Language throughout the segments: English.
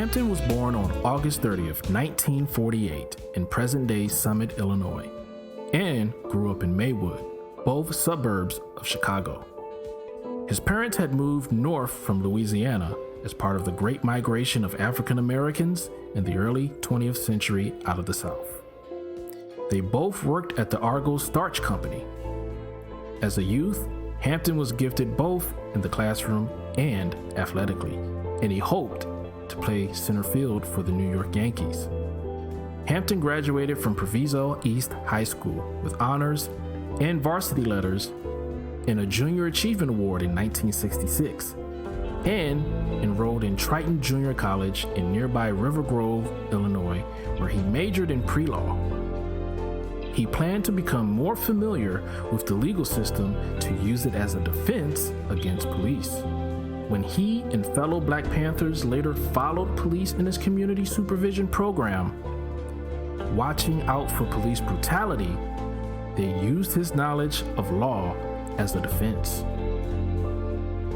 Hampton was born on August 30th, 1948 in present-day Summit, Illinois, and grew up in Maywood, both suburbs of Chicago. His parents had moved north from Louisiana as part of the Great Migration of African Americans in the early 20th century out of the South. They both worked at the Argos Starch Company. As a youth, Hampton was gifted both in the classroom and athletically, and he hoped to play center field for the New York Yankees. Hampton graduated from Proviso East High School with honors and varsity letters and a Junior Achievement Award in 1966, and enrolled in Triton Junior College in nearby River Grove, Illinois, where he majored in pre-law. He planned to become more familiar with the legal system to use it as a defense against police. When he and fellow Black Panthers later followed police in his community supervision program, watching out for police brutality, they used his knowledge of law as a defense.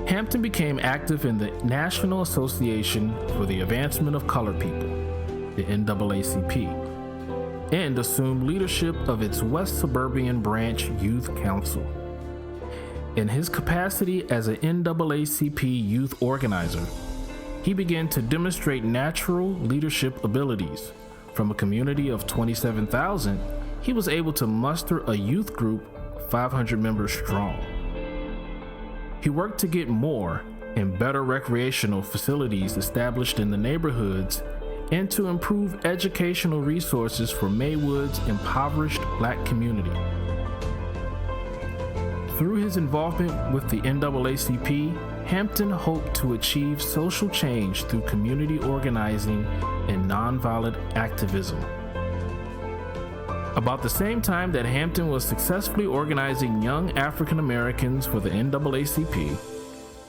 Hampton became active in the National Association for the Advancement of Colored People, the NAACP, and assumed leadership of its West Suburban Branch Youth Council. In his capacity as an NAACP youth organizer, he began to demonstrate natural leadership abilities. From a community of 27,000, he was able to muster a youth group 500 members strong. He worked to get more and better recreational facilities established in the neighborhoods and to improve educational resources for Maywood's impoverished black community. Through his involvement with the NAACP, Hampton hoped to achieve social change through community organizing and nonviolent activism. About the same time that Hampton was successfully organizing young African Americans for the NAACP,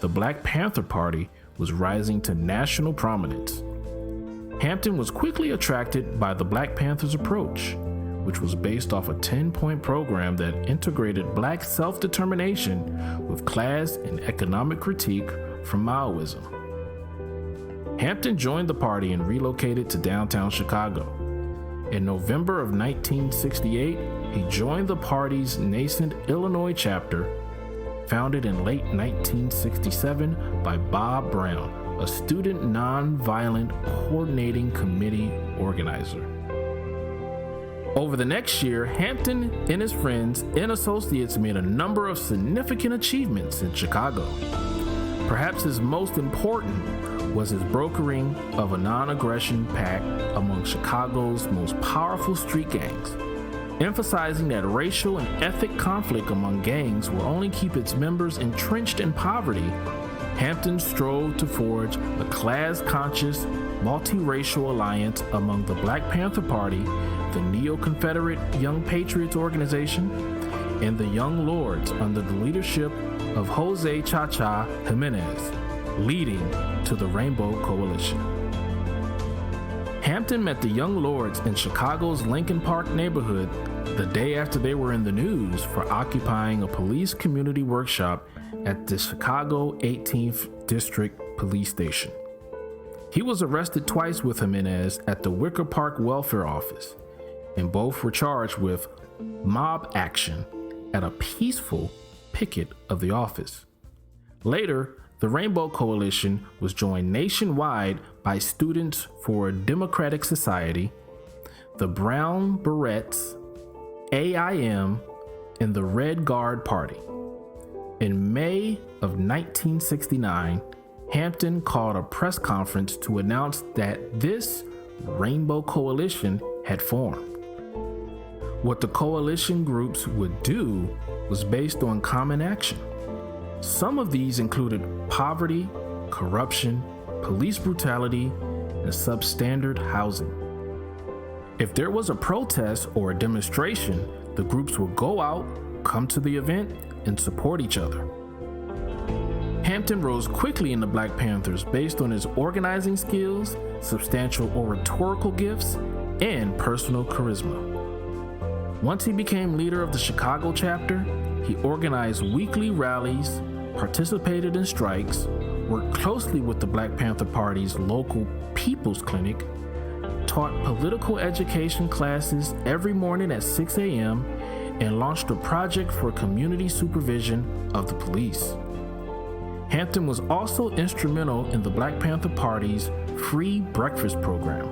the Black Panther Party was rising to national prominence. Hampton was quickly attracted by the Black Panthers' approach, which was based off a 10-point program that integrated black self-determination with class and economic critique from Maoism. Hampton joined the party and relocated to downtown Chicago. In November of 1968, he joined the party's nascent Illinois chapter, founded in late 1967 by Bob Brown, a student nonviolent coordinating committee organizer. Over the next year, Hampton and his friends and associates made a number of significant achievements in Chicago. Perhaps his most important was his brokering of a non-aggression pact among Chicago's most powerful street gangs, emphasizing that racial and ethnic conflict among gangs will only keep its members entrenched in poverty. Hampton strove to forge a class-conscious, multiracial alliance among the Black Panther Party, the Neo-Confederate Young Patriots Organization, and the Young Lords under the leadership of Jose Cha-Cha Jimenez, leading to the Rainbow Coalition. Hampton met the Young Lords in Chicago's Lincoln Park neighborhood the day after they were in the news for occupying a police community workshop at the Chicago 18th District Police Station. He was arrested twice with Jimenez at the Wicker Park Welfare Office, and both were charged with mob action at a peaceful picket of the office. Later, the Rainbow Coalition was joined nationwide by Students for a Democratic Society, the Brown Berets, AIM, and the Red Guard Party. In May of 1969, Hampton called a press conference to announce that this Rainbow Coalition had formed. What the coalition groups would do was based on common action. Some of these included poverty, corruption, police brutality, and substandard housing. If there was a protest or a demonstration, the groups would go out, come to the event, and support each other. Hampton rose quickly in the Black Panthers based on his organizing skills, substantial oratorical gifts, and personal charisma. Once he became leader of the Chicago chapter, he organized weekly rallies, participated in strikes, worked closely with the Black Panther Party's local People's Clinic, taught political education classes every morning at 6 a.m., and launched a project for community supervision of the police. Hampton was also instrumental in the Black Panther Party's free breakfast program.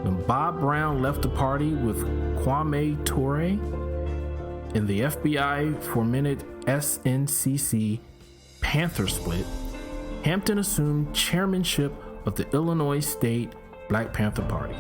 When Bob Brown left the party with Kwame Ture in the FBI-fomented SNCC Panther split, Hampton assumed chairmanship of the Illinois State Black Panther Party.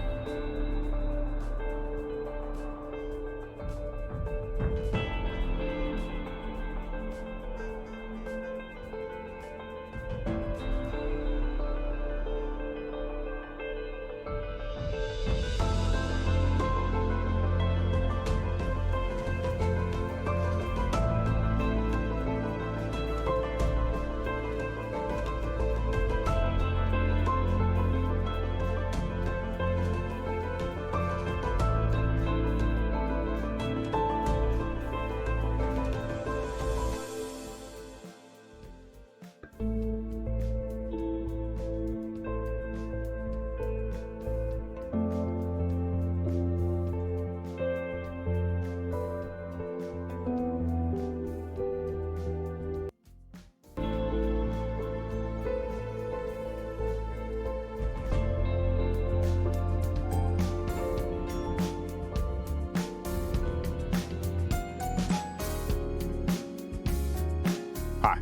Hi,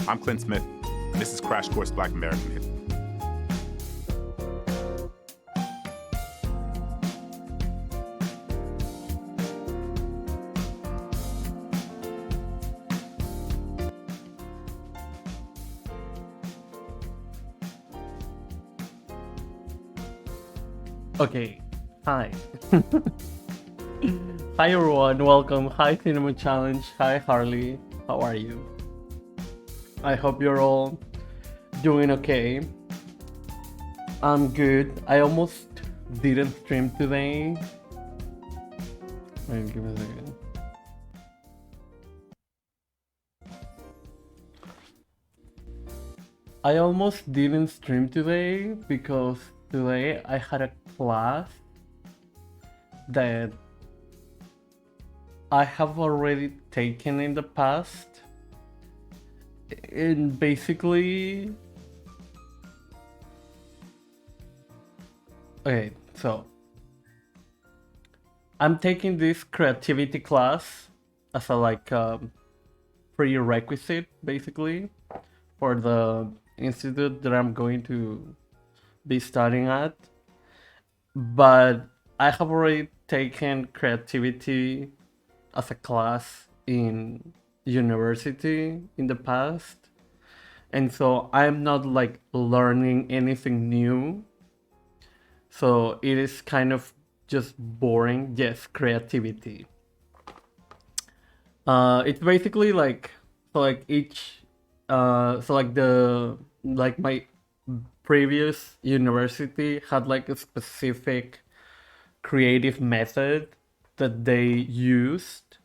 I'm Clint Smith, and this is Crash Course Black American History. Okay, hi. Hi everyone, welcome. Hi Cinema Challenge. Hi Harley. How are you? I hope you're all doing okay. I'm good. I almost didn't stream today. Wait, give me a second. I almost didn't stream today because today I had a class that I have already taken in the past. And basically, okay, so I'm taking this creativity class as a prerequisite basically for the institute that I'm going to be studying at. But I have already taken creativity as a class in university in the past. And so I'm not like learning anything new. So it is kind of just boring. Yes, creativity. It's basically like so like each so like the like my previous university had like a specific creative method that they used.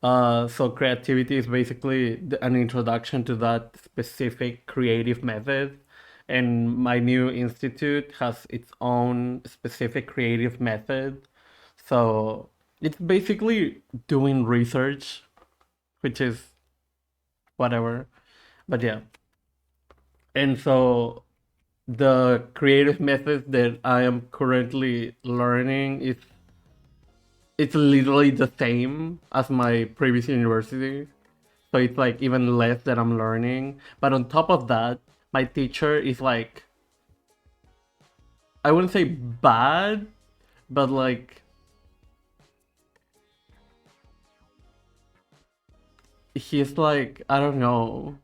So creativity is basically an introduction to that specific creative method, and my new institute has its own specific creative method. So it's basically doing research, which is whatever. But yeah. And so the creative method that I am currently learning is it's literally the same as my previous university. So it's like even less that I'm learning. But on top of that, my teacher is like I wouldn't say bad, but like he's like I don't know,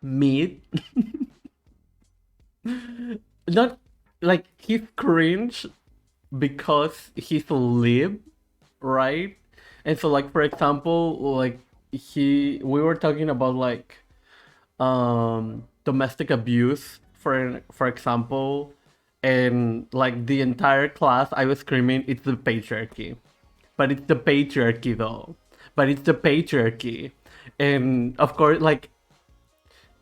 mid. Not like he's cringe because he's a lib, right? And so like for example, like we were talking about like domestic abuse for example, and like the entire class I was screaming it's the patriarchy. But it's the patriarchy though. But it's the patriarchy. And of course like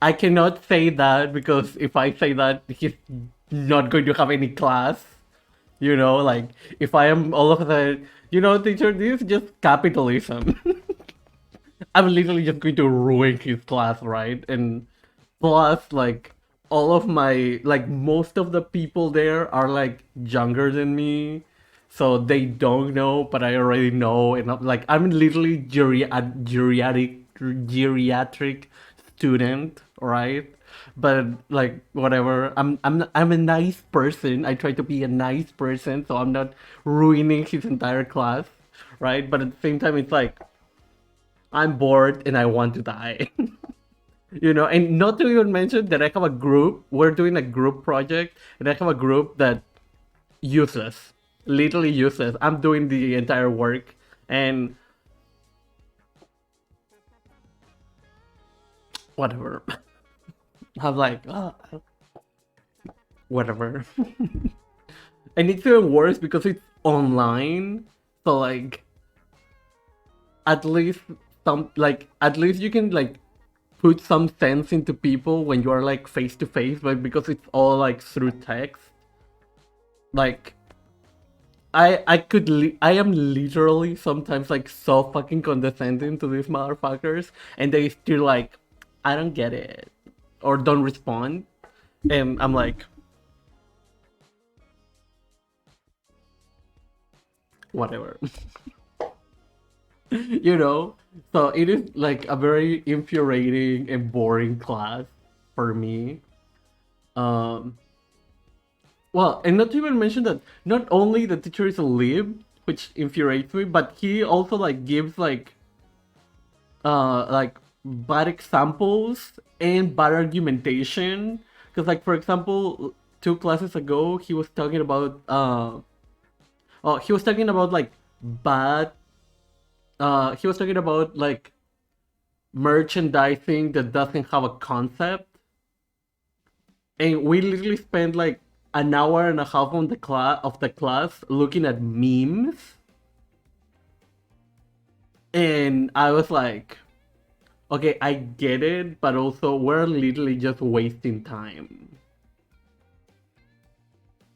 I cannot say that because if I say that he's not going to have any class. You know, like if I am all of the, teacher, this is just capitalism. I'm literally just going to ruin his class, right? And plus, like all of my, like most of the people there are like younger than me, so they don't know, but I already know, and I'm literally geriatric student, right? But like whatever, I'm a nice person. I try to be a nice person, so I'm not ruining his entire class, right? But at the same time, it's like I'm bored and I want to die. And not to even mention that I have a group. We're doing a group project, and I have a group that useless, literally useless. I'm doing the entire work, and whatever. I'm like, whatever. And it's even worse because it's online. So like, at least at least you can like put some sense into people when you are like face to face, but because it's all like through text, like I am literally sometimes like so fucking condescending to these motherfuckers, and they still like I don't get it or don't respond, and I'm like whatever. So it is like a very infuriating and boring class for me. um Well, and not to even mention that not only the teacher is a lib, which infuriates me, but he also like gives like bad examples and bad argumentation. Because, like, for example, 2 classes ago, he was talking about like bad. He was talking about like merchandising that doesn't have a concept, and we literally spent like an hour and a half on the class looking at memes, and I was like, okay, I get it, but also we're literally just wasting time.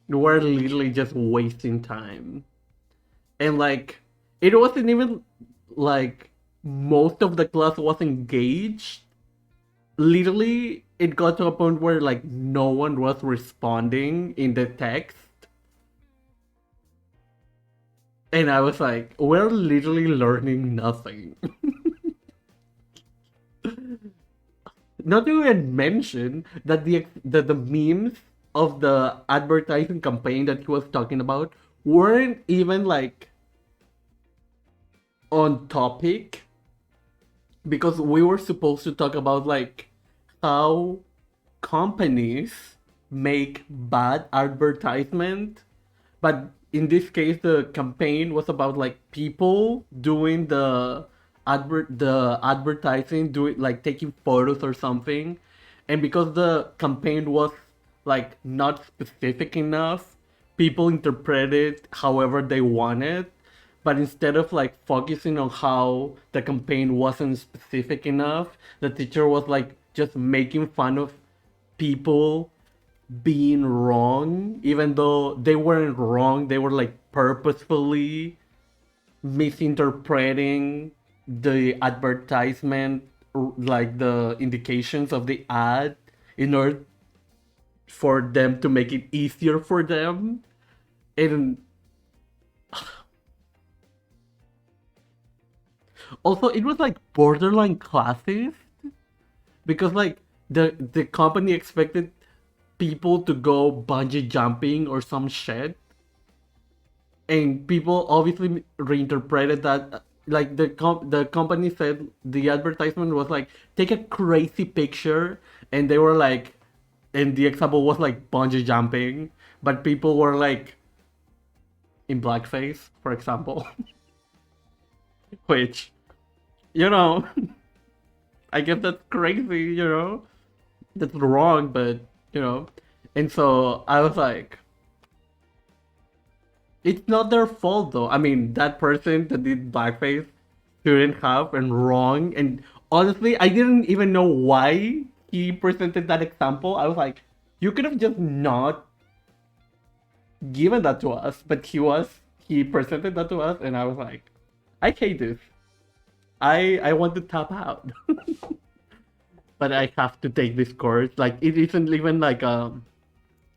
We're literally just wasting time. And like, it wasn't even like most of the class was engaged. Literally, it got to a point where like no one was responding in the text. And I was like, we're literally learning nothing. Not to even mention that the memes of the advertising campaign that he was talking about weren't even like on topic, because we were supposed to talk about like how companies make bad advertisement, but in this case the campaign was about like people doing the advertising, doing like taking photos or something, and because the campaign was like not specific enough, people interpreted however they wanted. But instead of like focusing on how the campaign wasn't specific enough, the teacher was like just making fun of people being wrong, even though they weren't wrong. They were like purposefully misinterpreting the advertisement, like the indications of the ad, in order for them to make it easier for them. And also, it was like borderline classist, because like the company expected people to go bungee jumping or some shit, and people obviously reinterpreted that. Like the company said, the advertisement was like, take a crazy picture, and they were like, and the example was like bungee jumping, but people were like in blackface, for example. Which, you know, I guess that's crazy, you know, that's wrong, but you know. And so I was like, it's not their fault though. I mean, that person that did blackface shouldn't have, and wrong. And honestly, I didn't even know why he presented that example. I was like, you could have just not given that to us, but he presented that to us, and I was like, I hate this. I want to tap out, but I have to take this course. Like, it isn't even like a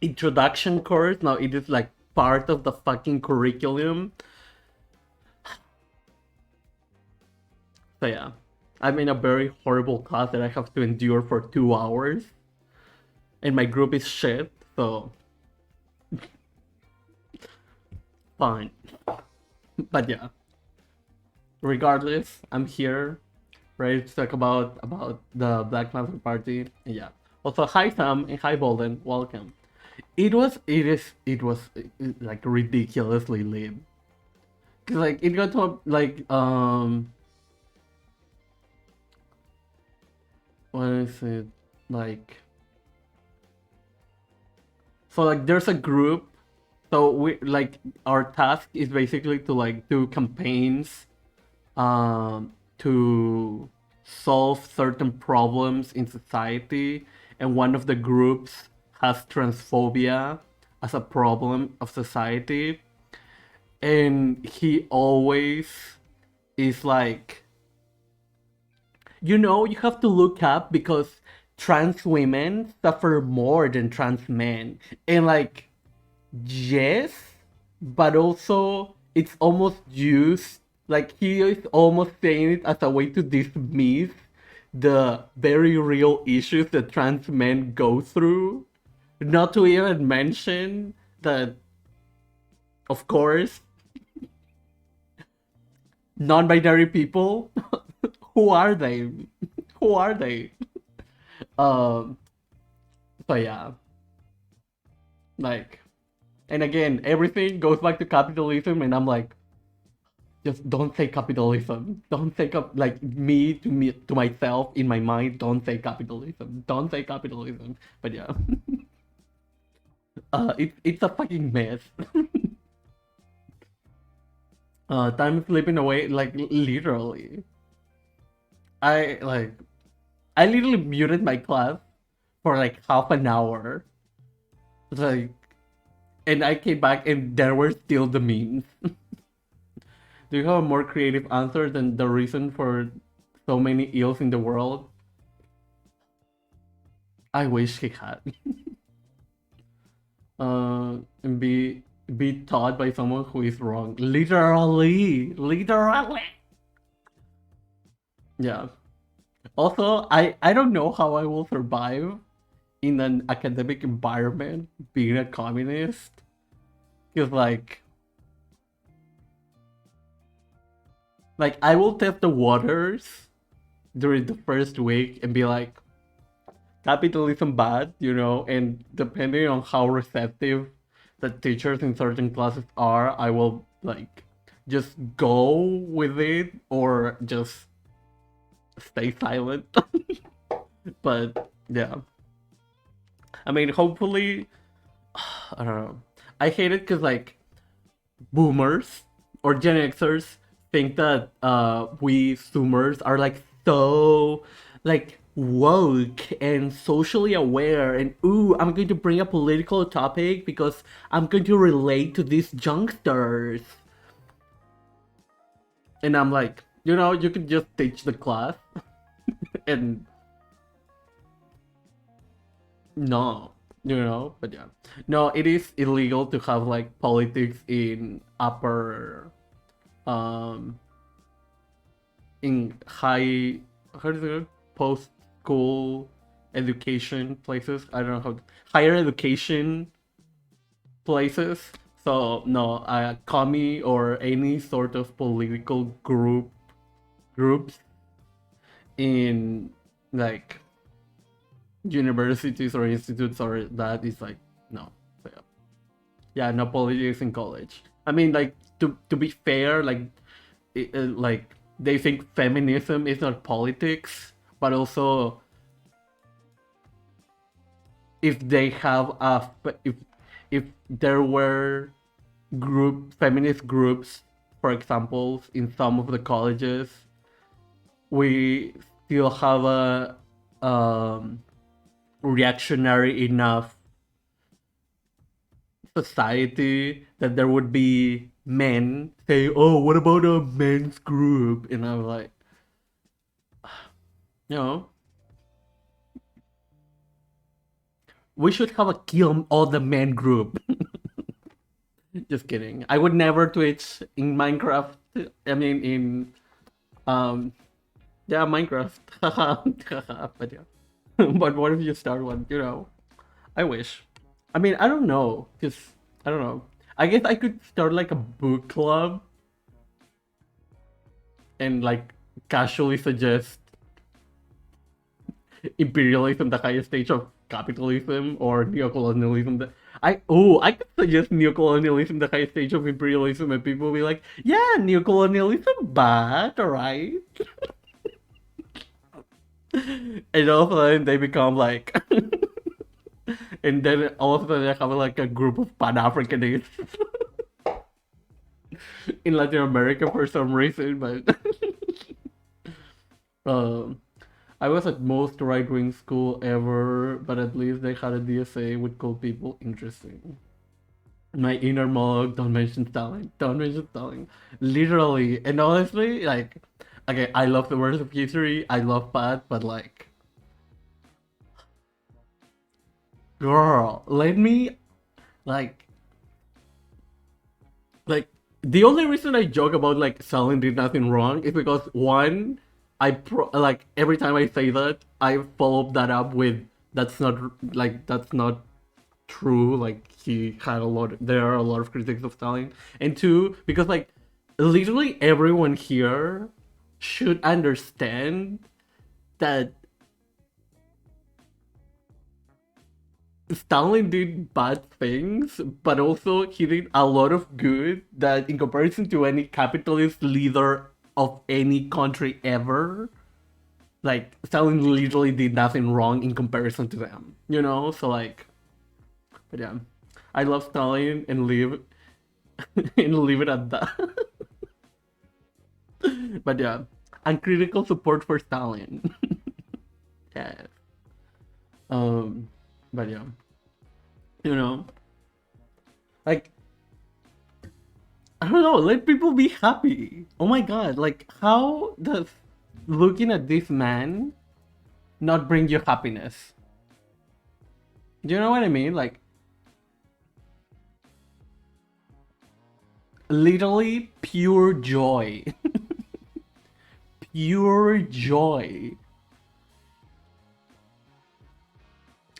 introduction course. No, it is like part of the fucking curriculum. So yeah, I'm in a very horrible class that I have to endure for 2 hours, and my group is shit. So fine. But yeah, regardless, I'm here, ready to talk about the Black Panther Party. Yeah. Also, hi Sam and hi Bolden, welcome. It was like ridiculously lame. Cause like it got to like what is it like? So like there's a group. So we like our task is basically to like do campaigns to solve certain problems in society, and one of the groups has transphobia as a problem of society, and he always is like, you have to look up because trans women suffer more than trans men. And like, yes, but also it's almost used, like he is almost saying it as a way to dismiss the very real issues that trans men go through. Not to even mention that, of course, non-binary people, who are they? Who are they? Um, but yeah, like, and again, everything goes back to capitalism, and I'm like, just don't say capitalism. Don't say like me to myself in my mind. Don't say capitalism. Don't say capitalism. But yeah, it's a fucking mess. Time is slipping away, like literally. I like I literally muted my class for like half an hour. Like, and I came back and there were still the memes. Do you have a more creative answer than the reason for so many ills in the world? I wish he had. And be taught by someone who is wrong. Literally, literally. Yeah. Also, I don't know how I will survive in an academic environment being a communist. Cause like I will test the waters during the first week and be like, capitalism bad, you know, and depending on how receptive the teachers in certain classes are, I will like just go with it or just stay silent. But yeah, I mean, hopefully, I don't know. I hate it because like boomers or Gen Xers think that we Zoomers are like so like woke and socially aware and ooh, I'm going to bring a political topic because I'm going to relate to these youngsters. And I'm like, you know, you can just teach the class and no, you know, but yeah. No, it is illegal to have like politics in upper um in high how do you post school education places. I don't know how higher education places. So no, commie or any sort of political groups in like universities or institutes or that is like no. So, yeah, no politics in college. I mean, like to be fair, like like they think feminism is not politics, but also if they have a if there were feminist groups, for example, in some of the colleges, we still have a reactionary enough society that there would be men say, "Oh, what about a men's group?" And I'm like, you know, we should have a kill all the men group. Just kidding. I would never Twitch in Minecraft. I mean, in yeah, Minecraft. But yeah. But what if you start one? You know, I wish. I mean, I don't know, cause I don't know. I guess I could start like a book club and like casually suggest imperialism, the highest stage of capitalism, or neocolonialism. I could suggest neocolonialism, the highest stage of imperialism, and people will be like, yeah, neocolonialism bad, alright. And all of a sudden they become like, and then all of a sudden I have like a group of Pan-Africanists in Latin America for some reason, but um. I was at most right-wing school ever, but at least they had a DSA with cool people. Interesting. My inner monologue, don't mention Stalin. Don't mention Stalin. Literally. And honestly, like, okay, I love the words of history. I love Pat, but like, girl, let me, like, like, the only reason I joke about like Stalin did nothing wrong is because one, like every time I say that, I follow that up with that's not true. Like he had a lot. There are a lot of critics of Stalin, and two, because like literally everyone here should understand that Stalin did bad things, but also he did a lot of good that, in comparison to any capitalist leader of any country ever, like Stalin literally did nothing wrong in comparison to them. You know, so like, but yeah, I love Stalin and leave and leave it at that. But yeah, uncritical support for Stalin. Yes. Um, but yeah, you know, like I don't know, let people be happy. Oh my god, like how does looking at this man not bring you happiness? Do you know what I mean? Like literally pure joy. Pure joy.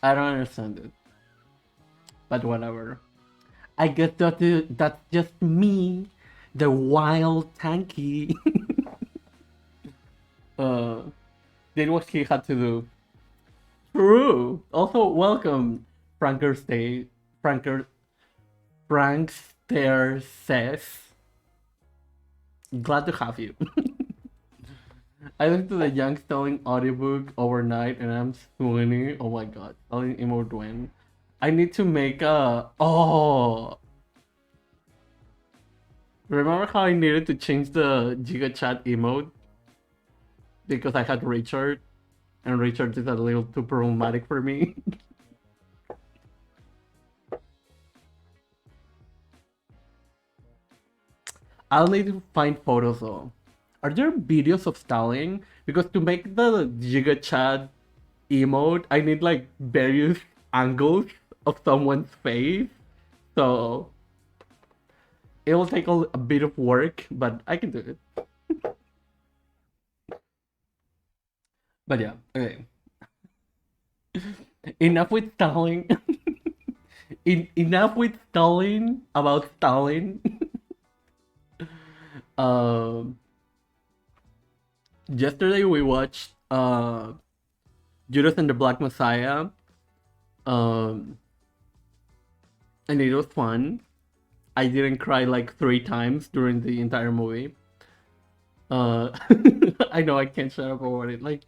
I don't understand it. But whatever. I guess that's just me, the wild tanky. uh, did what he had to do. True. Also, welcome, Franker Stay. Franker Prankster says, glad to have you. I listened to the Young Stalin audiobook overnight and I'm swooning. Oh my god, Stalin emote win. I need to make a. Oh! Remember how I needed to change the Giga Chat emote? Because I had Richard, and Richard is a little too problematic for me. I'll need to find photos though. Are there videos of Stalin? Because to make the Giga Chat emote, I need like various angles of someone's face. So it'll take a bit of work, but I can do it. But yeah, okay. Enough with Stalin. Enough with Stalin about Stalin. um, Yesterday we watched Judas and the Black Messiah. Um, and it was fun. I didn't cry like 3 times during the entire movie. I know I can't shut up about it. Like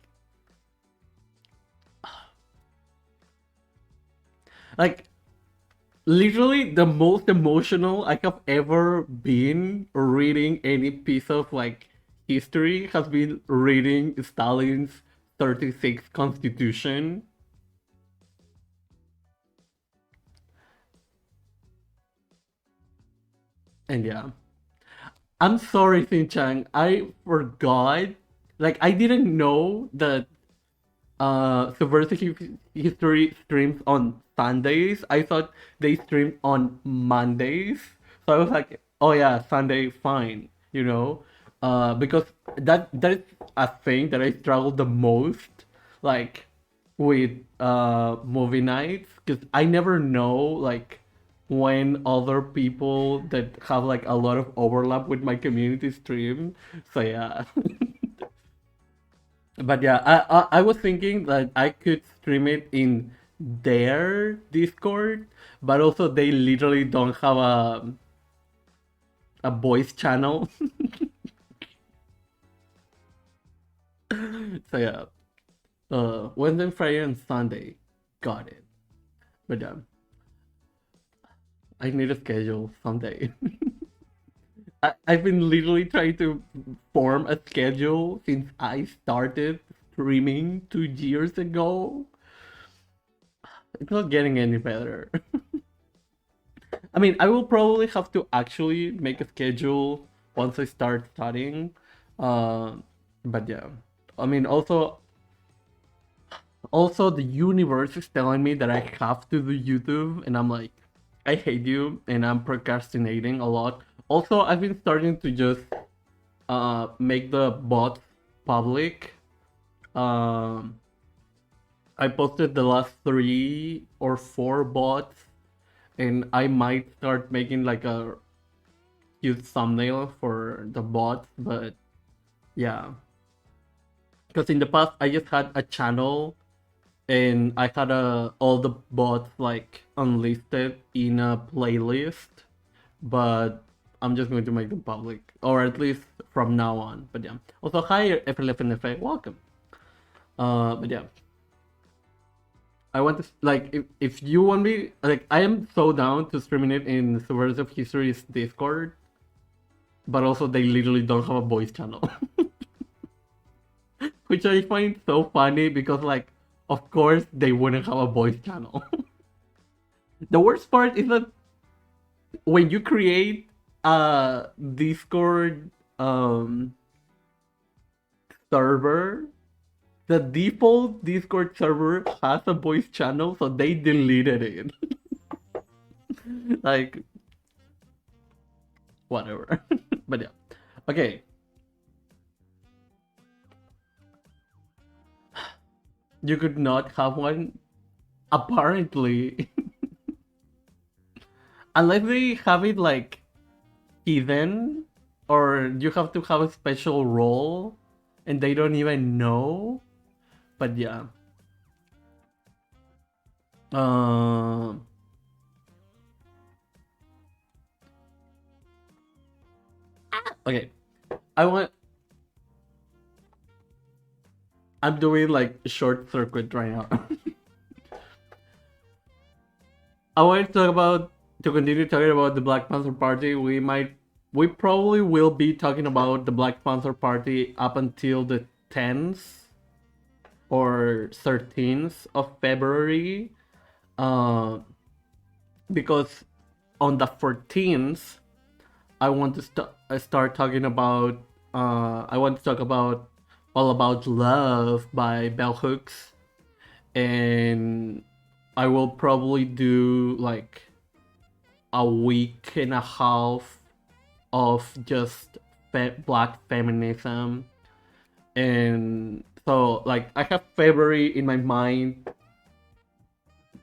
literally the most emotional I have ever been reading any piece of like history has been reading Stalin's 36 Constitution. And yeah. I'm sorry, Chang. I forgot. Like I didn't know that Subversive History streams on Sundays. I thought they streamed on Mondays. So I was like, oh yeah, Sunday, fine, you know? Because that is a thing that I struggle the most, like with movie nights, because I never know like when other people that have like a lot of overlap with my community stream. So yeah. But yeah, I was thinking that I could stream it in their Discord, but also they literally don't have a voice channel. So yeah, Wednesday, Friday, and Sunday, got it. But yeah, I need a schedule someday. I've been literally trying to form a schedule since I started streaming 2 years ago. It's not getting any better. I mean, I will probably have to actually make a schedule once I start studying. Uh, but yeah, I mean, also the universe is telling me that I have to do YouTube, and I'm like, I hate you, and I'm procrastinating a lot. Also, I've been starting to just make the bot public. Um, I posted the last 3 or 4 bots, and I might start making like a cute thumbnail for the bots. But yeah, Because in the past I just had a channel and I had all the bots like unlisted in a playlist, but I'm just going to make them public, or at least from now on. But yeah. Also, hi FLFNFA, welcome. But yeah, I want to like if you want me like I am so down to streaming it in Subversive History's Discord, but also they literally don't have a voice channel, which I find so funny because like of course they wouldn't have a voice channel. The worst part is that when you create a Discord server, the default Discord server has a voice channel, so they deleted it. Like, whatever. But yeah. Okay. You could not have one, apparently. Unless they have it like hidden, or you have to have a special role and they don't even know. But yeah. Okay. I want. I'm doing like short circuit right now. I want to talk about to continue talking about the Black Panther Party. We probably will be talking about the Black Panther Party up until the 10th or 13th of February. Because on the 14th, I want to start talking about. I want to talk about All About Love by Bell Hooks, and I will probably do like a week and a half of just black feminism. And so like I have February in my mind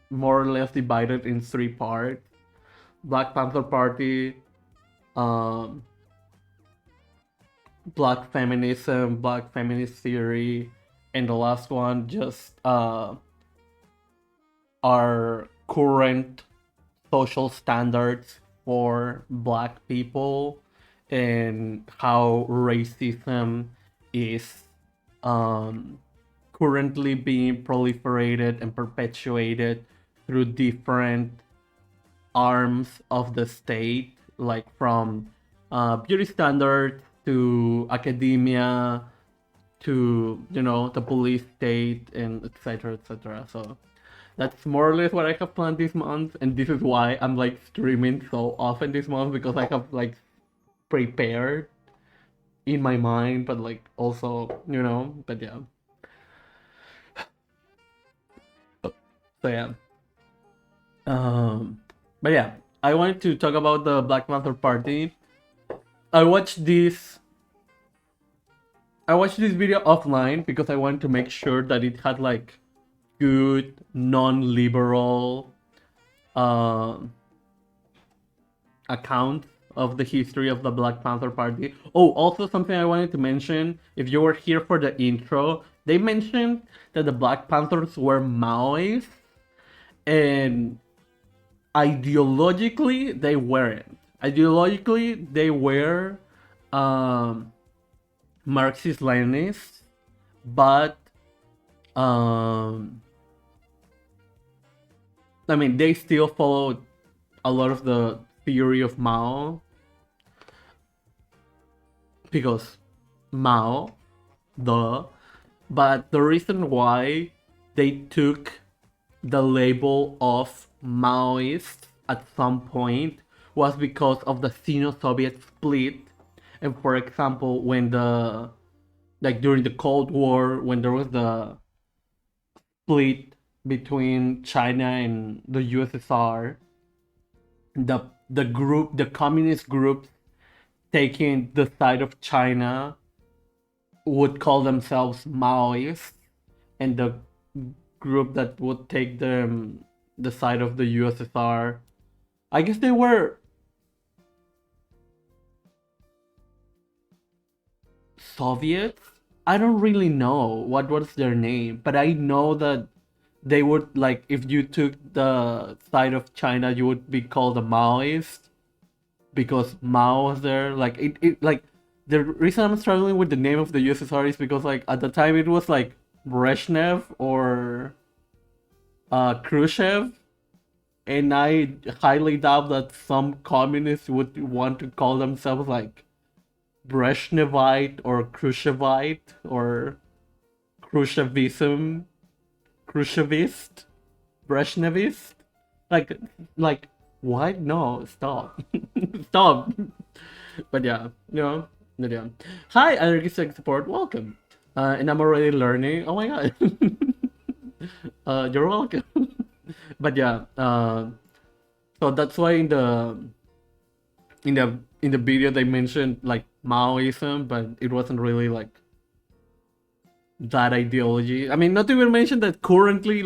more or less divided in three parts: Black Panther Party, um, black feminism, black feminist theory, and the last one just our current social standards for black people and how racism is currently being proliferated and perpetuated through different arms of the state, like from beauty standards to academia to the police state and etc etc. So that's more or less what I have planned this month, and this is why I'm like streaming so often this month, because I have like prepared in my mind, but like also but yeah. So yeah. But yeah, I wanted to talk about the Black Panther Party. I watched this video offline because I wanted to make sure that it had like good non-liberal account of the history of the Black Panther Party. Oh, also something I wanted to mention, if you were here for the intro, they mentioned that the Black Panthers were Maoists, and ideologically they weren't. Ideologically they were Marxist Leninists, but I mean they still followed a lot of the theory of Mao, because Mao, but the reason why they took the label of Maoist at some point was because of the Sino-Soviet split. And for example, when during the Cold War, when there was the split between China and the USSR, the communist groups taking the side of China would call themselves Maoists, and the group that would take the side of the USSR, I guess they were Soviets, I don't really know what was their name, but I know that they would like if you took the side of China, you would be called a Maoist because Mao was there. Like it like the reason I'm struggling with the name of the USSR is because like at the time it was like Brezhnev or Khrushchev, and I highly doubt that some communists would want to call themselves like Brezhnevite or Khrushchevite or Khrushchevism, Khrushchevist, Brezhnevist. Like, like, what? No, stop, stop. But yeah, but yeah. Hi, Energy Tech Support. Welcome. And I'm already learning. Oh my god. You're welcome. But yeah. So that's why in the video they mentioned like Maoism, but it wasn't really like that ideology. I mean, not to even mention that currently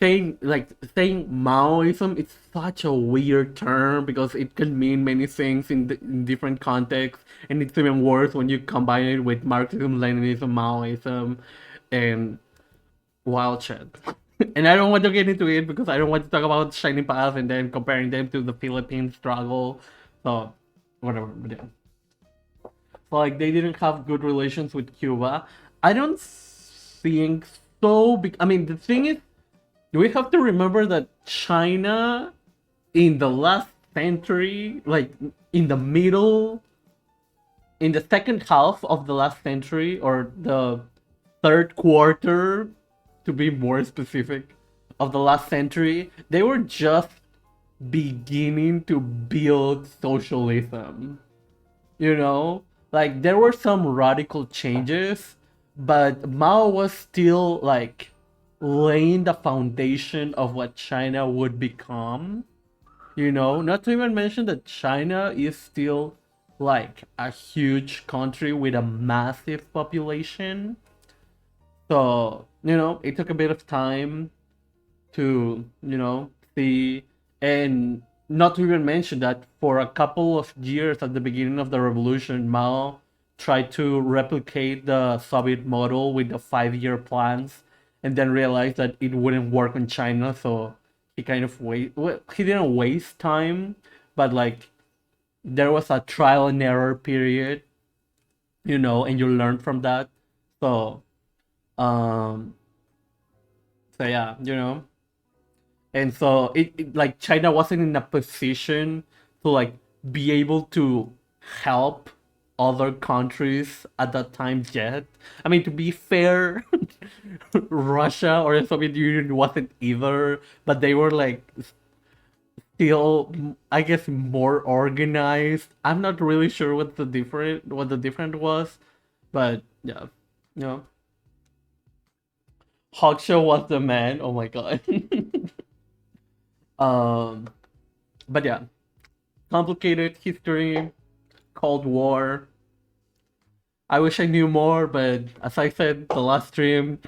saying Maoism, it's such a weird term because it can mean many things in different contexts, and it's even worse when you combine it with Marxism, Leninism, Maoism, and wild shit. And I don't want to get into it because I don't want to talk about Shining Path and then comparing them to the Philippine struggle. So, whatever. But yeah. So, like, they didn't have good relations with Cuba. I don't think so. I mean, the thing is, we have to remember that China in the last century, like in the middle, in the second half of the last century, or the third quarter, to be more specific, of the last century, they were just beginning to build socialism. You know? Like, there were some radical changes, but Mao was still, like, laying the foundation of what China would become. You know? Not to even mention that China is still, like, a huge country with a massive population. So, it took a bit of time to, see. And not to even mention that for a couple of years at the beginning of the revolution, Mao tried to replicate the Soviet model with the 5-year plans and then realized that it wouldn't work on China. So he kind of he didn't waste time, but like there was a trial and error period, and you learn from that. So, um, so yeah, and so like China wasn't in a position to like be able to help other countries at that time yet. I mean, to be fair, Russia or the Soviet Union wasn't either, but they were like still, I guess, more organized. I'm not really sure what the different was, but yeah, you know, Hoksha was the man. Oh my god. um, but yeah, complicated history, Cold War. I wish I knew more, but as I said the last stream,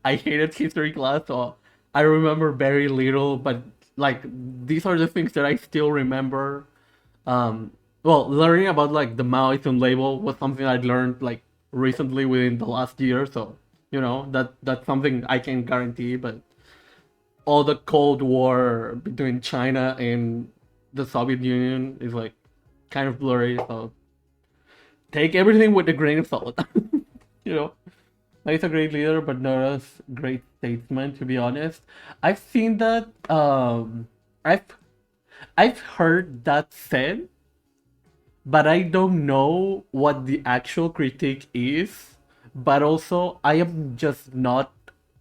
I hated history class, so I remember very little. But like these are the things that I still remember. Well, learning about like the Maoism label was something I learned like recently within the last year, so that's something I can guarantee. But all the Cold War between China and the Soviet Union is like kind of blurry, so take everything with a grain of salt. you know, he's a great leader, but not as great statesman. To be honest, I've seen that. I've heard that said, but I don't know what the actual critique is. But also, I am just not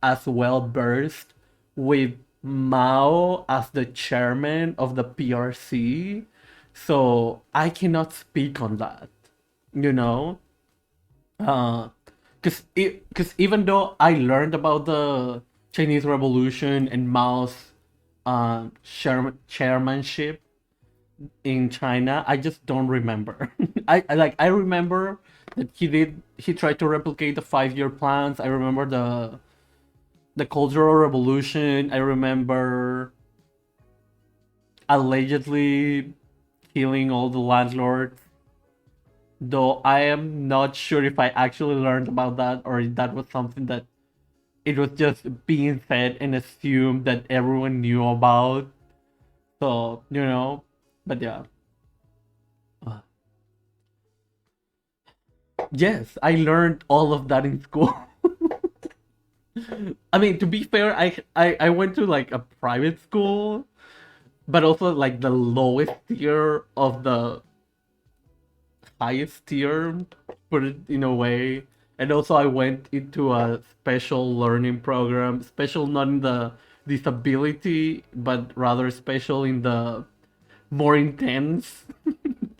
as well versed with Mao as the chairman of the PRC, so I cannot speak on that. You know, because even though I learned about the Chinese Revolution and Mao's chairmanship in China, I just don't remember. I remember that he tried to replicate the 5-year plans. I remember the Cultural Revolution. I remember allegedly killing all the landlords. though I am not sure if I actually learned about that or if that was something that it was just being said and assumed that everyone knew about. So, but yeah. Uh, Yes, I learned all of that in school. I mean, to be fair, I went to like a private school, but also like the lowest tier of the highest tier, put it in a way. And also, I went into a special learning program, special not in the disability, but rather special in the more intense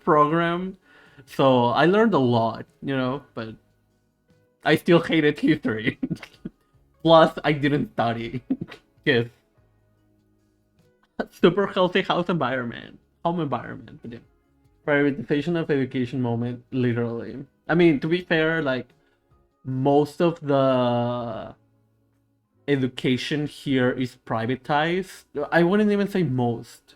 program. So I learned a lot, but I still hated history. Plus, I didn't study. Yes, super healthy home environment. But yeah. Prioritization of education moment, literally. I mean, to be fair, like most of the education here is privatized. I wouldn't even say most.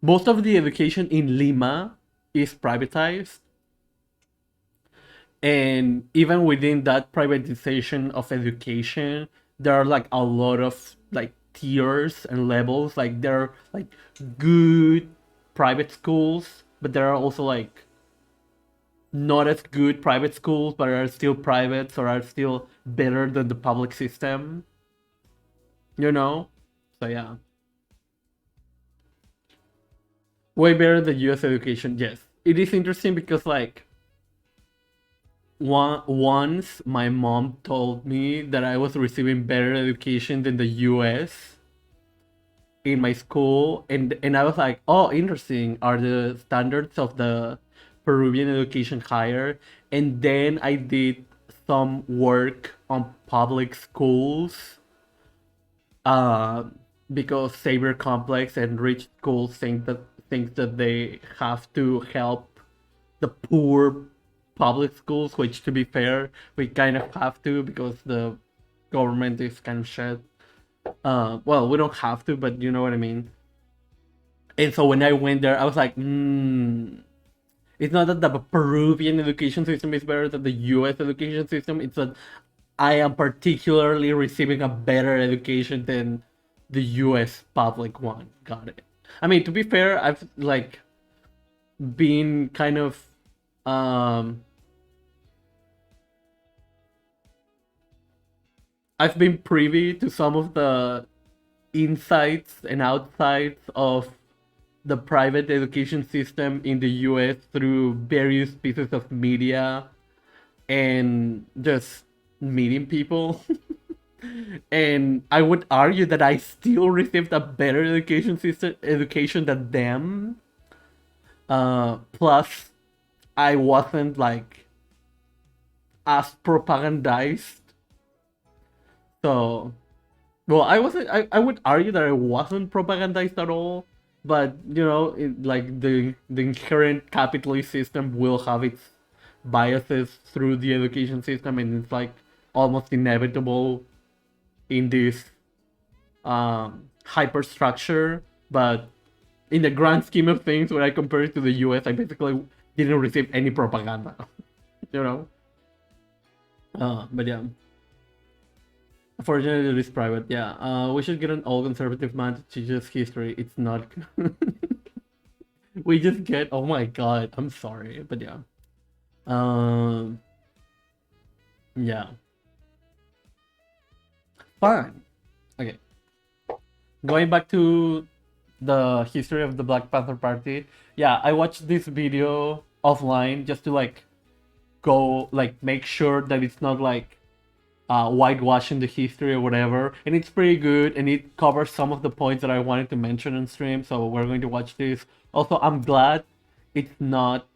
Most of the education in Lima is privatized. And even within that privatization of education, there are like a lot of like tiers and levels. Like there are like good private schools, but there are also like not as good private schools, but are still private or are still better than the public system, you know? So yeah. Way better than US education, yes. It is interesting because like once my mom told me that I was receiving better education than the US in my school, and I was like, oh, interesting. Are the standards of the Peruvian education higher? And then I did some work on public schools, uh, because saber complex and rich schools think that they have to help the poor public schools, which to be fair, we kind of have to because the government is kind of shit. Well, we don't have to, but you know what I mean. And so when I went there, I was like, it's not that the Peruvian education system is better than the US education system. It's that I am particularly receiving a better education than the US public one. Got it. I mean, to be fair, I've like been kind of um I've been privy to some of the insights and outsides of the private education system in the US through various pieces of media and just meeting people. And I would argue that I still received a better education than them. Plus, I wasn't like as propagandized. So, well, I wasn't. I would argue that I wasn't propagandized at all. But like the inherent capitalist system will have its biases through the education system, and it's like almost inevitable in this hyperstructure. But in the grand scheme of things, when I compare it to the US, I basically didn't receive any propaganda. you know. But yeah. Unfortunately, it is private. Yeah. We should get an all conservative man to teach us history. It's not. We just get. Oh my god. I'm sorry, but yeah. Um. Yeah. Fine. Okay. Going back to the history of the Black Panther Party. Yeah, I watched this video offline just to like go like make sure that it's not like whitewashing the history or whatever. And it's pretty good and it covers some of the points that I wanted to mention on stream. So we're going to watch this. Also, I'm glad it's not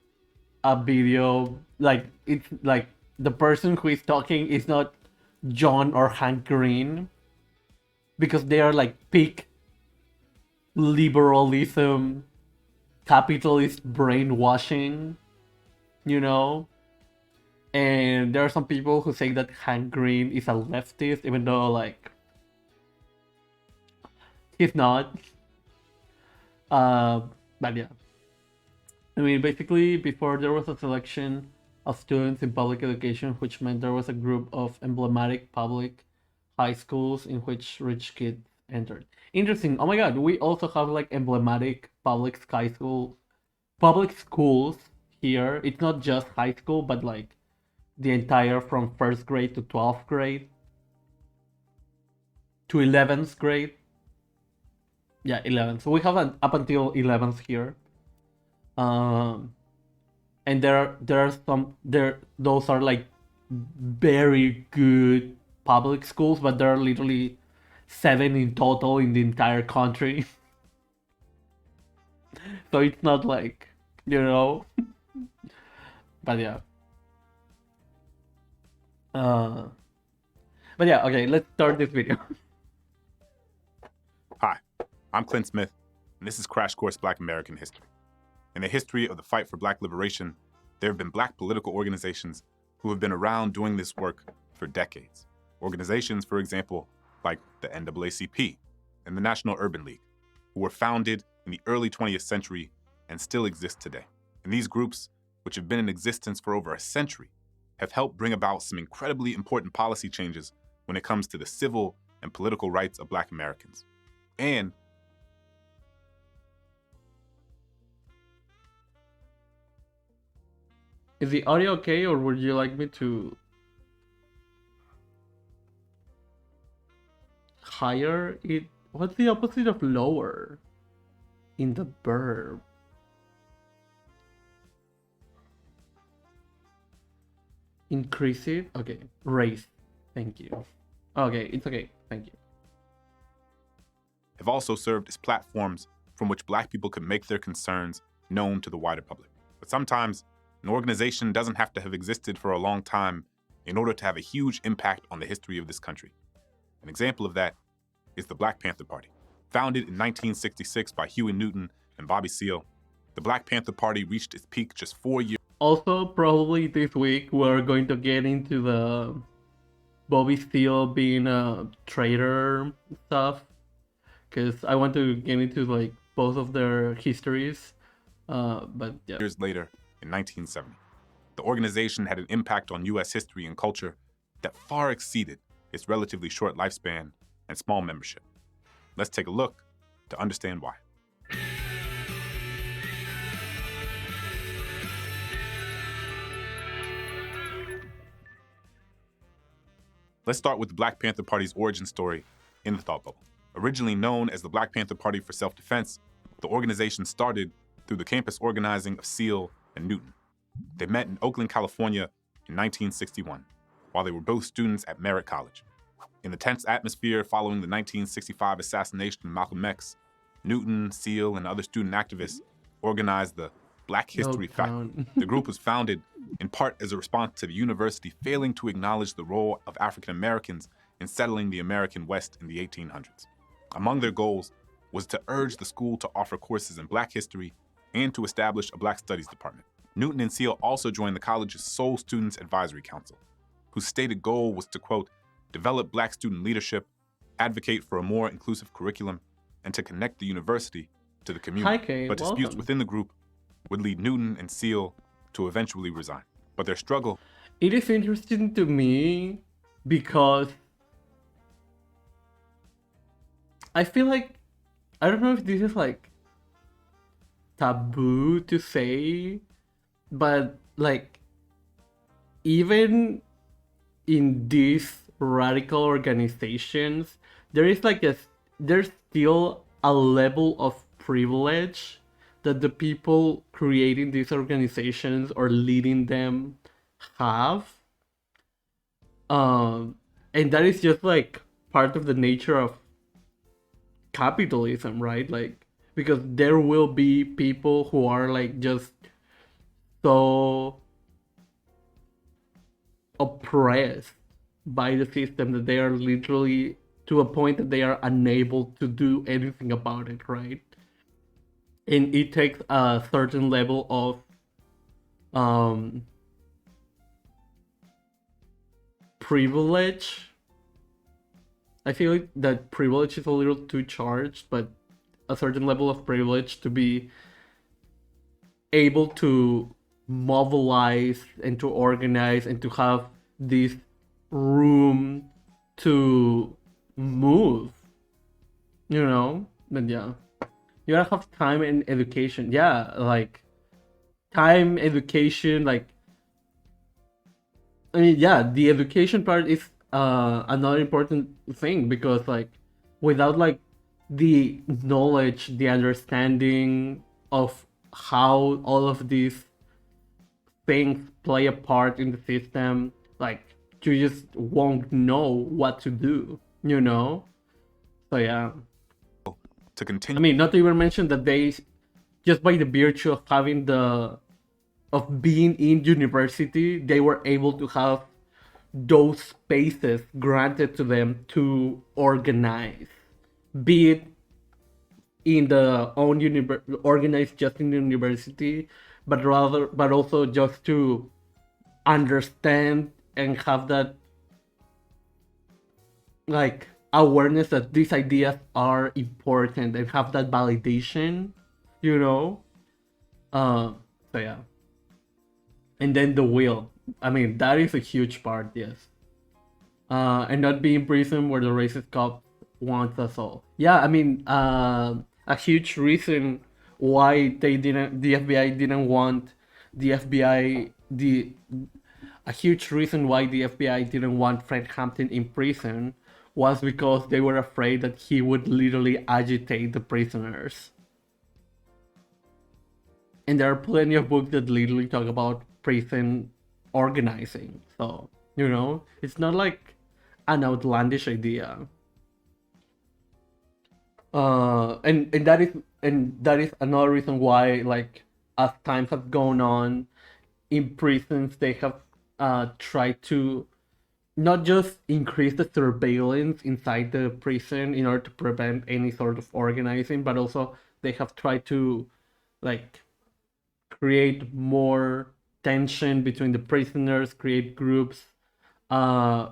a video like it's like the person who is talking is not John or Hank Green because they are like peak liberalism, capitalist brainwashing, you know? And there are some people who say that Hank Green is a leftist, even though, like, he's not. Uh, but yeah. I mean, basically, before there was a selection of students in public education, which meant there was a group of emblematic public high schools in which rich kids entered. Interesting. Oh my God, we also have like emblematic public schools here. It's not just high school, but like the entire from first grade to 12th grade to 11th grade. Yeah, 11th. So we have an up until 11th here. Um, and there are some there those are like very good public schools, but there are literally 7 in total in the entire country. So it's not like, you know. But yeah. Uh, but yeah, okay, let's start this video. Hi, I'm Clint Smith, and this is Crash Course Black American History. In the history of the fight for Black liberation, there have been Black political organizations who have been around doing this work for decades. Organizations, for example, like the NAACP and the National Urban League, who were founded in the early 20th century and still exist today. And these groups, which have been in existence for over a century, have helped bring about some incredibly important policy changes when it comes to the civil and political rights of Black Americans. And Is the audio okay, or would you like me to higher it? What's the opposite of lower in the verb? Increase it? Okay. Raise. Thank you. Okay, it's okay. Thank you. have also served as platforms from which Black people could make their concerns known to the wider public. But sometimes, an organization doesn't have to have existed for a long time in order to have a huge impact on the history of this country. An example of that is the Black Panther Party. Founded in 1966 by Huey Newton and Bobby Seale, the Black Panther Party reached its peak just 4 years. Also, probably this week we're going to get into the Bobby Seale being a traitor stuff, because I want to get into like both of their histories. But yeah. Years later, in 1970, the organization had an impact on U.S. history and culture that far exceeded its relatively short lifespan and small membership. Let's take a look to understand why. Let's start with the Black Panther Party's origin story in the thought bubble. Originally known as the Black Panther Party for Self-Defense, the organization started through the campus organizing of Seale and Newton. They met in Oakland, California in 1961, while they were both students at Merritt College. In the tense atmosphere following the 1965 assassination of Malcolm X, Newton, Seale, and other student activists organized the Black History Faculty. The group was founded in part as a response to the university failing to acknowledge the role of African Americans in settling the American West in the 1800s. Among their goals was to urge the school to offer courses in Black history and to establish a Black Studies department. Newton and Seale also joined the college's sole Students Advisory Council, whose stated goal was to, quote, develop Black student leadership, advocate for a more inclusive curriculum, and to connect the university to the community. Hi, Kate. But disputes Welcome. within the group would lead Newton and Seale to eventually resign. But their struggle... It is interesting to me because I feel like, I don't know if this is like taboo to say, but like even in these radical organizations, there's still a level of privilege that the people creating these organizations or leading them have. And that is just like part of the nature of capitalism, right? Like, because there will be people who are like just so oppressed by the system that they are literally to a point that they are unable to do anything about it, right? And it takes a certain level of privilege. I feel like that privilege is a little too charged, but a certain level of privilege to be able to mobilize and to organize and to have this room to move, you know? But yeah, you gotta have time and education. Yeah, like time, education, like I mean, yeah, the education part is another important thing because like without like the knowledge, the understanding of how all of these things play a part in the system, like you just won't know what to do, you know? So yeah. To I continue mean, not to even mention that they just by the virtue of having the of being in university, they were able to have those spaces granted to them to organize, be it in the own organized just in the university, but also just to understand and have that like awareness that these ideas are important and have that validation, you know. So yeah, and then the will. I mean, that is a huge part, yes. And not be in prison where the racist cop wants us all. Yeah, I mean, a huge reason why the FBI didn't want the FBI, a huge reason why the FBI didn't want Fred Hampton in prison was because they were afraid that he would literally agitate the prisoners. And there are plenty of books that literally talk about prison organizing. So, you know, it's not like an outlandish idea. And that is another reason why, like, as times have gone on, in prisons they have tried to not just increase the surveillance inside the prison in order to prevent any sort of organizing, but also they have tried to like create more tension between the prisoners, create groups uh,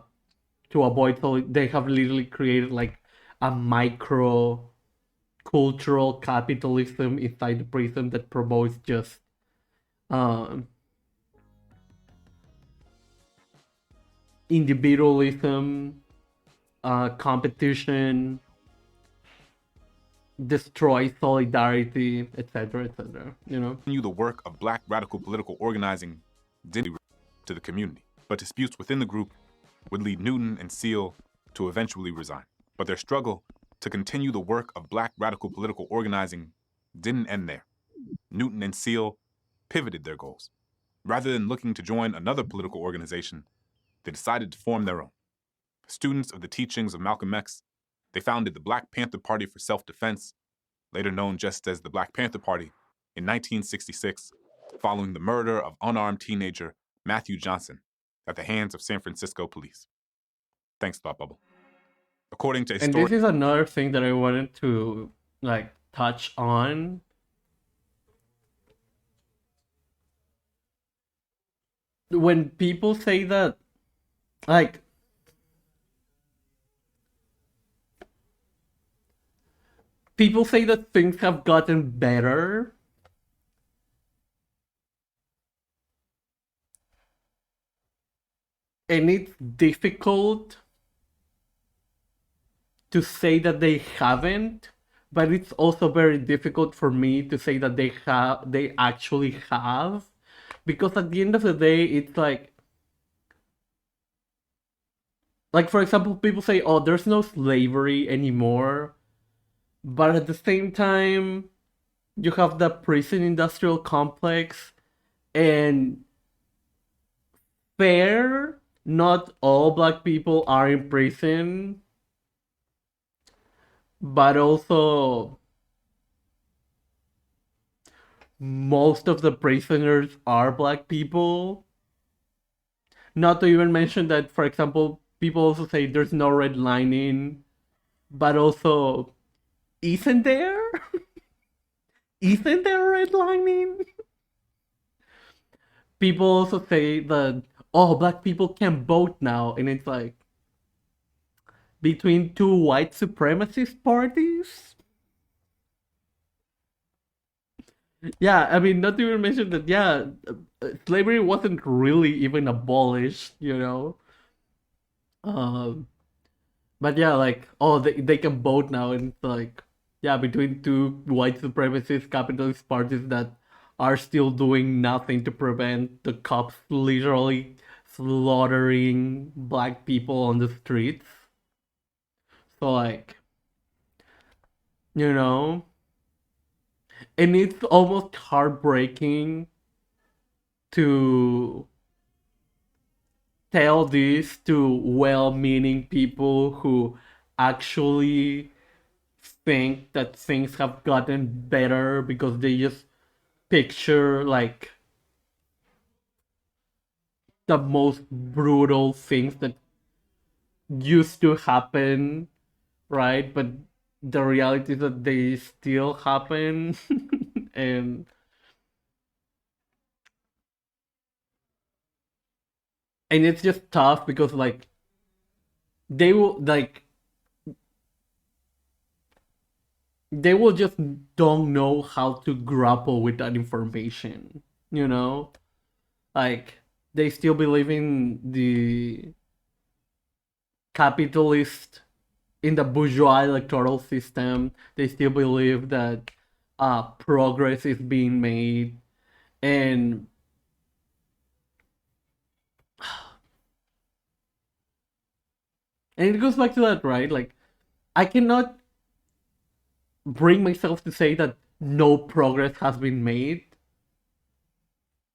to avoid. So they have literally created like a micro cultural capitalism inside the prison that promotes just um, individualism, competition, destroy solidarity, etc., etc. You know. the work of black radical political organizing didn't to the community, but disputes within the group would lead Newton and Seal to eventually resign. But their struggle to continue the work of black radical political organizing didn't end there. Newton and Seal pivoted their goals. Rather than looking to join another political organization, they decided to form their own. Students of the teachings of Malcolm X, they founded the Black Panther Party for Self-Defense, later known just as the Black Panther Party, in 1966, following the murder of unarmed teenager Matthew Johnson at the hands of San Francisco police. Thanks, Thought Bubble. According to And this is another thing that I wanted to like touch on. When people say that, like, people say that things have gotten better, and it's difficult to say that they haven't, but it's also very difficult for me to say that they actually have, because at the end of the day it's like for example people say, oh, there's no slavery anymore, but at the same time you have the prison industrial complex, and fair, not all black people are in prison, but also most of the prisoners are black people. Not to even mention that, for example, people also say there's no redlining, but also, isn't there? Isn't there redlining? People also say that, oh, black people can vote now, and it's like, between two white supremacist parties? Yeah, I mean, not to even mention that, yeah, slavery wasn't really even abolished, you know? Um, but yeah, like, oh, they can vote now, and it's like, yeah, between two white supremacist capitalist parties that are still doing nothing to prevent the cops literally slaughtering black people on the streets. So, like, you know, and it's almost heartbreaking to tell this to well-meaning people who actually think that things have gotten better because they just picture like the most brutal things that used to happen, right? But the reality is that they still happen. and and it's just tough because like they will like they will just don't know how to grapple with that information, you know? Like they still believe in the capitalist, in the bourgeois electoral system. They still believe that progress is being made, and it goes back to that, right? Like I cannot bring myself to say that no progress has been made,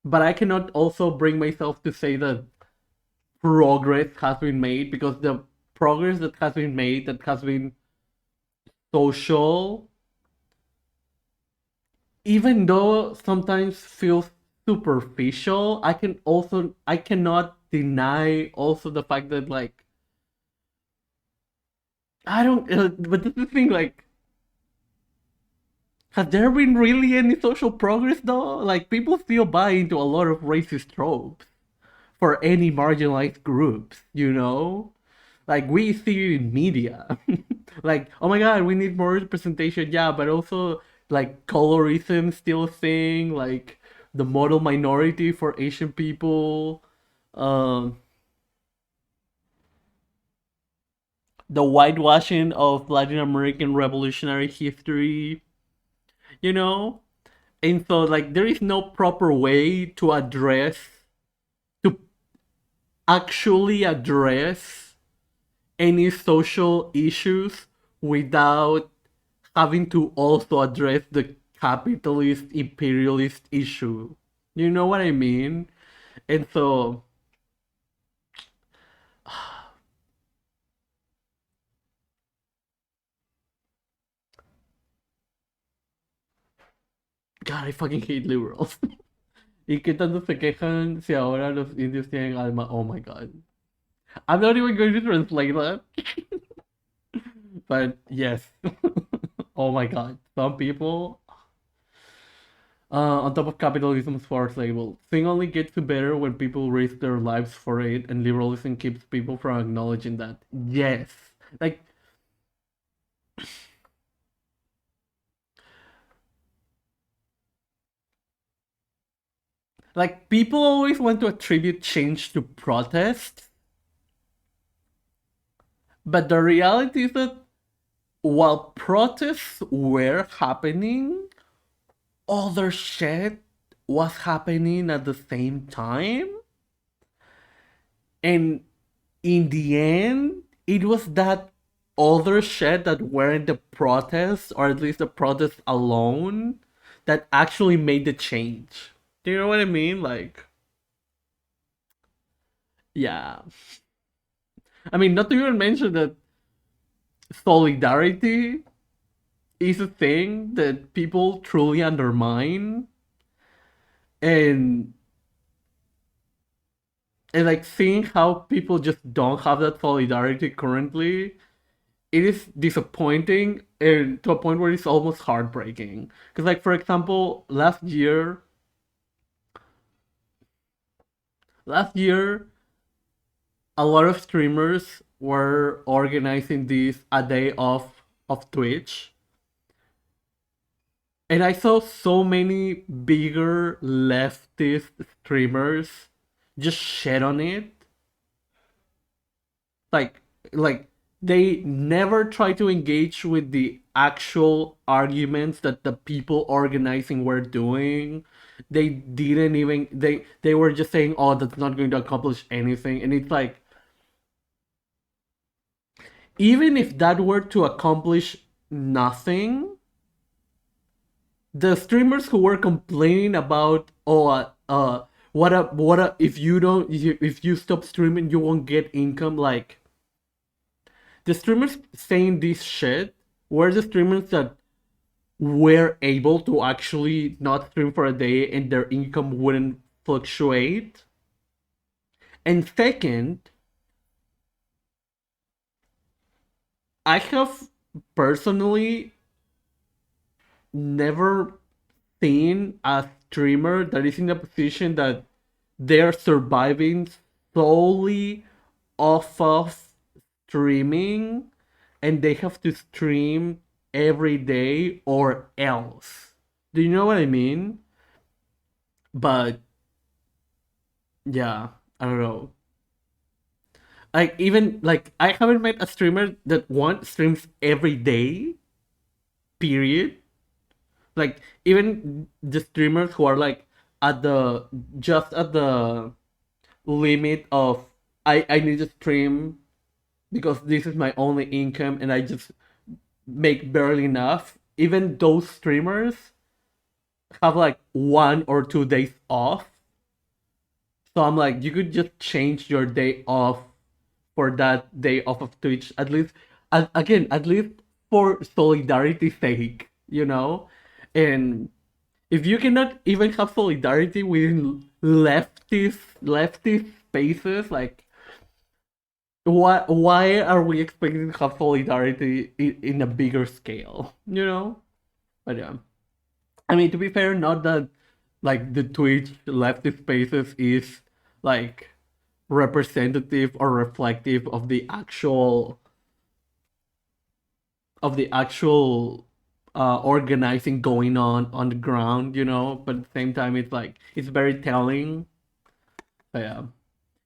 but I cannot also bring myself to say that progress has been made, because the progress that has been made, that has been social, even though sometimes feels superficial, I cannot deny also the fact that like I don't but this is the thing, like has there been really any social progress though? Like people still buy into a lot of racist tropes for any marginalized groups, you know? Like we see it in media. Like, oh my god, we need more representation, yeah, but also like colorism still a thing, like the model minority for Asian people, um, the whitewashing of Latin American revolutionary history, you know? And so like there is no proper way to actually address any social issues without having to also address the capitalist imperialist issue. You know what I mean? And so, God, I fucking hate liberals. ¿Y qué tanto se quejan si ahora los indios tienen alma? Oh my god. I'm not even going to translate that. But yes. Oh my god. Some people, on top of capitalism's force label, thing only gets better when people risk their lives for it, and liberalism keeps people from acknowledging that. Yes. Like, people always want to attribute change to protest, but the reality is that while protests were happening, other shit was happening at the same time. And in the end, it was that other shit that weren't the protests, or at least the protests alone, that actually made the change. Do you know what I mean? Like, yeah. I mean, not to even mention that solidarity is a thing that people truly undermine, and like seeing how people just don't have that solidarity currently, it is disappointing, and to a point where it's almost heartbreaking. Because like for example, last year a lot of streamers were organizing this a day off of Twitch, And I saw so many bigger leftist streamers just shit on it. Like like they never try to engage with the actual arguments that the people organizing were doing. They didn't even they were just saying, "Oh, that's not going to accomplish anything." And it's like, even if that were to accomplish nothing, the streamers who were complaining about, oh, if you don't, if you stop streaming, you won't get income. Like, the streamers saying this shit were the streamers that were able to actually not stream for a day and their income wouldn't fluctuate. And second, I have personally never seen a streamer that is in a position that they're surviving solely off of streaming and they have to stream every day or else. Do you know what I mean? But yeah, I don't know. Like, even like, I haven't met a streamer that one streams every day, period. Like, even the streamers who are like at the just at the limit of, I need to stream because this is my only income and I just make barely enough. Even those streamers have like 1 or 2 days off. So I'm like, you could just change your day off for that day off of Twitch, at least, again, at least for solidarity's sake, you know? And if you cannot even have solidarity within leftist spaces, like, why are we expecting to have solidarity in a bigger scale, you know? But yeah, I mean, to be fair, not that like the Twitch leftist spaces is like representative or reflective of the actual organizing going on the ground, you know. But at the same time, it's like, it's very telling. So yeah,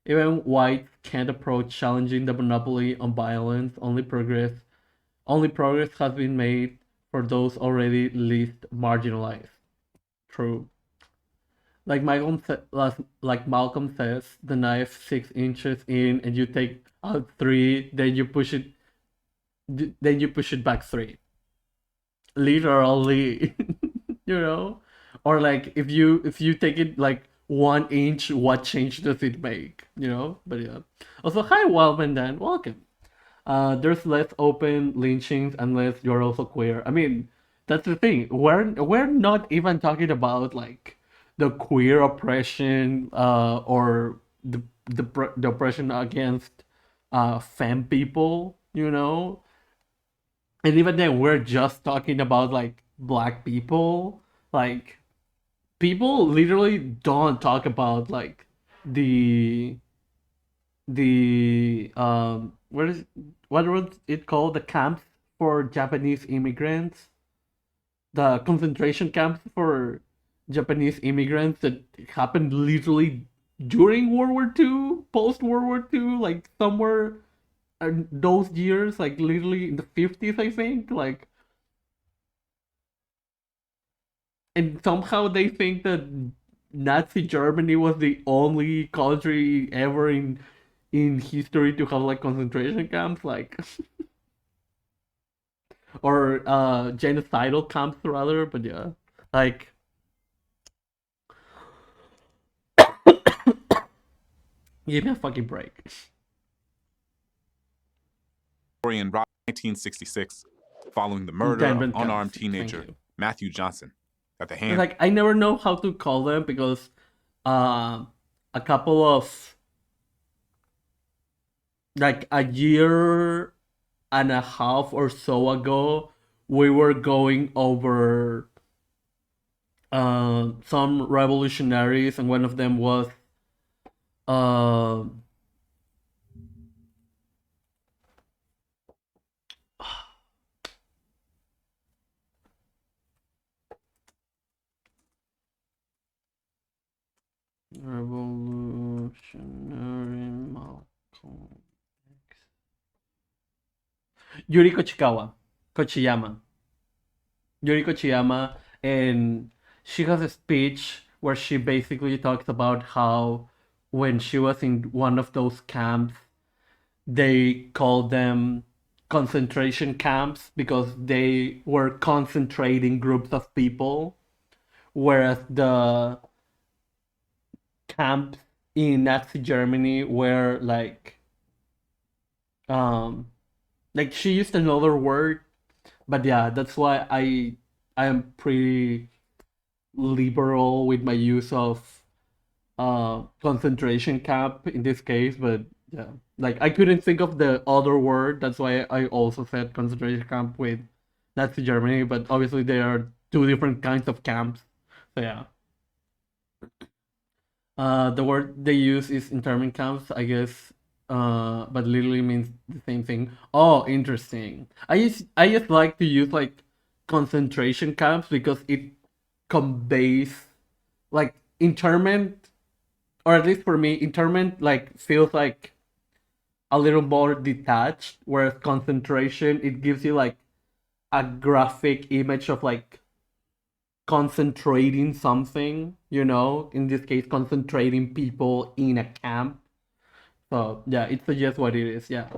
even whites can't approach challenging the monopoly on violence. Only progress has been made for those already least marginalized. True. Like Malcolm says, the knife 6 inches in, and you take out three, then you push it back three. Literally, you know, or like, if you take it like 1 inch, what change does it make? You know, but yeah. Also, hi, Wildman Dan, welcome. There's less open lynchings unless you're also queer. I mean, that's the thing. We're not even talking about like the queer oppression, or the oppression against femme people, you know. And even then, we're just talking about like black people. Like, people literally don't talk about like the what was it called, the camps for Japanese immigrants, the concentration camps for Japanese immigrants that happened literally during World War II, post World War II, like somewhere in those years, like literally in the 50s, I think. Like, and somehow they think that Nazi Germany was the only country ever in history to have like concentration camps, like, or genocidal camps rather. But yeah, like, give me a fucking break. In 1966, following the murder Denver of unarmed camps. teenager Matthew Johnson at the hand. Like, I never know how to call them because a couple of, like, a year and a half or so ago, we were going over some revolutionaries, and one of them was uh, Yuri Kochiyama. Yuri Kochiyama, and she has a speech where she basically talks about how when she was in one of those camps, they called them concentration camps because they were concentrating groups of people, whereas the camps in Nazi Germany were um like she used another word, but yeah, that's why I am pretty liberal with my use of concentration camp in this case, but yeah, like I couldn't think of the other word. That's why I also said concentration camp with Nazi Germany, but obviously there are two different kinds of camps. So yeah. The word they use is internment camps, I guess, but literally means the same thing. Oh, interesting. I just like to use like concentration camps because it conveys like internment, or at least for me, internment like feels like a little more detached, whereas concentration it gives you like a graphic image of like concentrating something, in this case concentrating people in a camp. So yeah, it suggests what it is. Yeah,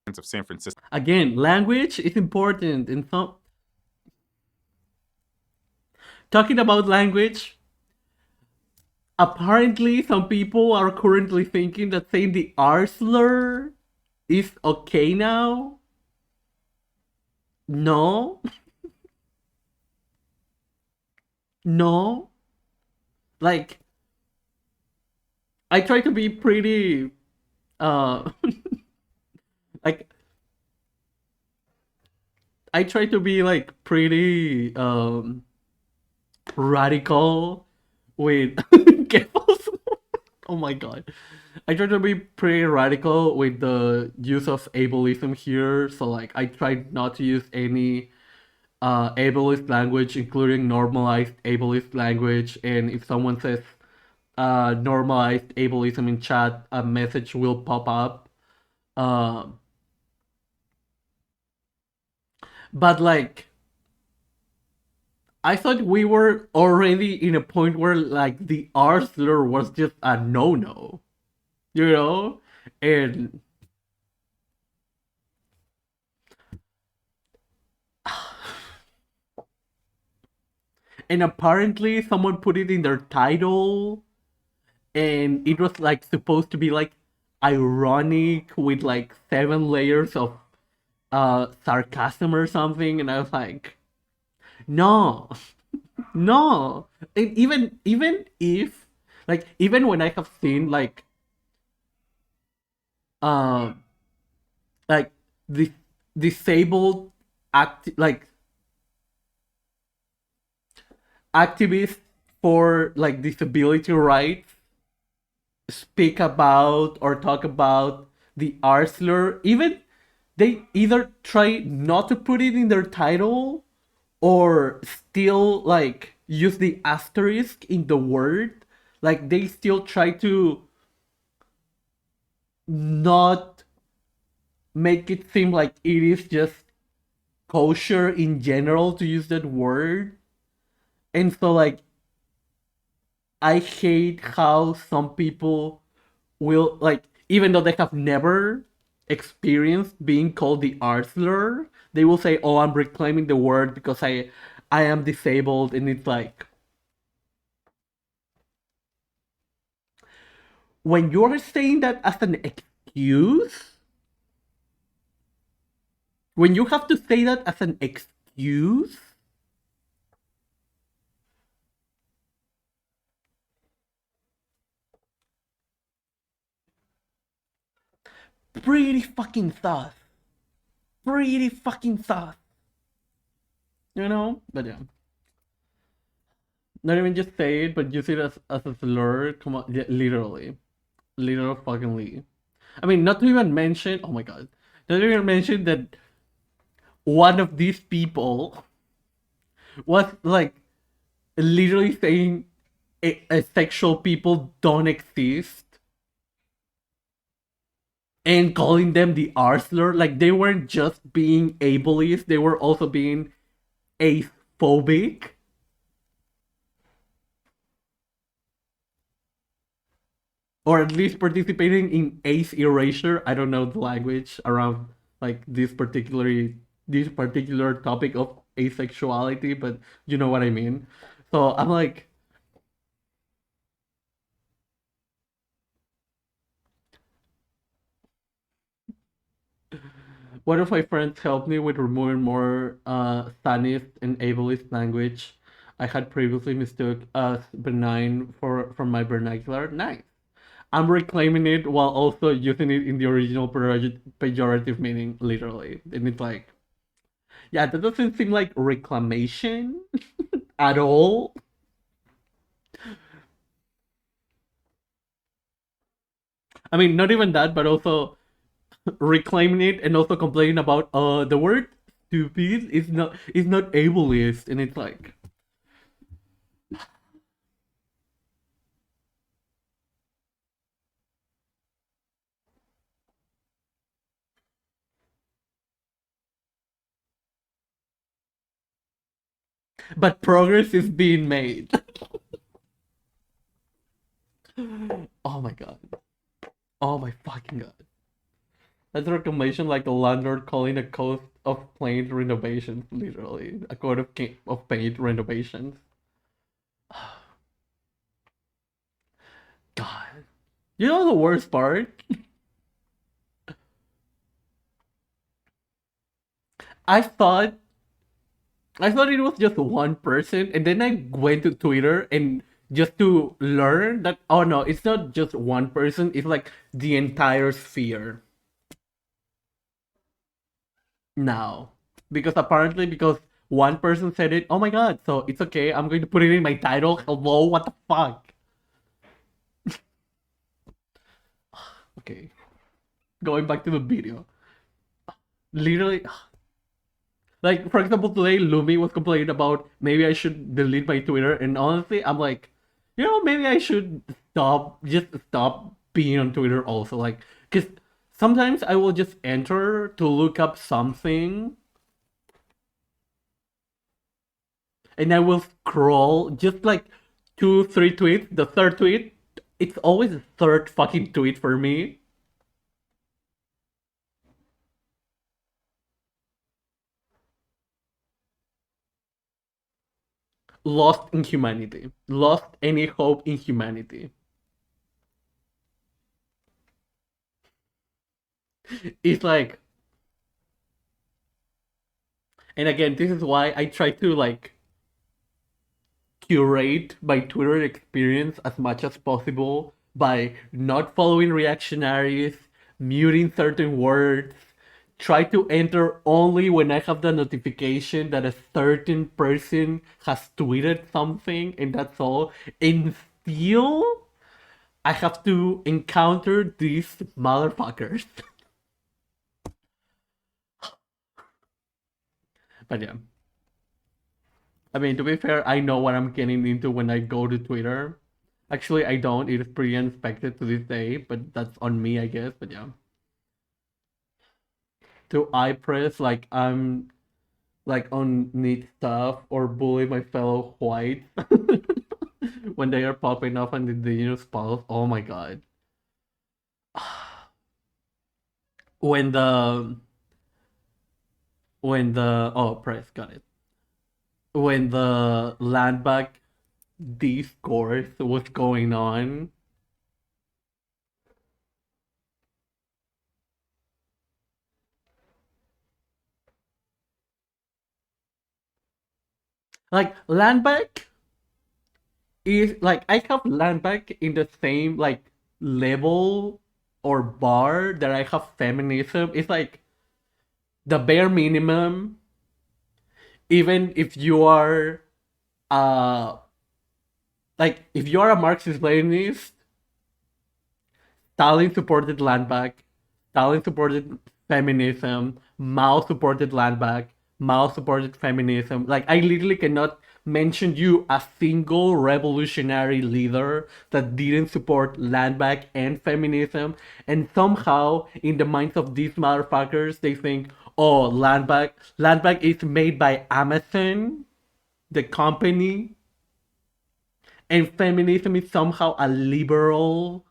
of San Francisco. again, language is important in some. Talking about language, apparently some people are currently thinking that saying the R slur is okay now. No. No. Like, I try to be pretty uh like I try to be like pretty radical with oh my god. I try to be pretty radical with the use of ableism here. So like I try not to use any ableist language, including normalized ableist language. And if someone says normalized ableism in chat, a message will pop up. Uh, but like I thought we were already in a point where like the R slur was just a no, you know? And and apparently someone put it in their title, and it was like supposed to be like ironic with like 7 layers of sarcasm or something, and I was like, no. No. And even if like even when I have seen uh like the disabled like activists for like disability rights speak about or talk about the R slur, even they either try not to put it in their title or still like use the asterisk in the word. Like they still try to not make it seem like it is just kosher in general to use that word. And so like I hate how some people will like, even though they have never experienced being called the R slur, they will say, "Oh, I'm reclaiming the word because I am disabled," and it's like when you're saying that as an excuse, when you have to say that as an excuse, pretty fucking sus. Pretty fucking sus. But yeah. Not even just say it, but use it as a slur. Come on, yeah, literally. Literal fucking Lee. I mean, not to even mention, oh my god. Not to even mention that one of these people was like literally saying asexual people don't exist. and calling them the R slur. Like they weren't just being ableist, they were also being aphobic. Or at least participating in ace erasure. I don't know the language around like this particular topic of asexuality, but you know what I mean. So I'm like, one of my friends helped me with removing more Spanish and ableist language I had previously mistook as benign from my vernacular. Nice. I'm reclaiming it while also using it in the original pejorative meaning, literally. And it's like, yeah, that doesn't seem like reclamation at all. I mean, not even that, but also reclaiming it and also complaining about the word stupid is not ableist, and it's like, but progress is being made. Oh my god. Oh my fucking god. That's a reclamation like a landlord calling a cost of paint renovations, literally. A code of paint renovations. God. You know the worst part? I thought I thought it was just one person, and then I went to Twitter and just to learn that, oh no, it's not just one person, it's like the entire sphere now. Because one person said it, oh my god, so it's okay, I'm going to put it in my title. Hello, what the fuck? Okay. Going back to the video. Literally, like, for example, today Lumi was complaining about maybe I should delete my Twitter, and honestly, I'm like, maybe I should stop being on Twitter also, like, because sometimes I will just enter to look up something, and I will scroll just like 2, 3 tweets. The third tweet, it's always the third fucking tweet for me. Lost in humanity, lost any hope in humanity. It's like, and again, this is why I try to like curate my Twitter experience as much as possible by not following reactionaries, muting certain words, try to enter only when I have the notification that a certain person has tweeted something, and that's all. And still, I have to encounter these motherfuckers. But yeah. I mean, to be fair, I know what I'm getting into when I go to Twitter. Actually, I don't. It is pretty unexpected to this day, but that's on me, I guess. But yeah. To eye press like I'm like on neat stuff or bully my fellow whites when they are popping up on the indigenous pulse. Oh my god. When the press got it. When the land back discourse was going on, like land back is like, I have land back in the same like level or bar that I have feminism. It's like the bare minimum. Even if you are uh like, if you are a Marxist Leninist, Stalin supported land back, Stalin supported feminism, Mao supported land back, Mao supported feminism. Like, I literally cannot mention you a single revolutionary leader that didn't support land back and feminism, and somehow in the minds of these motherfuckers they think, oh, land back is made by Amazon, the company, and feminism is somehow a liberal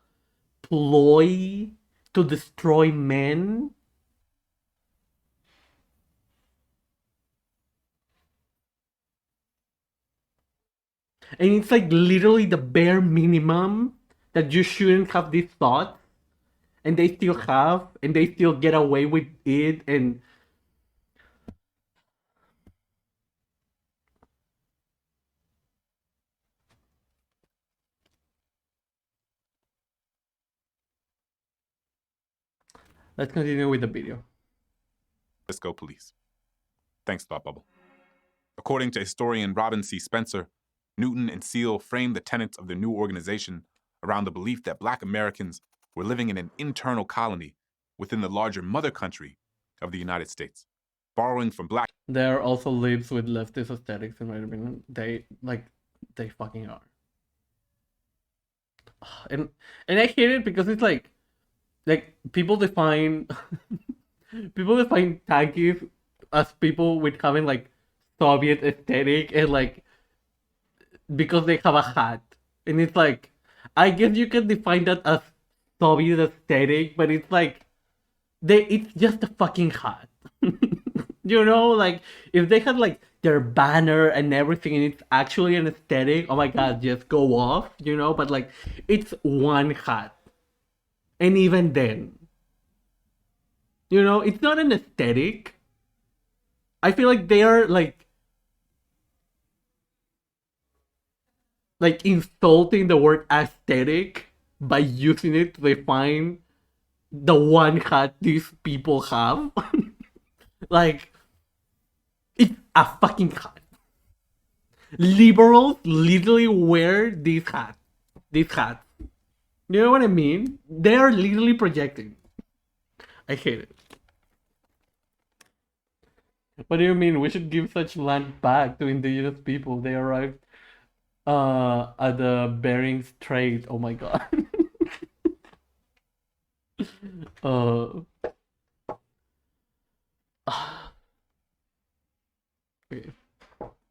ploy to destroy men. And it's like literally the bare minimum that you shouldn't have these thoughts, and they still have, and they still get away with it. And let's continue with the video. Let's go, police. Thanks, Thought Bubble. According to historian Robin C. Spencer, Newton and Seal framed the tenets of their new organization around the belief that Black Americans were living in an internal colony within the larger mother country of the United States, borrowing from Black. There also lives with leftist aesthetics, in my opinion. They fucking are. And I hate it because it's like people define people define tankies as people with having like Soviet aesthetic, and like because they have a hat, and it's like, I guess you can define that as Soviet aesthetic, but it's like it's just a fucking hat. You know, like if they had like their banner and everything and it's actually an aesthetic, oh my god, just go off, you know, but like it's one hat. And even then, you know, it's not an aesthetic. I feel like they are like insulting the word aesthetic by using it to define the one hat these people have. Like, it's a fucking hat. Liberals literally wear these hats. These hats. You know what I mean? They are literally projecting. I hate it. What do you mean? We should give such land back to indigenous people. They arrived at the Bering Strait. Oh my god. Okay.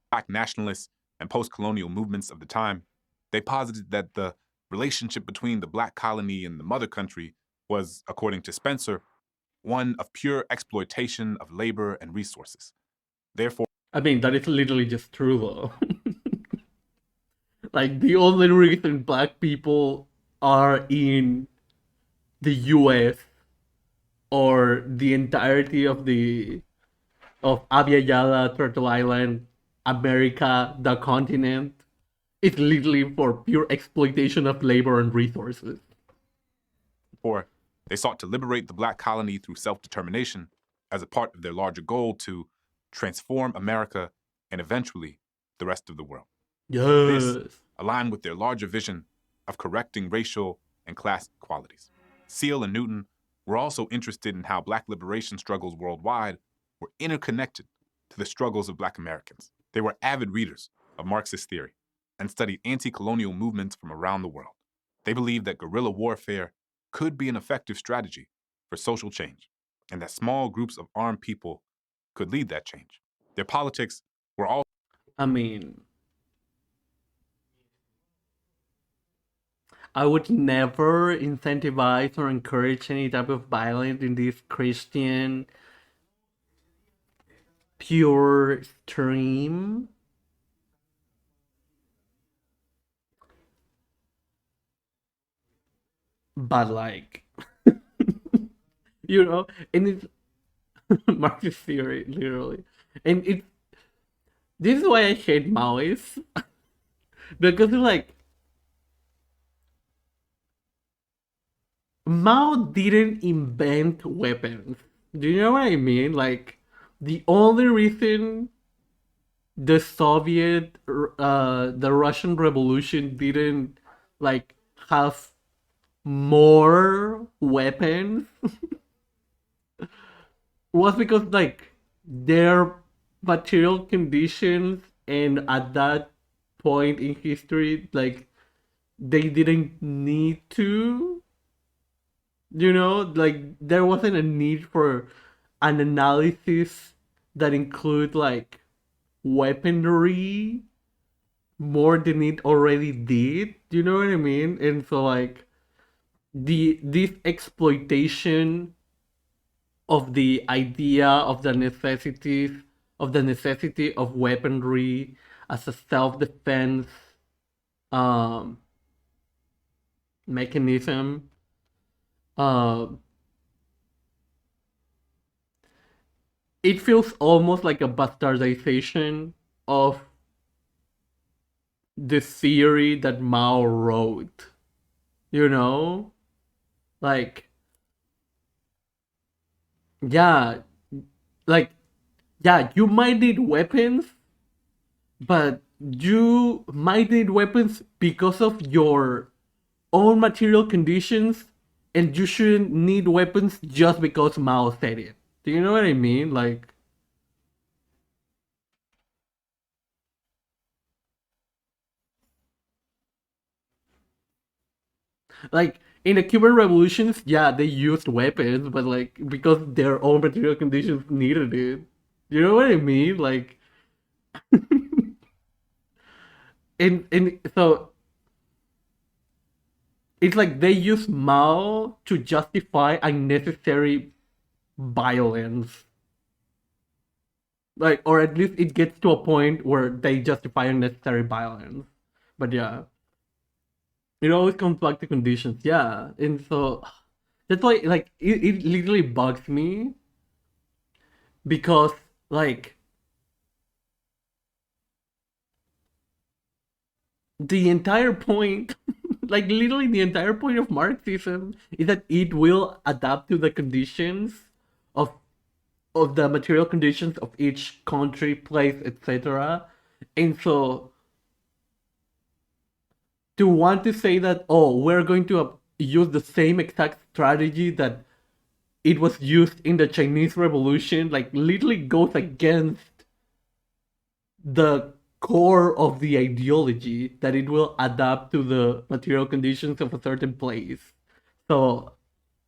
Black nationalists and post-colonial movements of the time, they posited that the relationship between the Black colony and the mother country was, according to Spencer, one of pure exploitation of labor and resources. Therefore, I mean, that is literally just true, though. Like, the only reason Black people are in the US or the entirety of Abya Yala, Turtle Island, America, the continent, is literally for pure exploitation of labor and resources. or they sought to liberate the Black colony through self-determination as a part of their larger goal to transform America and eventually the rest of the world. Yes. This aligned with their larger vision of correcting racial and class inequalities. Seal and Newton were also interested in how Black liberation struggles worldwide were interconnected to the struggles of Black Americans. They were avid readers of Marxist theory and studied anti-colonial movements from around the world. They believed that guerrilla warfare could be an effective strategy for social change, and that small groups of armed people could lead that change. Their politics were all... I mean, I would never incentivize or encourage any type of violence in this Christian pure stream. But like, you know, and it's Marxist theory, literally. And this is why I hate Maoists. Because it's like, Mao didn't invent weapons. Do you know what I mean? Like, the only reason the the Russian Revolution didn't like have more weapons was because like their material conditions and at that point in history, like they didn't need to, like there wasn't a need for an analysis that include like weaponry more than it already did. Do you know what I mean? And so like this exploitation of the idea of the necessity of weaponry as a self-defense um mechanism, uh it feels almost like a bastardization of the theory that Mao wrote, you know? Like, yeah, like, yeah, you might need weapons, but you might need weapons because of your own material conditions, and you shouldn't need weapons just because Mao said it. Do you know what I mean? Like in the Cuban revolutions, yeah, they used weapons, but like because their own material conditions needed it. You know what I mean? Like, and so it's like they use Mao to justify unnecessary violence. Like, or at least it gets to a point where they justify unnecessary violence. But yeah, it always comes back to conditions. Yeah, and so that's why like it literally bugs me because like the entire point, like literally the entire point of Marxism is that it will adapt to the conditions of the material conditions of each country, place, etc. And so to want to say that, oh, we're going to use the same exact strategy that it was used in the Chinese Revolution, like literally goes against the core of the ideology that it will adapt to the material conditions of a certain place. So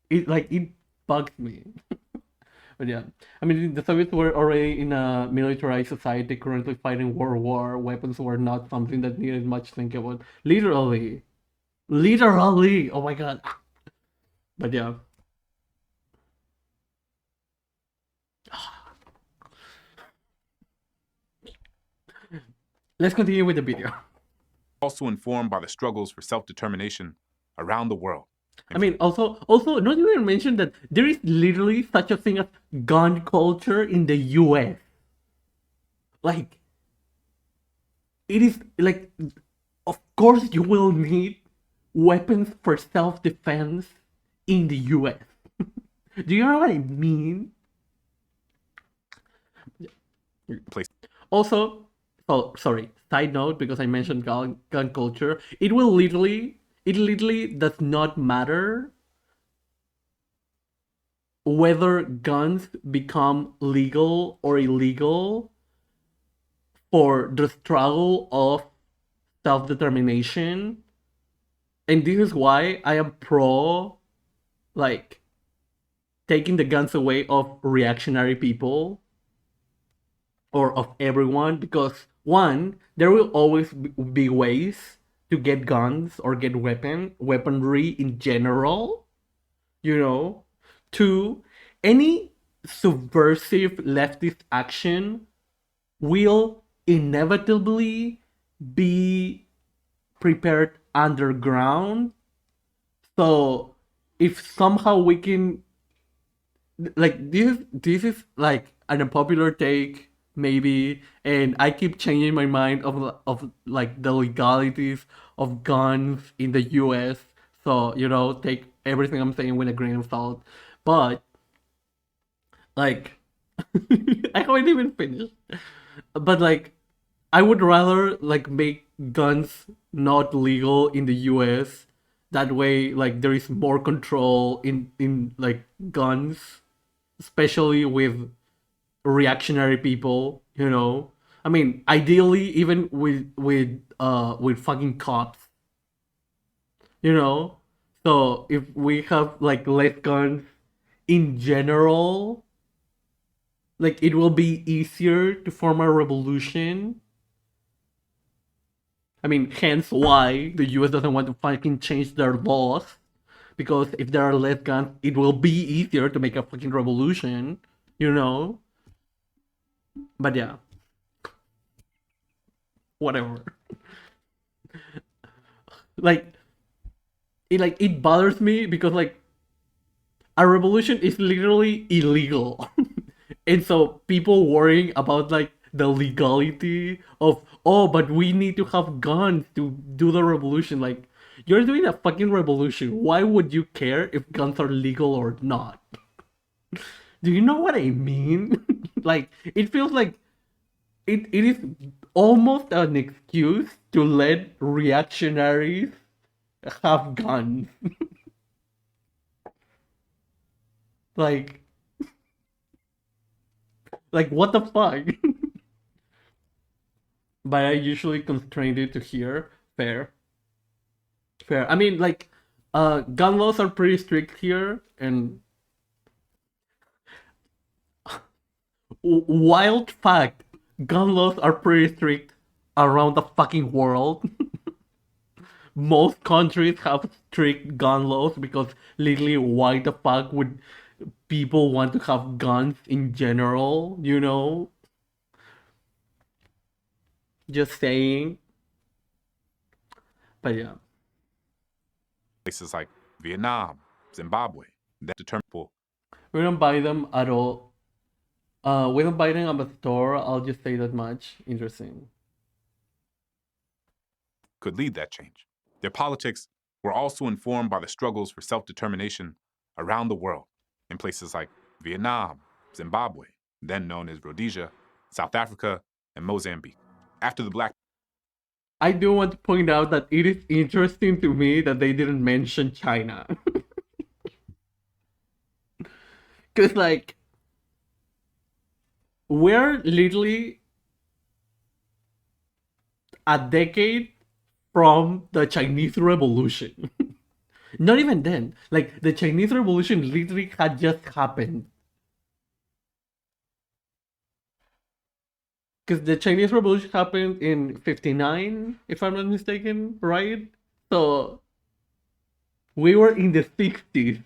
it bugs me. But yeah, I mean the Soviets were already in a militarized society, currently fighting World War. Weapons were not something that needed much thinking about. Literally, literally. Oh my god. But yeah, let's continue with the video. Also informed by the struggles for self-determination around the world. I mean, also, not even mention that there is literally such a thing as gun culture in the U.S. Like, it is like, of course, you will need weapons for self-defense in the U.S. Do you know what I mean? Place. Also, oh, sorry. Side note, because I mentioned gun culture, it literally does not matter whether guns become legal or illegal for the struggle of self-determination. And this is why I am pro, like, taking the guns away of reactionary people or of everyone, because one, there will always be ways to get guns or get weaponry in general, you know. Two, any subversive leftist action will inevitably be prepared underground. So if somehow we can, like, this is like an unpopular take maybe, and I keep changing my mind of like the legalities of guns in the US. So, take everything I'm saying with a grain of salt. But like I haven't even finished. But like I would rather like make guns not legal in the US. That way like there is more control in like guns, especially with reactionary people. I mean, ideally, even with fucking cops, you know. So if we have like less guns in general, like it will be easier to form a revolution. I mean, hence why the US doesn't want to fucking change their laws. Because if there are less guns, it will be easier to make a fucking revolution, you know? But yeah. Whatever. Like it bothers me because like a revolution is literally illegal. And so people worrying about like the legality of, oh, but we need to have guns to do the revolution. Like, you're doing a fucking revolution. Why would you care if guns are legal or not? Do you know what I mean? Like, it feels like it is almost an excuse to let reactionaries have guns. like like what the fuck? But I usually constrained it to here. Fair. Fair. I mean, like, gun laws are pretty strict here, and wild fact, gun laws are pretty strict around the fucking world. Most countries have strict gun laws because literally, why the fuck would people want to have guns in general? You know, just saying. But yeah. Places like Vietnam, Zimbabwe, that determinable We don't buy them at all. We don't buy them at the store. I'll just say that much. Interesting. could lead that change. Their politics were also informed by the struggles for self-determination around the world in places like Vietnam, Zimbabwe, then known as Rhodesia, South Africa, and Mozambique. After the Black I do want to point out that it is interesting to me that they didn't mention China. Because, like, we're literally a decade from the Chinese Revolution. Not even then. Like, the Chinese Revolution literally had just happened. Because the Chinese Revolution happened in 59, if I'm not mistaken, right? So, we were in the 60s.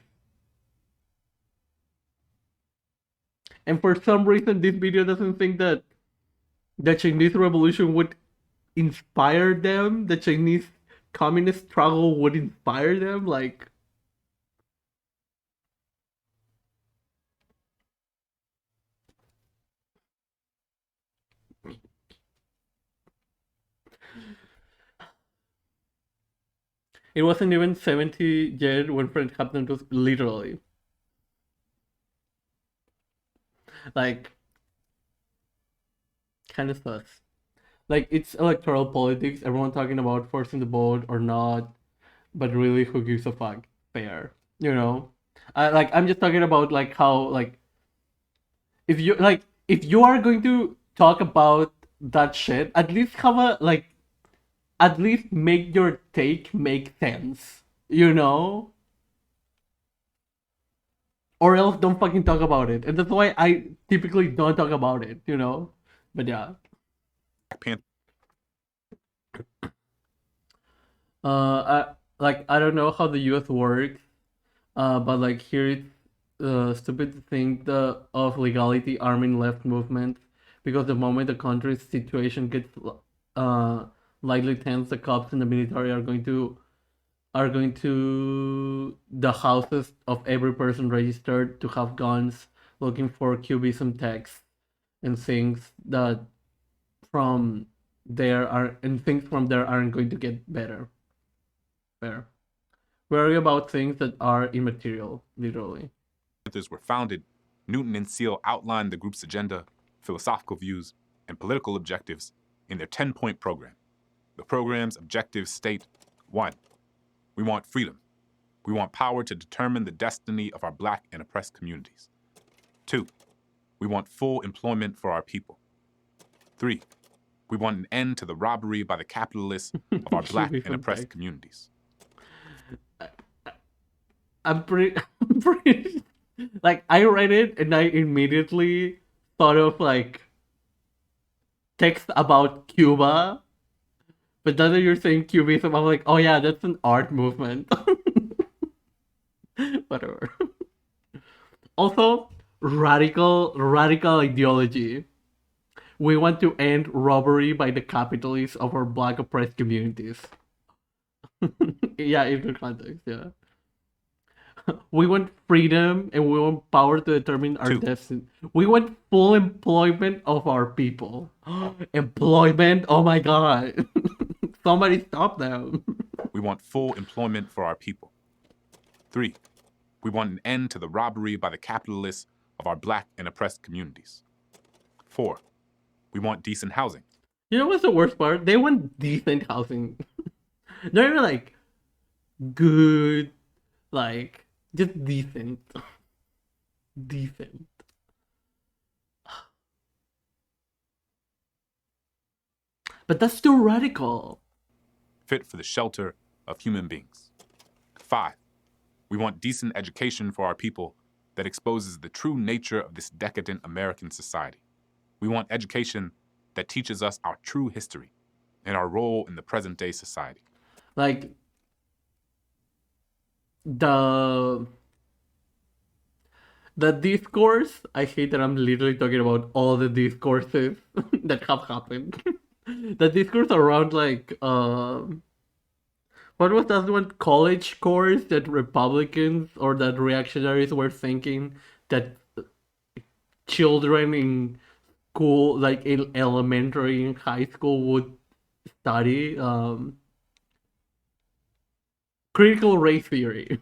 And for some reason, this video doesn't think that the Chinese Revolution would inspire them. The Chinese communist struggle would inspire them. Like, it wasn't even 70 yet when French happened to literally. Like, kind of sus. Like, it's electoral politics. Everyone talking about forcing the vote or not, but really, who gives a fuck? Fair, you know. I'm just talking about like how like if you are going to talk about that shit, at least have a like, at least make your take make sense, you know. Or else don't fucking talk about it, and that's why I typically don't talk about it, you know. But yeah. Panther I don't know how the US works, but like here it's stupid to think of legality arming left movement because the moment the country's situation gets lightly tense, the cops and the military are going to the houses of every person registered to have guns, looking for cubism texts and things that from there are and things from there aren't going to get better. Fair. Worry about things that are immaterial, literally. Panthers were founded, Newton and Seal outlined the group's agenda, philosophical views, and political objectives in their 10-point program. The program's objectives state: 1. We want freedom. We want power to determine the destiny of our Black and oppressed communities. 2. We want full employment for our people. 3. We want an end to the robbery by the capitalists of our black and oppressed communities. I'm pretty like I read it and I immediately thought of like text about Cuba, but now that you're saying Cubism, I'm like, oh yeah, that's an art movement. Whatever. Also, radical ideology. We want to end robbery by the capitalists of our black oppressed communities. Yeah, in the context, yeah. We want freedom and we want power to determine our destiny. We want full employment of our people. Employment? Oh my god. Somebody stop them. We want full employment for our people. 3. We want an end to the robbery by the capitalists of our black and oppressed communities. 4. We want decent housing. You know what's the worst part? They want decent housing. Not even like good, like just decent. Decent. But that's too radical. Fit for the shelter of human beings. 5. We want decent education for our people that exposes the true nature of this decadent American society. We want education that teaches us our true history and our role in the present-day society. Like, the discourse, I hate that I'm literally talking about all the discourses that have happened. The discourse around, like, what was that one college course that Republicans or that reactionaries were thinking that children in school, like in elementary and high school, would study? Critical race theory.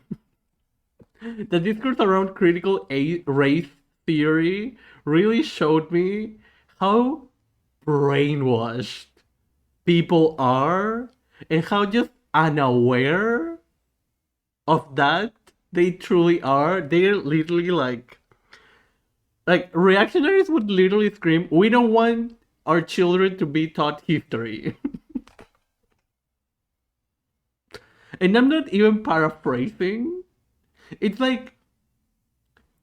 The discourse around critical race theory really showed me how brainwashed people are and how just unaware of that they truly are. They're literally like reactionaries would literally scream, "We don't want our children to be taught history." And I'm not even paraphrasing. It's like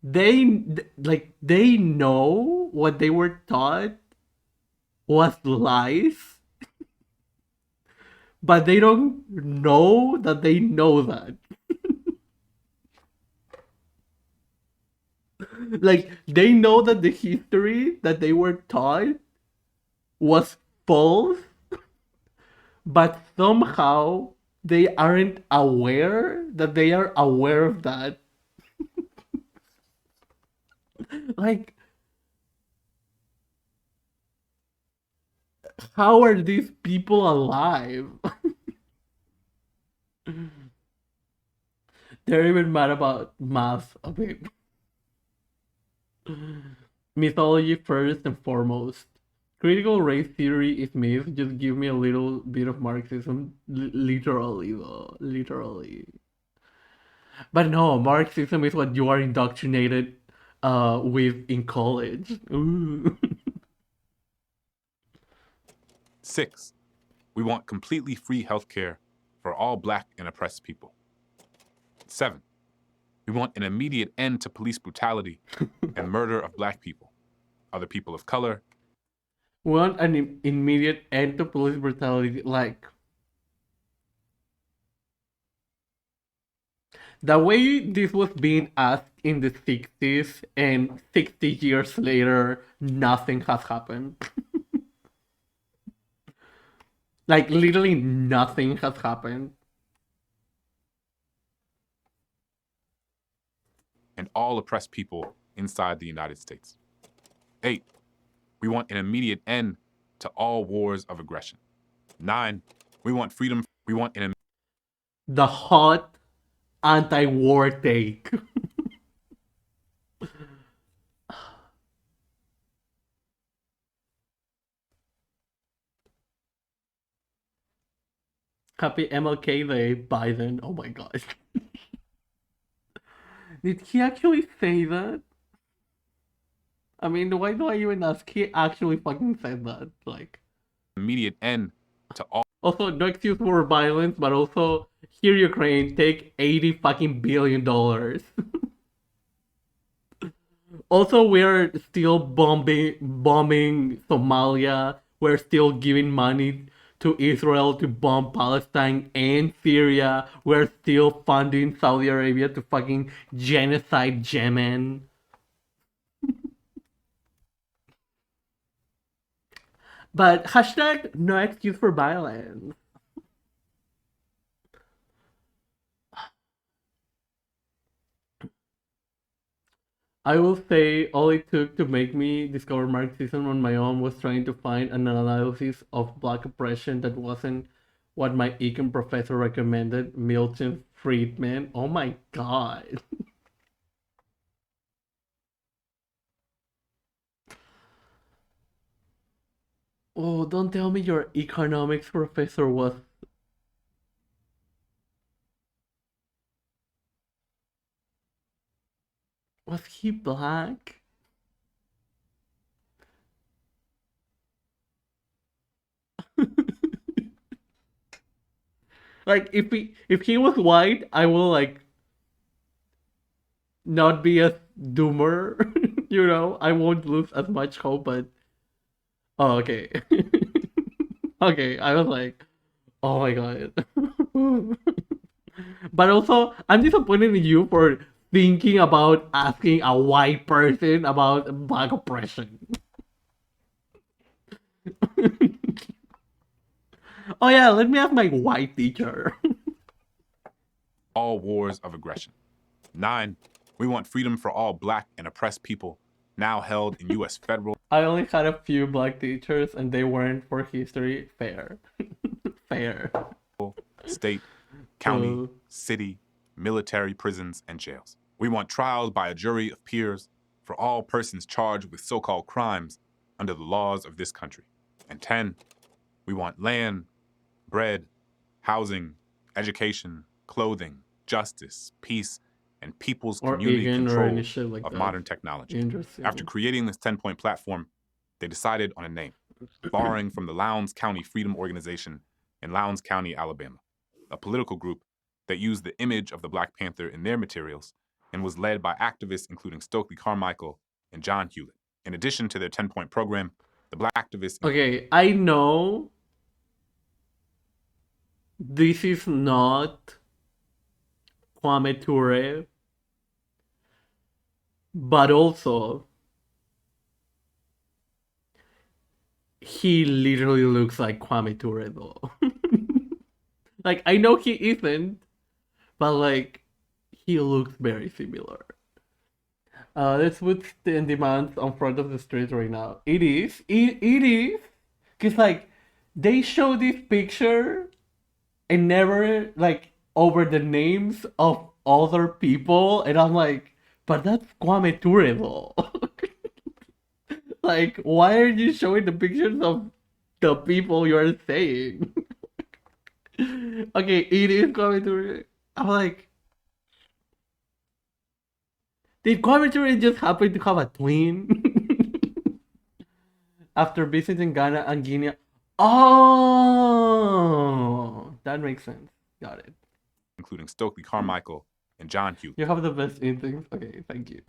they know what they were taught was lies, but they don't know that they know that. Like, they know that the history that they were taught was false, but somehow they aren't aware that they are aware of that. Like, how are these people alive? They're even mad about math a bit. Mythology first and foremost. Critical race theory is myth. Just give me a little bit of Marxism. Literally, though. Literally. But no, Marxism is what you are indoctrinated with in college. Ooh. 6. We want completely free healthcare for all black and oppressed people. 7. We want an immediate end to police brutality and murder of black people, other people of color. We want an immediate end to police brutality, like the way this was being asked in the 60s, and 60 years later, nothing has happened. Like, literally nothing has happened. And all oppressed people inside the United States. 8. We want an immediate end to all wars of aggression. 9. We want freedom. We want an The hot anti-war take. Happy MLK Day, Biden. Oh my god. Did he actually say that? I mean, why do I even ask? He actually fucking said that. Like, immediate end to all Also, no excuse for violence, but also here Ukraine take 80 fucking billion dollars. Also, we're still bombing Somalia. We're still giving money to Israel to bomb Palestine and Syria. We're still funding Saudi Arabia to fucking genocide Yemen. But hashtag no excuse for violence. I will say all it took to make me discover Marxism on my own was trying to find an analysis of black oppression that wasn't what my econ professor recommended, Milton Friedman. Oh my god. Oh, don't tell me your economics professor was he black? Like if he was white, I will like not be a doomer. You know, I won't lose as much hope, but oh okay. Okay, I was like, oh my god. But also, I'm disappointed in you for thinking about asking a white person about black oppression. Oh yeah, let me ask my white teacher. all wars of aggression. 9. We want freedom for all black and oppressed people now held in U.S. federal, I only had a few black teachers and they weren't for history. Fair. Fair. state, county, Uh. city, military prisons, and jails. We want trials by a jury of peers for all persons charged with so-called crimes under the laws of this country. And 10, we want land, bread, housing, education, clothing, justice, peace, and people's Or community vegan or control any shit like of that. modern technology. Interesting. After creating this 10-point platform, they decided on a name, borrowing from the Lowndes County Freedom Organization in Lowndes County, Alabama, a political group that used the image of the Black Panther in their materials and was led by activists including Stokely Carmichael and John Hewlett. In addition to their 10-point program, the Black activists... Okay, I know this is not Kwame Ture, but also he literally looks like Kwame Ture though. Like I know he isn't, but like he looks very similar. Let's put the demands on front of the street right now. It is. Cause like they show this picture and never like over the names of other people, and I'm like, but that's Kwame Ture though. Like, why are you showing the pictures of the people you are saying? Okay, it is Kwame Ture. I'm like, did Kwame Ture just happen to have a twin? After visiting Ghana and Guinea. Oh, that makes sense. Got it. including Stokely Carmichael and John Hewlett. You have the best instincts. Okay, thank you.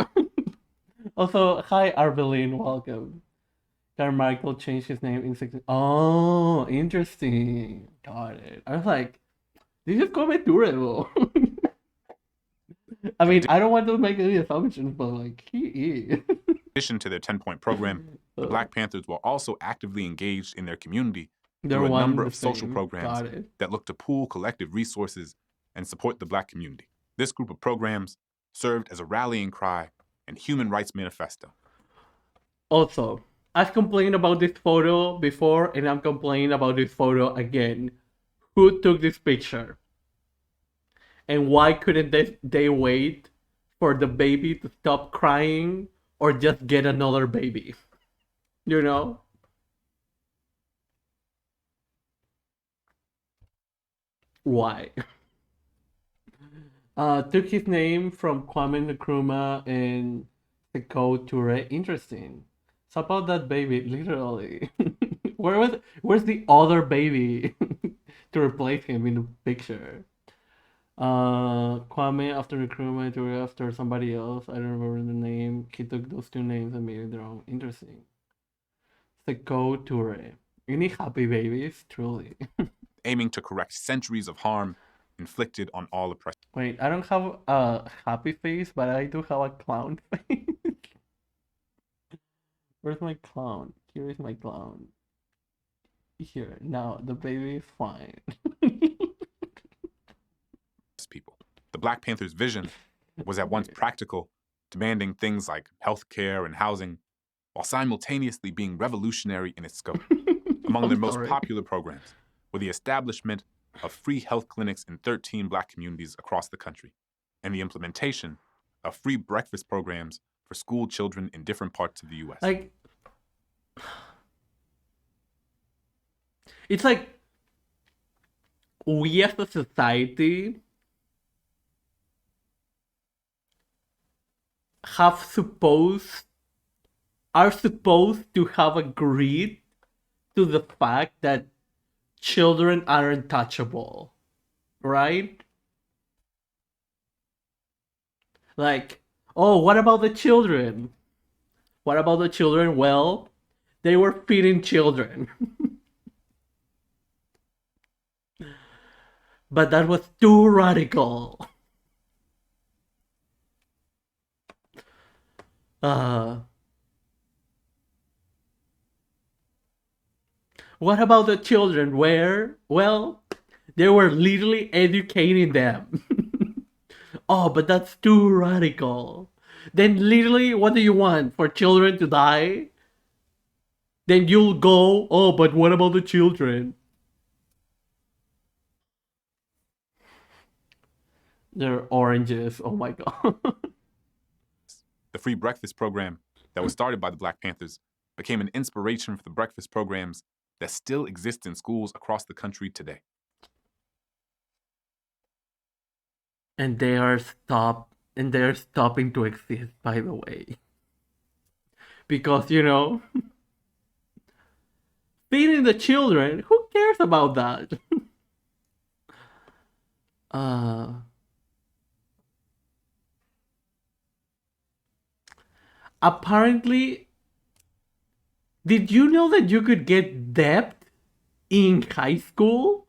Also, hi Arbeline, welcome. Carmichael changed his name in 16. Oh, interesting. Got it. I was like, this is Kwame Ture though. I mean, I don't want to make any assumptions, but like, he is. In addition to their 10-point program, the Black Panthers were also actively engaged in their community They're through a one number and of the social same. programs Got it. that look to pool collective resources and support the Black community. This group of programs served as a rallying cry and human rights manifesto. Also, I've complained about this photo before, and I'm complaining about this photo again. Who took this picture? And why couldn't they wait for the baby to stop crying or just get another baby? You know? Why? Took his name from Kwame Nkrumah and Sekou Toure. Interesting. So about that baby, literally. Where's the other baby to replace him in the picture? Kwame after recruitment or after somebody else. I don't remember the name. He took those two names and made it their own. Interesting. Sekou Toure. Any happy babies? Truly. aiming to correct centuries of harm inflicted on all oppressed. Wait, I don't have a happy face, but I do have a clown face. Where's my clown? Here is my clown. Here. Now, the baby is fine. People. The Black Panthers' vision was at once practical, demanding things like health care and housing, while simultaneously being revolutionary in its scope. Among their most popular programs were the establishment of free health clinics in 13 Black communities across the country, and the implementation of free breakfast programs for school children in different parts of the U.S. Like, it's like we as a society are supposed to have agreed to the fact that children are untouchable, right? Like, oh, what about the children? What about the children? Well, they were feeding children. But that was too radical. What about the children? Well, they were literally educating them. Oh, but that's too radical. Then literally, what do you want? For children to die? Then you'll go, oh, but what about the children? They're oranges. Oh my god. The free breakfast program that was started by the Black Panthers became an inspiration for the breakfast programs that still exist in schools across the country today. And they're stopping to exist, by the way. Because, feeding the children, who cares about that? Apparently, did you know that you could get debt in high school?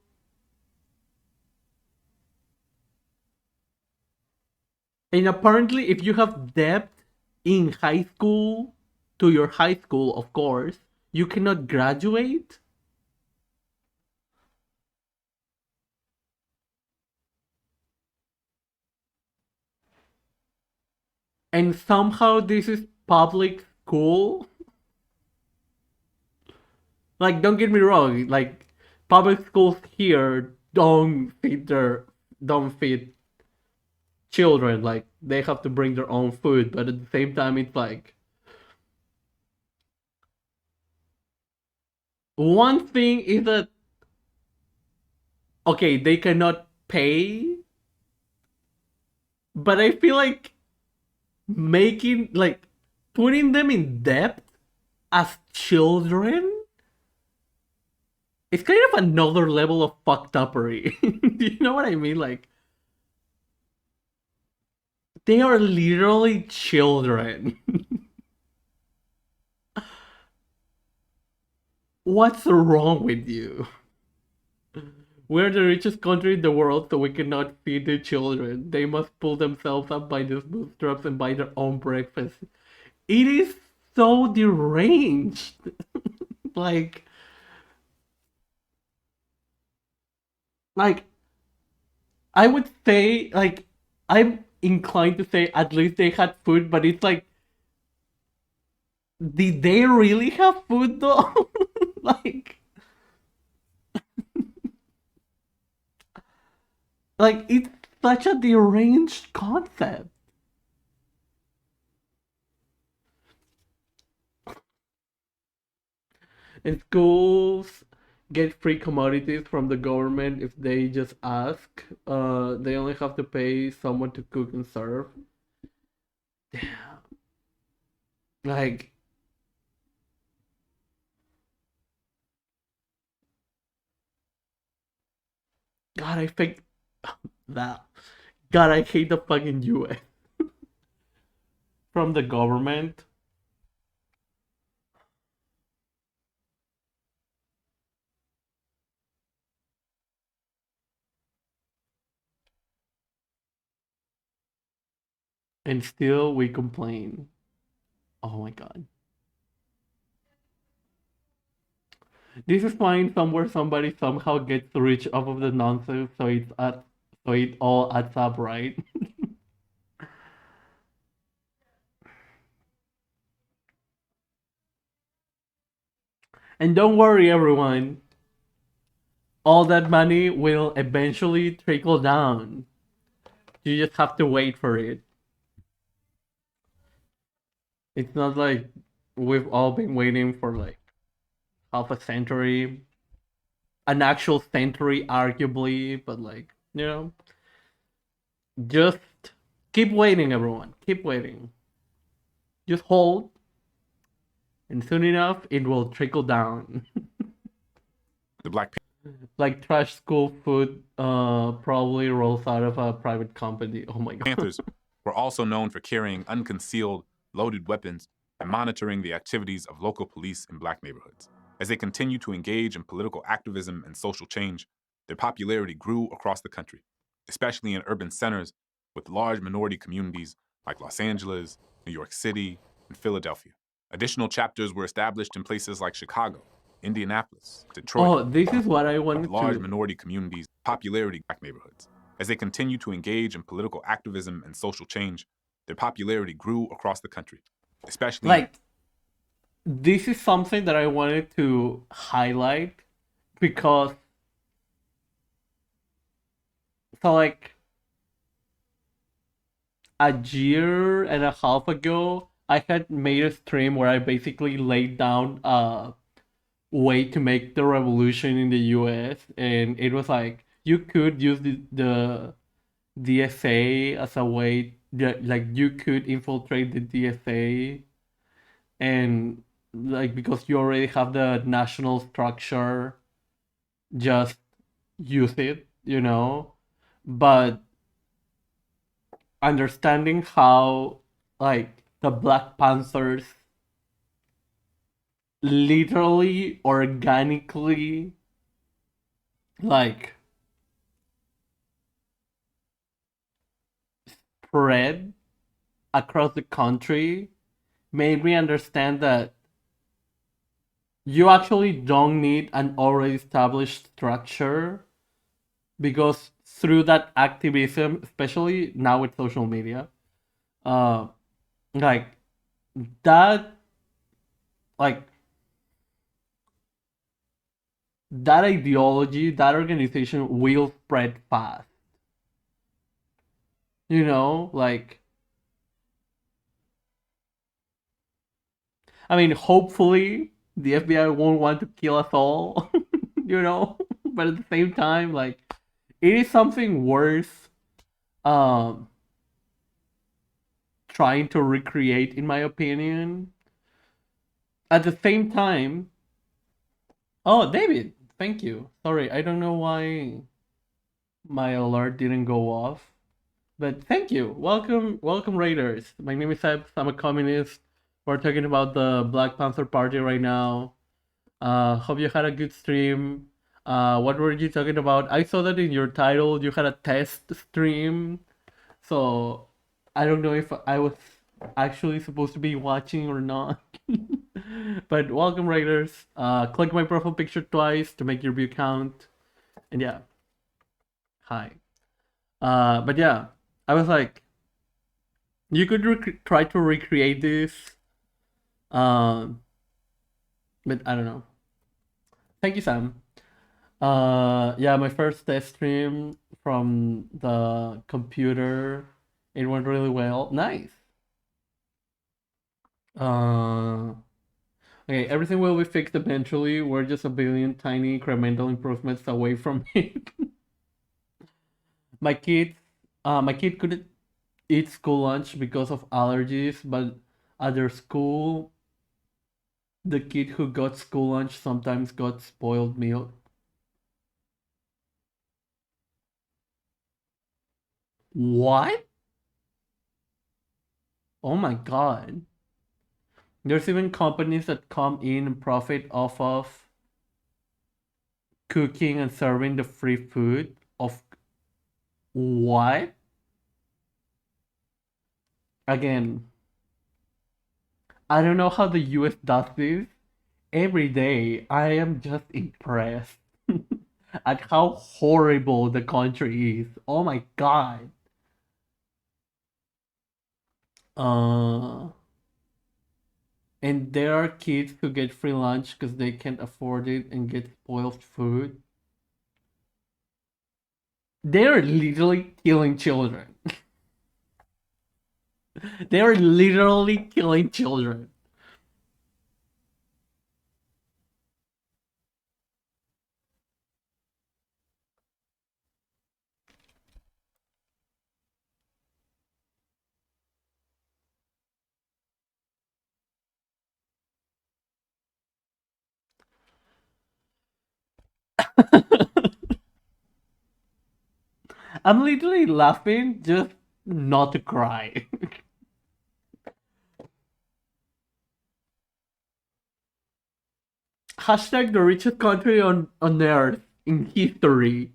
And apparently, if you have debt in high school, to your high school, of course, you cannot graduate? And somehow this is public school? Like, don't get me wrong, like, public schools here don't feed children, like, they have to bring their own food, but at the same time, it's like, one thing is that, okay, they cannot pay, but I feel like putting them in debt as children, it's kind of another level of fucked upery. Do you know what I mean? Like, they are literally children. What's wrong with you? We're the richest country in the world, so we cannot feed the children. They must pull themselves up by their bootstraps and buy their own breakfast. It is so deranged. like, I would say, I'm inclined to say at least they had food, but it's like, did they really have food though? It's such a deranged concept. And schools get free commodities from the government if they just ask. They only have to pay someone to cook and serve. Damn. Like, God, I think that. God, I hate the fucking US from the government. And still we complain. Oh my god. This is fine somewhere somebody somehow gets rich off of the nonsense, so it all adds up, right? And don't worry, everyone. All that money will eventually trickle down. You just have to wait for it. It's not like we've all been waiting for like half a century, an actual century, arguably, but like, just keep waiting, everyone. Keep waiting. Just hold, and soon enough, it will trickle down. The Black Like trash school food probably rolls out of a private company. Oh my god. Panthers were also known for carrying unconcealed, loaded weapons and monitoring the activities of local police in black neighborhoods. As they continued to engage in political activism and social change, their popularity grew across the country, especially in urban centers with large minority communities like Los Angeles, New York City, and Philadelphia. Additional chapters were established in places like Chicago, Indianapolis, Detroit. Oh, this is what I wanted large to. minority communities, popularity black neighborhoods. As they continue to engage in political activism and social change, their popularity grew across the country, especially Like, this is something that I wanted to highlight because, so like, a year and a half ago, I had made a stream where I basically laid down a way to make the revolution in the US, and it was like you could use the DSA as a way that like you could infiltrate the DSA, and like because you already have the national structure, just use it. But understanding how like the Black Panthers literally organically like spread across the country made me understand that you actually don't need an already established structure, because through that activism, especially now with social media, uh like that like that ideology, that organization will spread fast. Like, I mean, hopefully the FBI won't want to kill us all, but at the same time, like, it is something worth um trying to recreate, in my opinion. At the same time, oh, David, thank you. Sorry, I don't know why my alert didn't go off. But thank you. Welcome, Raiders. My name is Seb. I'm a communist. We're talking about the Black Panther Party right now. Hope you had a good stream. What were you talking about? I saw that in your title you had a test stream. So I don't know if I was actually supposed to be watching or not. But welcome, Raiders. Click my profile picture twice to make your view count. And yeah, hi. But yeah, I was like, you could try to recreate this, um, but I don't know. Thank you, Sam. Yeah, my first test stream from the computer, it went really well. Nice. Uh, okay, everything will be fixed eventually. We're just a billion tiny incremental improvements away from it. My kid couldn't eat school lunch because of allergies, but at their school, the kid who got school lunch sometimes got spoiled milk. What? Oh my god. There's even companies that come in and profit off of cooking and serving the free food of what? Again, I don't know how the US does this. Every day, I am just impressed at how horrible the country is. Oh my god. Uh, and there are kids who get free lunch because they can't afford it and get spoiled food. They're literally killing children. They're literally killing children. I'm literally laughing just not to cry. Hashtag the richest country on earth in history.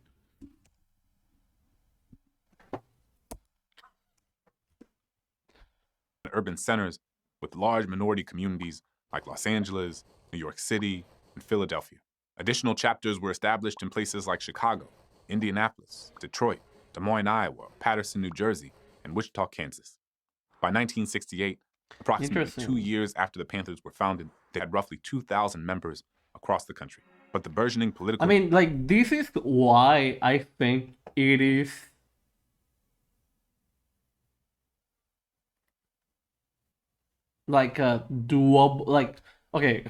Urban centers with large minority communities like Los Angeles, New York City, and Philadelphia. Additional chapters were established in places like Chicago, Indianapolis, Detroit, Des Moines, Iowa, Patterson, New Jersey, and Wichita, Kansas. By 1968, approximately 2 years after the Panthers were founded, they had roughly 2,000 members across the country. But the burgeoning political... I mean, like, this is why I think it is like a doable, like, okay,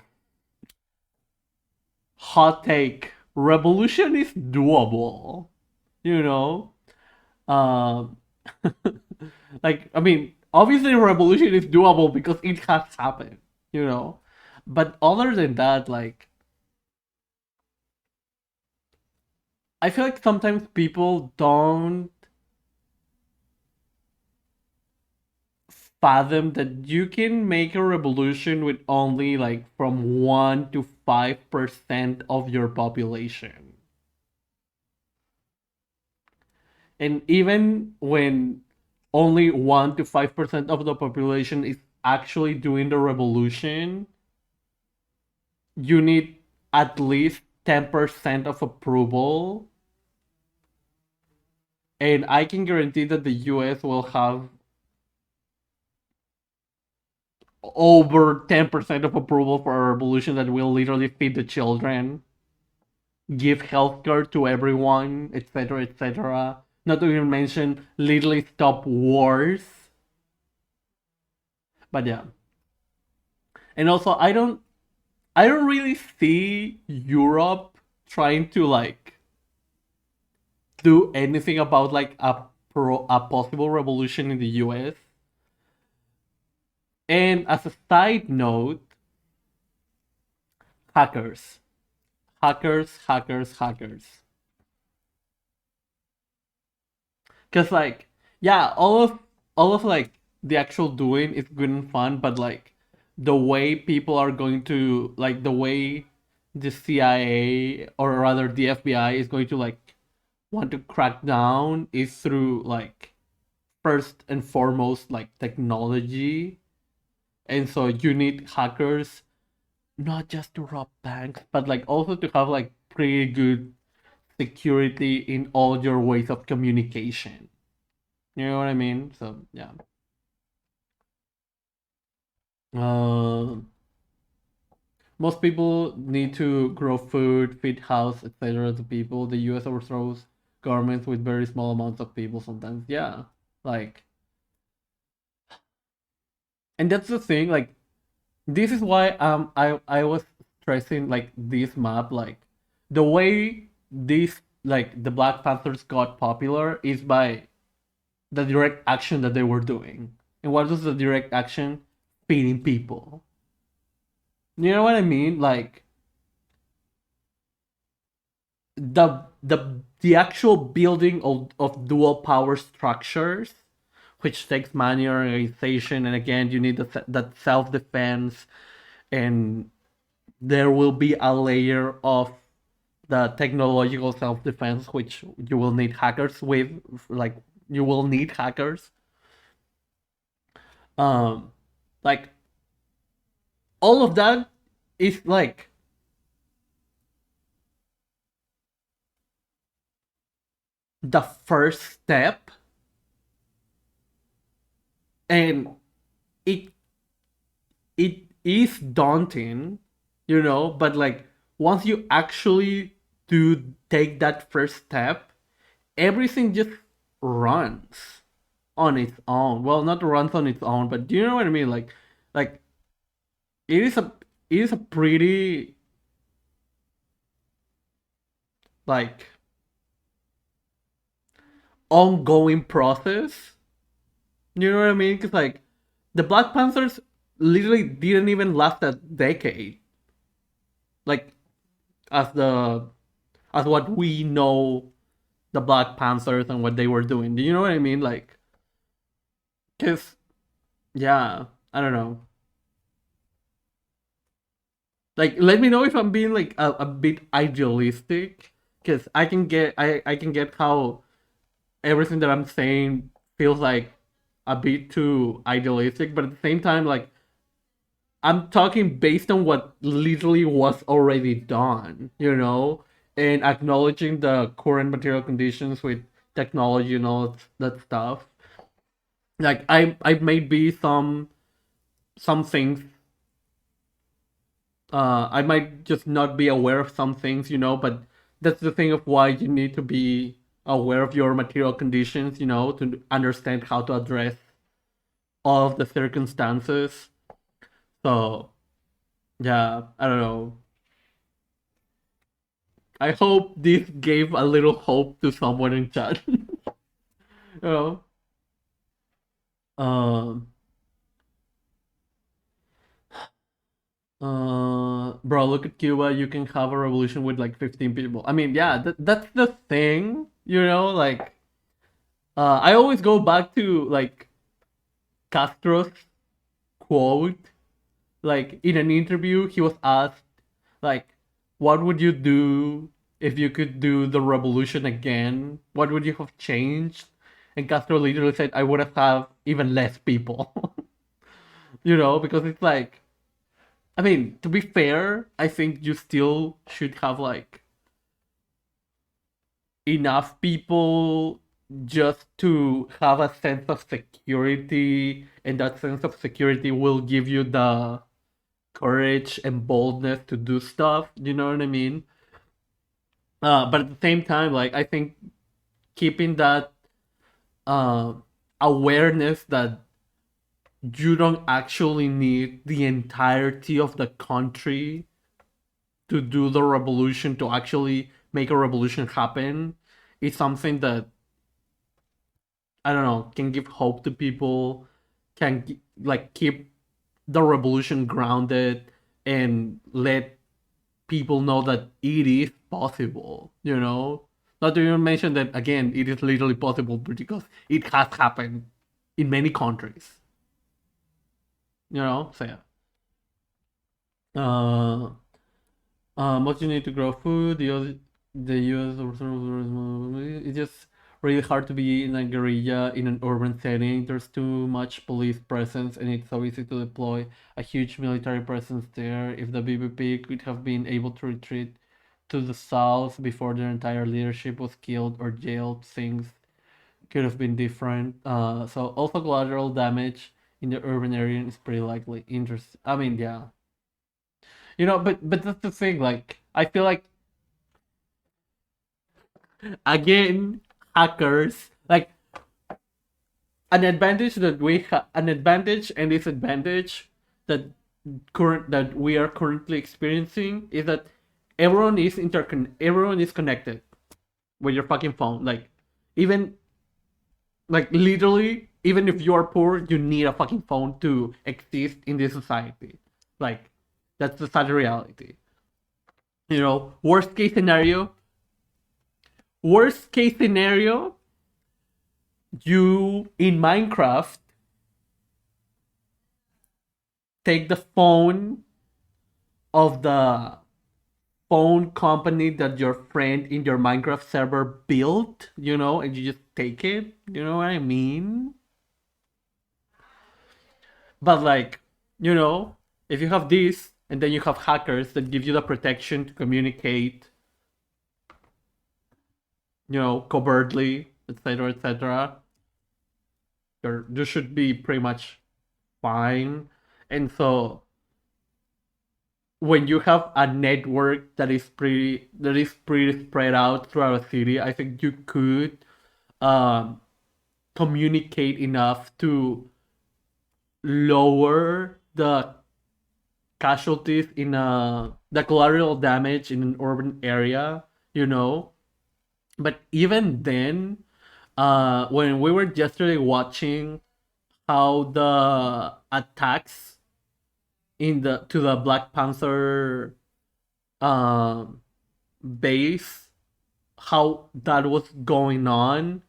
hot take, revolution is doable, you know? Um, like, I mean, obviously revolution is doable because it has happened, you know? But other than that, like, I feel like sometimes people don't fathom that you can make a revolution with only like from 1 to 5% of your population. And even when only 1 to 5% of the population is actually doing the revolution, you need at least 10% of approval. And I can guarantee that the US will have over 10% of approval for a revolution that will literally feed the children, give healthcare to everyone, etc., etc. Not to even mention literally stop wars. But yeah. And also I don't really see Europe trying to like do anything about like a possible revolution in the US. And as a side note, hackers. Hackers, hackers, hackers. Cause like, yeah, all of like the actual doing is good and fun, but like the way people are going to like the way the CIA or rather the FBI is going to like want to crack down is through like first and foremost like technology. And so you need hackers not just to rob banks, but like also to have like pretty good security in all your ways of communication. You know what I mean? So yeah. Uh, Most people need to grow food, feed house, etc. to people. The U.S. overthrows governments with very small amounts of people sometimes. Yeah, like, and that's the thing. Like, this is why I was stressing like this map. Like, the way this like the Black Panthers got popular is by the direct action that they were doing. And what was the direct action? Feeding people. You know what I mean? Like the the actual building of dual power structures, which takes money organization, and again, you need that self defense, and there will be a layer of the technological self defense, which you will need hackers with, like you will need hackers. Like all of that is like the first step, and it it is daunting, but like once you actually do take that first step, everything just runs on its own. Well, not runs on its own, but do you know what I mean? Like it is a pretty like ongoing process. You know what I mean? Because like the Black Panthers literally didn't even last a decade. Like as what we know the Black Panthers and what they were doing. Do you know what I mean? Like, because yeah, I don't know. Like, let me know if I'm being like a bit idealistic, because I can get how everything that I'm saying feels like a bit too idealistic, but at the same time, like I'm talking based on what literally was already done, and acknowledging the current material conditions with technology and all that stuff. Like I may be some things. I might just not be aware of some things, but that's the thing of why you need to be aware of your material conditions, to understand how to address all of the circumstances. So yeah, I don't know. I hope this gave a little hope to someone in chat. you know. Um. Bro, look at Cuba. You can have a revolution with like 15 people. I mean, yeah, that's the thing. Like, I always go back to like Castro's quote. Like in an interview, he was asked, like, what would you do if you could do the revolution again? What would you have changed? And Castro literally said, I would have even less people. Because it's like, I mean, to be fair, I think you still should have like enough people just to have a sense of security, and that sense of security will give you the courage and boldness to do stuff. You know what I mean? But at the same time, like I think keeping that uh, awareness that you don't actually need the entirety of the country to do the revolution, to actually make a revolution happen, is something that I don't know, can give hope to people, can like keep the revolution grounded, and let people know that it is possible. Not to even mention that again, it is literally possible because it has happened in many countries. So yeah. What you need to grow food, the US it's just really hard to be in a guerrilla in an urban setting. There's too much police presence, and it's so easy to deploy a huge military presence there. If the BBP could have been able to retreat to the south before their entire leadership was killed or jailed, things could have been different. So also collateral damage in the urban area is pretty likely. Interest. I mean, yeah. But that's the thing. Like, I feel like again, hackers, like an advantage that an advantage and disadvantage that we are currently experiencing is that everyone is connected with your fucking phone. Like, even like literally, even if you are poor, you need a fucking phone to exist in this society. Like, that's the sad reality. Worst case scenario, worst case scenario, you in Minecraft take the phone of the phone company that your friend in your Minecraft server built, and you just take it. You know what I mean? But like, if you have this and then you have hackers that give you the protection to communicate, covertly, etc., etc., you should be pretty much fine. And so when you have a network that is pretty spread out throughout a city, I think you could um, communicate enough to lower the casualties the collateral damage in an urban area, But even then, when we were yesterday watching how the attacks to the Black Panther um, base, how that was going on,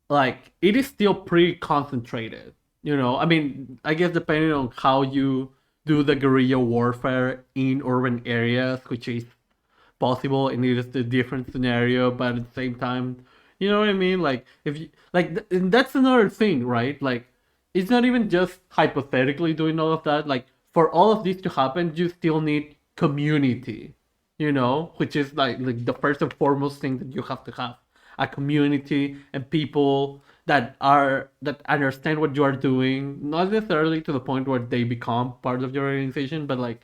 like it is still pretty concentrated. I mean, I guess depending on how you do the guerrilla warfare in urban areas, which is possible and it is a different scenario, but at the same time, you know what I mean? Like if you and that's another thing, right? Like it's not even just hypothetically doing all of that. Like for all of this to happen, you still need community, which is like the first and foremost thing that you have to have a community and people that understand what you are doing, not necessarily to the point where they become part of your organization, but like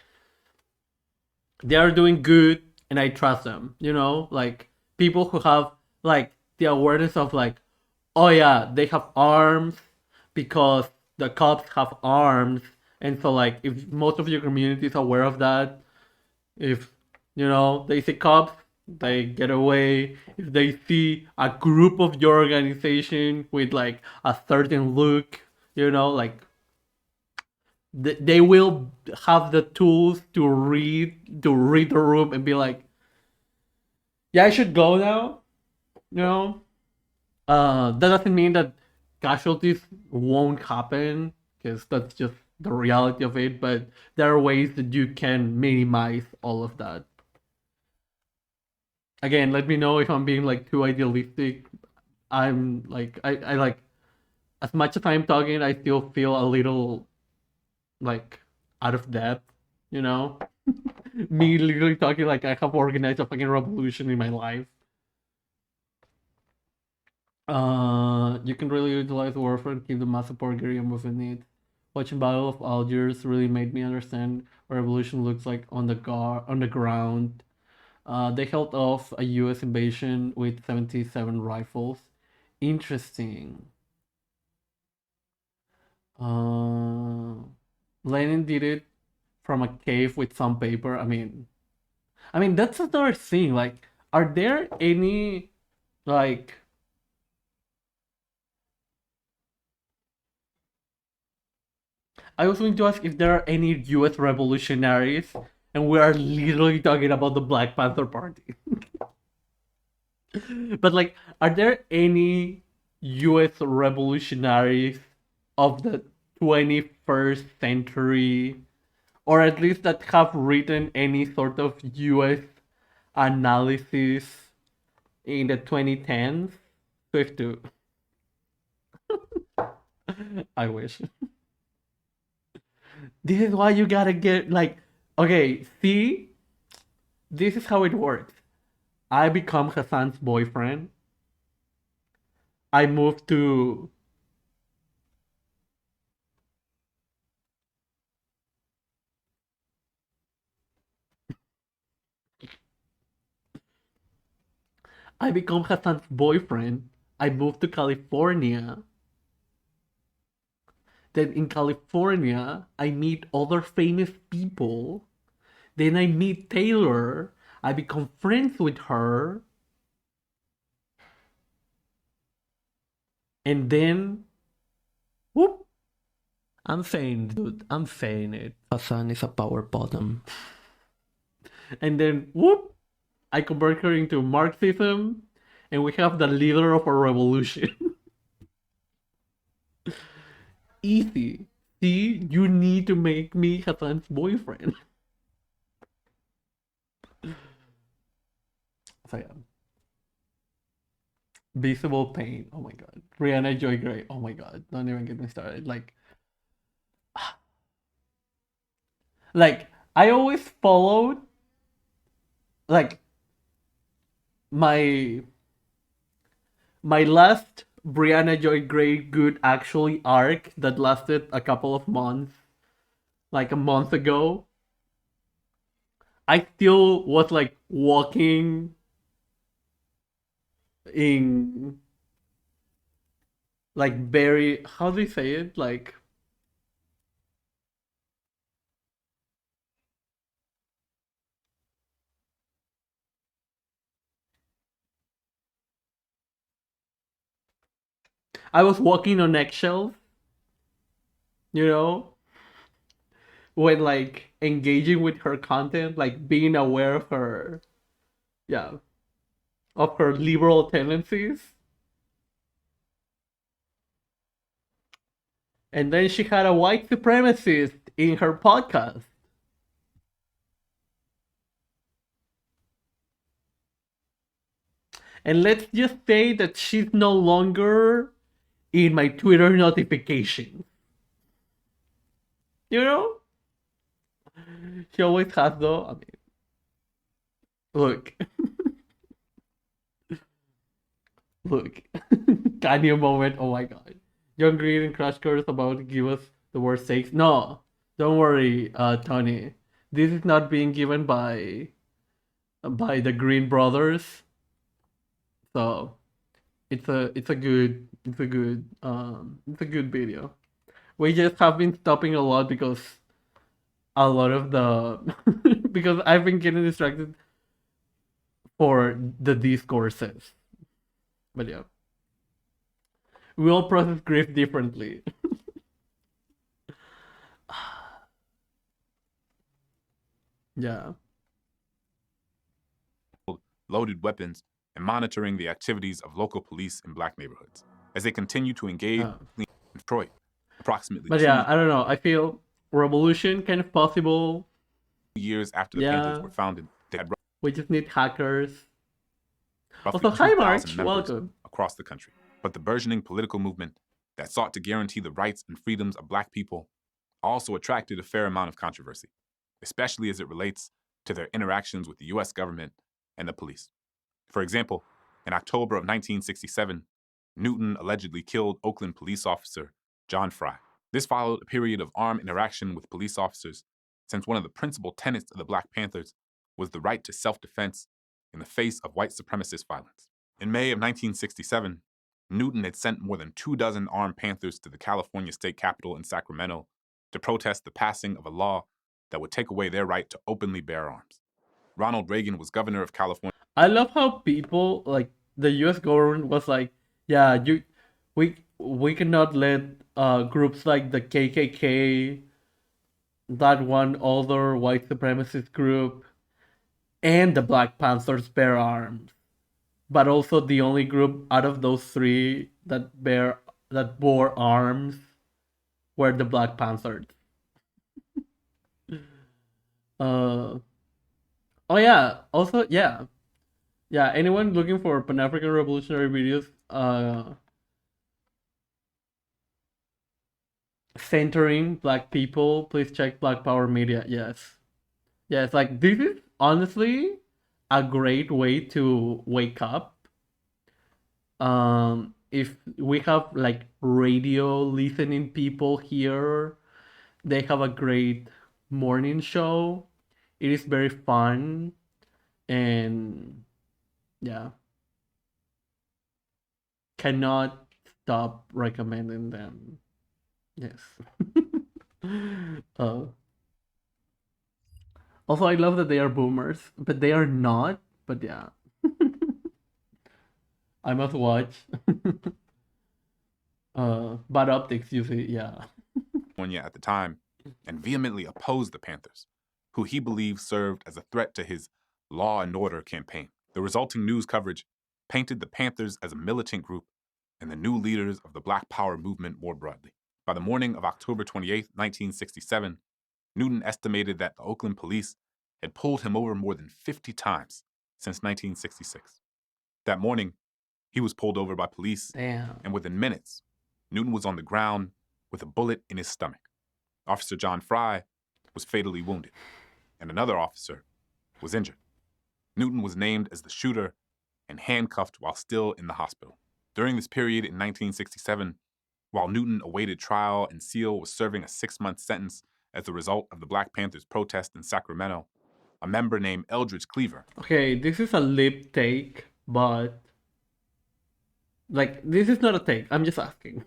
they are doing good and I trust them, like people who have like the awareness of like, oh yeah, they have arms because the cops have arms. And so like if most of your community is aware of that, if they see cops, they get away. If they see a group of your organization with like a certain look, like they will have the tools to read the room and be like, yeah, I should go now. That doesn't mean that casualties won't happen, because that's just the reality of it. But there are ways that you can minimize all of that. Again, let me know if I'm being like too idealistic. I'm like I like, as much as I'm talking, I still feel a little like out of depth, you know? Me literally talking like I have organized a fucking revolution in my life. You can really utilize warfare and keep the mass support guerrilla movement neat. Watching Battle of Algiers really made me understand what revolution looks like on the ground. They held off a U.S. invasion with 77 rifles. Interesting. Lenin did it from a cave with some paper. I mean that's another thing. Like, are there any like I was going to ask if there are any U.S. revolutionaries, and we are literally talking about the Black Panther Party. But like, are there any U.S. revolutionaries of the 21st century, or at least that have written any sort of U.S. analysis in the 2010s? Swift to. I wish. This is why you gotta get like, okay, see, this is how it works. I become Hassan's boyfriend. I move to I become Hassan's boyfriend. I move to California. Then in California, I meet other famous people. Then I meet Taylor. I become friends with her. And then, whoop, I'm saying, dude, I'm saying it. Hassan is a power bottom. And then, whoop, I convert her into Marxism. and we have the leader of a revolution. Easy. See, you need to make me Hassan's boyfriend. So yeah. Visible pain. Oh my god. Rihanna Joy Gray. Oh my god. Don't even get me started. Like I always followed like my last Brianna Joy Gray good actually arc that lasted a couple of months, like a month ago. I still was like walking in like very, how do you say it? Like I was walking on eggshells, you know, when like engaging with her content, like being aware of her, yeah, of her liberal tendencies. And then she had a white supremacist in her podcast. And let's just say that she's no longer in my Twitter notifications. You know? She always has though. I mean, look. Look. Kanye moment. Oh my god. Young Green and Crash Course about to give us the worst takes. No. Don't worry, Tony. This is not being given by the Green brothers. So it's a good video. We just have been stopping a lot because a lot of the because I've been getting distracted for the discourses. But yeah. We all process grief differently. Yeah. Loaded weapons, and monitoring the activities of local police in black neighborhoods as they continue to engage in Detroit. Approximately But yeah, I don't know. I feel revolution kind of possible. 2 years after the Panthers were founded, they had We just need hackers. roughly Also, hi 2,000 March, members welcome. across the country. But the burgeoning political movement that sought to guarantee the rights and freedoms of black people also attracted a fair amount of controversy, especially as it relates to their interactions with the US government and the police. For example, in October of 1967, Newton allegedly killed Oakland police officer John Fry. This followed a period of armed interaction with police officers, since one of the principal tenets of the Black Panthers was the right to self-defense in the face of white supremacist violence. In May of 1967, Newton had sent more than 24 armed Panthers to the California state capitol in Sacramento to protest the passing of a law that would take away their right to openly bear arms. Ronald Reagan was governor of California. I love how people like the U.S. government was like, yeah, we cannot let groups like the KKK, that one other white supremacist group, and the Black Panthers bear arms, but also the only group out of those three that bore arms were the Black Panthers. Oh yeah. Also, yeah. Yeah, anyone looking for Pan-African revolutionary videos centering black people, please check Black Power Media. Yes. Yes, like this is honestly a great way to wake up. If we have like radio listening people here, they have a great morning show. It is very fun and yeah, cannot stop recommending them. Yes. uh, Also, I love that they are boomers, but they are not. But yeah, I must watch. Bad optics, you see, yeah. California at the time, and vehemently opposed the Panthers, who he believed served as a threat to his law and order campaign. The resulting news coverage painted the Panthers as a militant group and the new leaders of the Black Power movement more broadly. By the morning of October 28, 1967, Newton estimated that the Oakland police had pulled him over more than 50 times since 1966. That morning, he was pulled over by police, Damn. and within minutes, Newton was on the ground with a bullet in his stomach. Officer John Fry was fatally wounded, and another officer was injured. Newton was named as the shooter and handcuffed while still in the hospital. During this period in 1967, while Newton awaited trial and Seal was serving a 6-month sentence as a result of the Black Panthers' protest in Sacramento, a member named Eldridge Cleaver. Okay, this is a lip take, but like this is not a take. I'm just asking.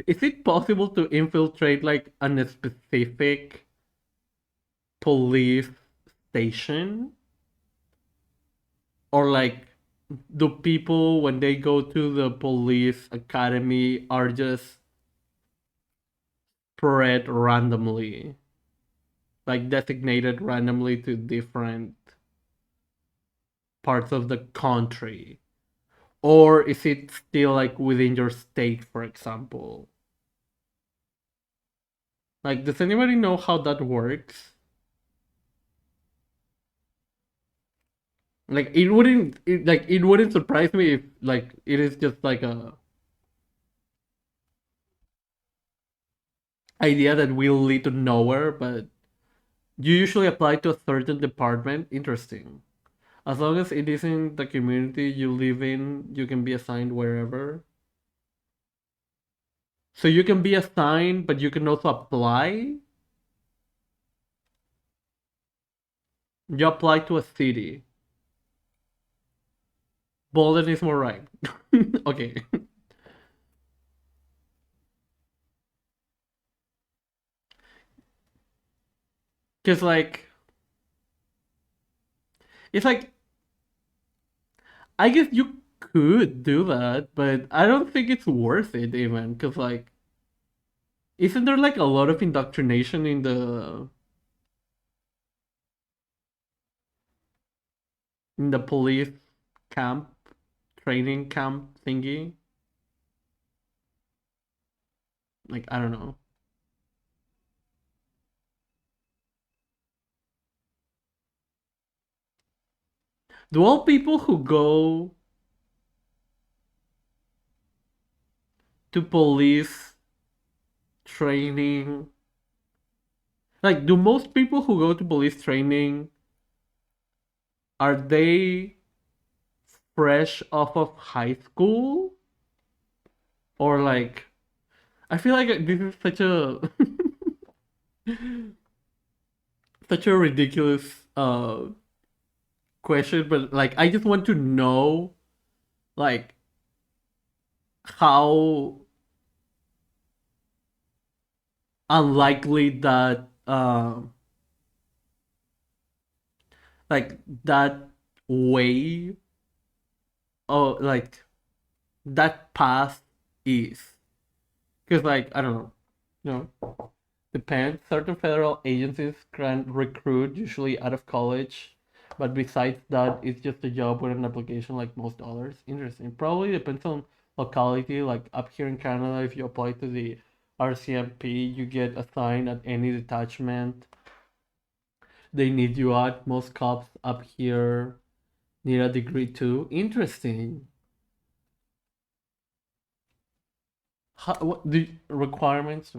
Is it possible to infiltrate like a specific police station? Or like do people when they go to the police academy are just spread randomly? Like designated randomly to different parts of the country? Or is it still like within your state, for example? Like, does anybody know how that works? Like, it wouldn't surprise me if like it is just like a idea that will lead to nowhere, but you usually apply to a certain department. Interesting. As long as it isn't the community you live in, you can be assigned wherever. So you can be assigned, but you can also apply. You apply to a city. Bolden is more right. Okay. Because, like, it's like, I guess you could do that, but I don't think it's worth it even. Because, like, isn't there, like, a lot of indoctrination in the police camp, training camp thingy? Like, I don't know. Do all people who go to police training, like, do most people who go to police training, are they fresh off of high school? Or, like, I feel like this is such a such a ridiculous question, but like I just want to know like how unlikely that like that way, oh, like that path is. Because like I don't know, you know, depends. Certain federal agencies can recruit usually out of college, but besides that, it's just a job with an application like most others. Interesting. Probably depends on locality. Like up here in Canada, if you apply to the RCMP, you get assigned at any detachment they need you at. Most cops up here need a degree too. Interesting. What the requirements?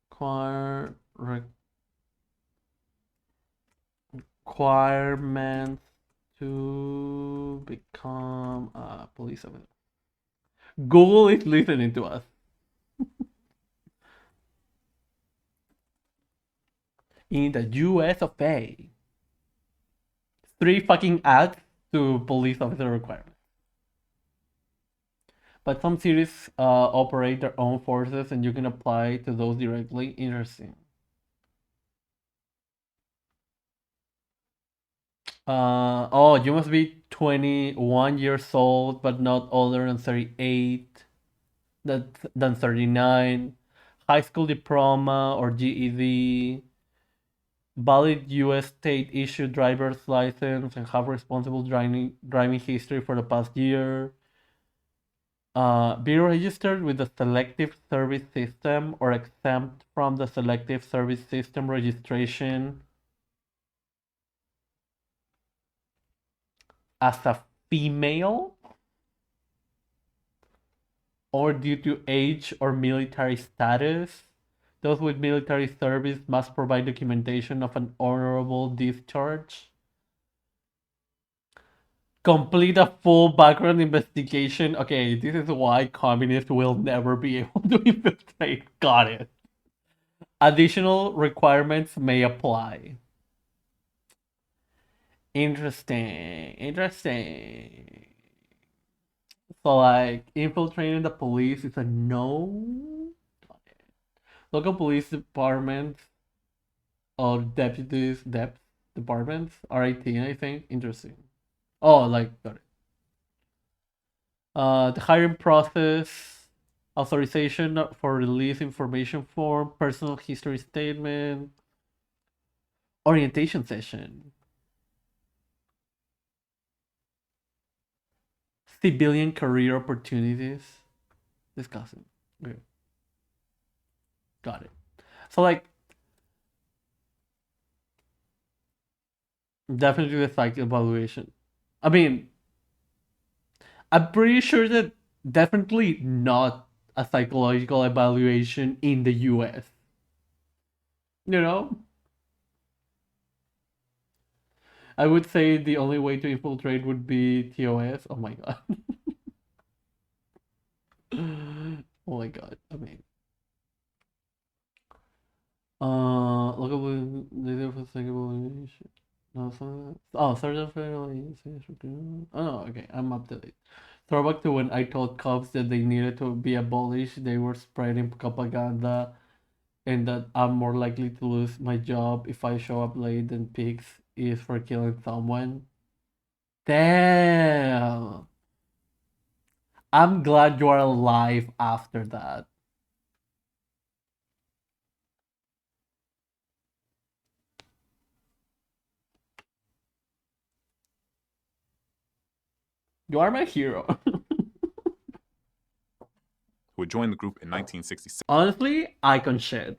Require requirements to become a police officer. Google is listening to us. In the US of A. 3 fucking ads to police officer requirements. But some cities operate their own forces and you can apply to those directly. Interesting. Oh, you must be 21 years old, but not older than 38, than 39. High school diploma or GED. valid U.S. state-issued driver's license, and have responsible driving history for the past year. Be registered with the Selective Service System or exempt from the Selective Service System registration as a female or due to age or military status. Those with military service must provide documentation of an honorable discharge. Complete a full background investigation. Okay, this is why communists will never be able to infiltrate. Got it. Additional requirements may apply. Interesting. Interesting. So, like, infiltrating the police is a no. Local police departments or deputies, depth departments are 18, I think. Interesting. Oh, like, got it. The hiring process, authorization for release information form, personal history statement, orientation session, civilian career opportunities. Discussing. Okay. Got it. So, like, definitely the psych evaluation. I mean, I'm pretty sure that definitely not a psychological evaluation in the US. You know? I would say the only way to infiltrate would be TOS. Oh my god. Oh my god. I mean. Local data for psych evaluation. No, oh, Sergeant Federal. Oh, okay. I'm up to date. Throwback to when I told cops that they needed to be abolished, they were spreading propaganda and that I'm more likely to lose my job if I show up late than pigs is for killing someone. Damn. I'm glad you are alive after that. You are my hero. who had joined the group in 1966, Honestly, icon shit.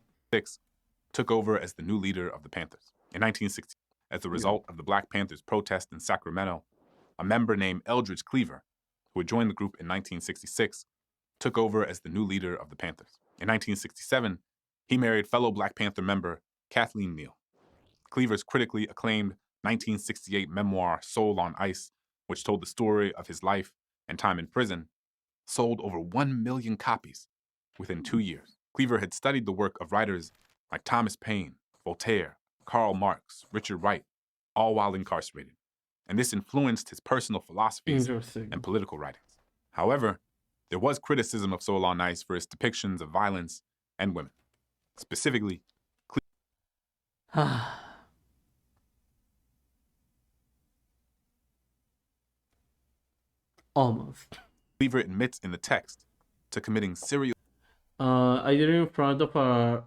took over as the new leader of the Panthers. In 1960, as a result of the Black Panthers' protest in Sacramento, a member named Eldridge Cleaver, who had joined the group in 1966, took over as the new leader of the Panthers. In 1967, he married fellow Black Panther member Kathleen Neal. Cleaver's critically acclaimed 1968 memoir, Soul on Ice, which told the story of his life and time in prison, sold over 1 million copies within 2 years. Cleaver had studied the work of writers like Thomas Paine, Voltaire, Karl Marx, Richard Wright, all while incarcerated, and this influenced his personal philosophies and political writings. However, there was criticism of Soul on Ice for its depictions of violence and women. Specifically, Almost. Cleaver admits in the text to committing serial I did it in front of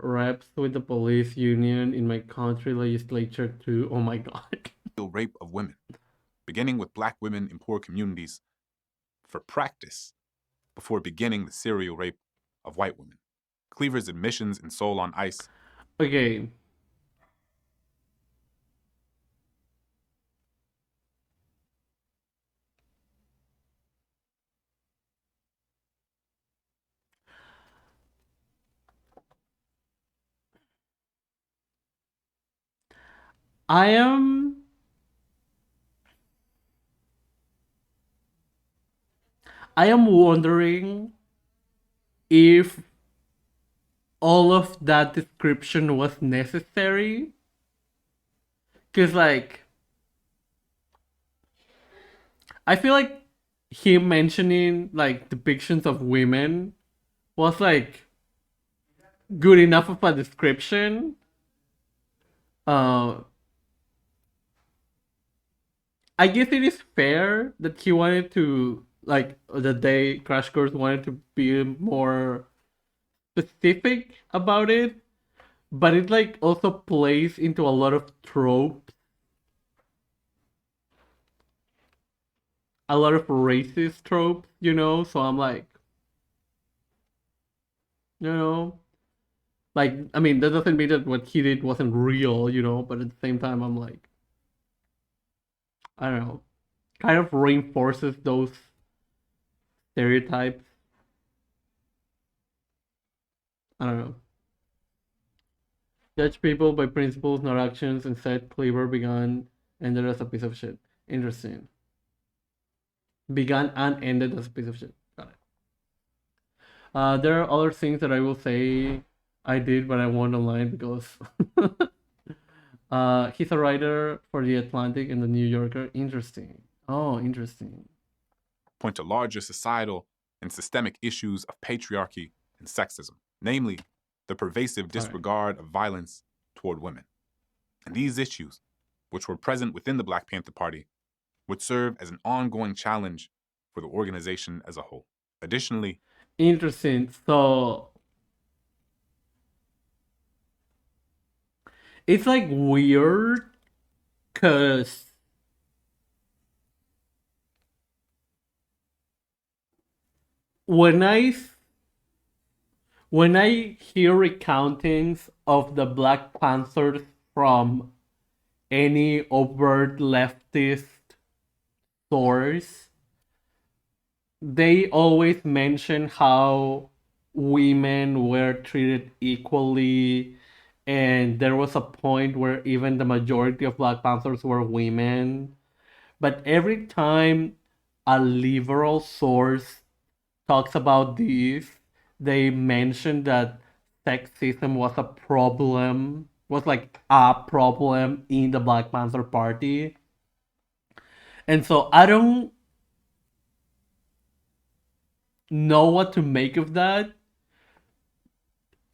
reps with the police union in my country legislature too. Oh my god. rape of women, beginning with Black women in poor communities for practice before beginning the serial rape of white women. Cleaver's admissions in Soul on Ice. Okay. I am wondering if all of that description was necessary. Cause like I feel like him mentioning like depictions of women was like good enough of a description. I guess it is fair that he wanted to like that they Crash Course wanted to be more specific about it, but it like also plays into a lot of tropes, a lot of racist tropes, you know. So I'm like, you know, like I mean that doesn't mean that what he did wasn't real, you know. But at the same time, I'm like, I don't know, kind of reinforces those stereotypes. I don't know. Judge people by principles, not actions. Instead, Cleaver began ended as a piece of shit. Interesting. Began and ended as a piece of shit. Got it. There are other things that I will say I did, but I won't online because he's a writer for The Atlantic and The New Yorker. Interesting. Oh, interesting. Point to larger societal and systemic issues of patriarchy and sexism, namely the pervasive disregard of violence toward women. And these issues, which were present within the Black Panther Party, would serve as an ongoing challenge for the organization as a whole. Additionally, interesting. So it's like weird because when I hear recountings of the Black Panthers from any overt leftist source, they always mention how women were treated equally, and there was a point where even the majority of Black Panthers were women. But every time a liberal source talks about this, they mention that sexism was a problem, was like a problem in the Black Panther Party. And so I don't know what to make of that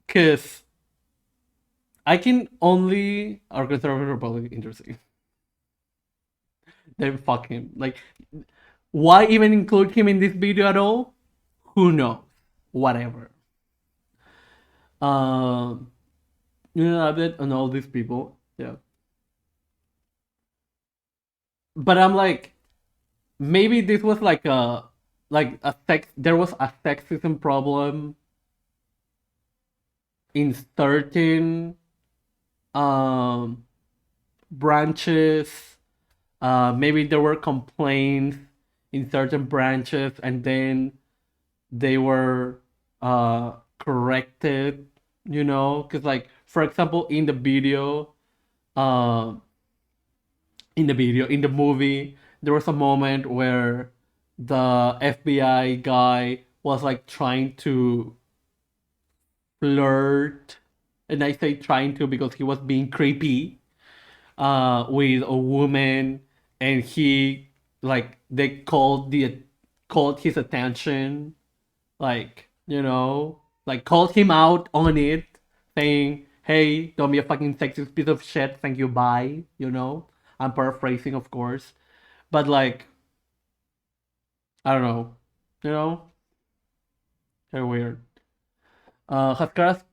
because I can only our conservative republic interesting. Then fuck him. Like, why even include him in this video at all? Who knows? Whatever. You know, I bet on all these people. Yeah. But I'm like, maybe this was like a sex. There was a sexism problem in certain um branches. Maybe there were complaints in certain branches, and then they were corrected. You know, because like for example, uh, in the movie, there was a moment where the FBI guy was like trying to flirt, and I say trying to because he was being creepy with a woman, and he like they called his attention, like you know, like called him out on it, saying, "Hey, don't be a fucking sexist piece of shit. Thank you, bye." You know, I'm paraphrasing, of course, but like I don't know, you know, kind of weird. Has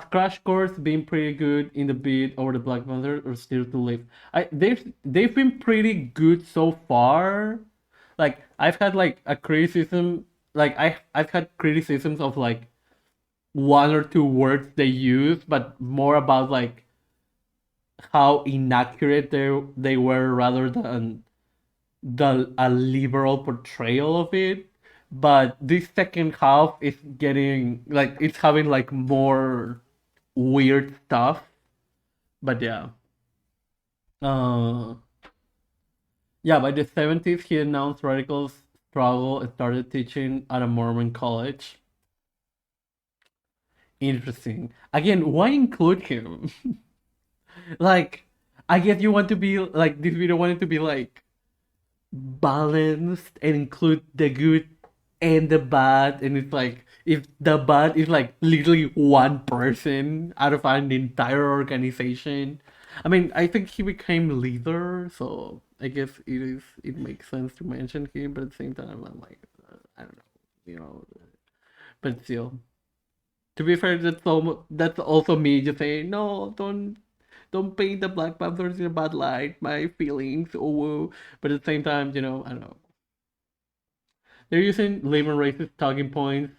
Crash Course been pretty good in the beat over the Black Panther or still to live? They've been pretty good so far. Like I've had like a criticism, like I've had criticisms of like one or two words they use, but more about like how inaccurate they were rather than a liberal portrayal of it. But this second half is getting like it's having like more weird stuff. But yeah. Uh yeah, by the 70s he announced radical struggle and started teaching at a Mormon college. Interesting. Again, why include him? Like I guess you want to be like this video wanted to be like balanced and include the good and the bad, and it's like if the bad is like literally one person out of an entire organization. I mean, I think he became leader, so I guess it makes sense to mention him, but at the same time I'm like I don't know, you know, but still To be fair, that's also me just saying no, don't paint the Black Panthers in a bad light. My feelings, oh, but at the same time, I don't know. They're using labor racist talking points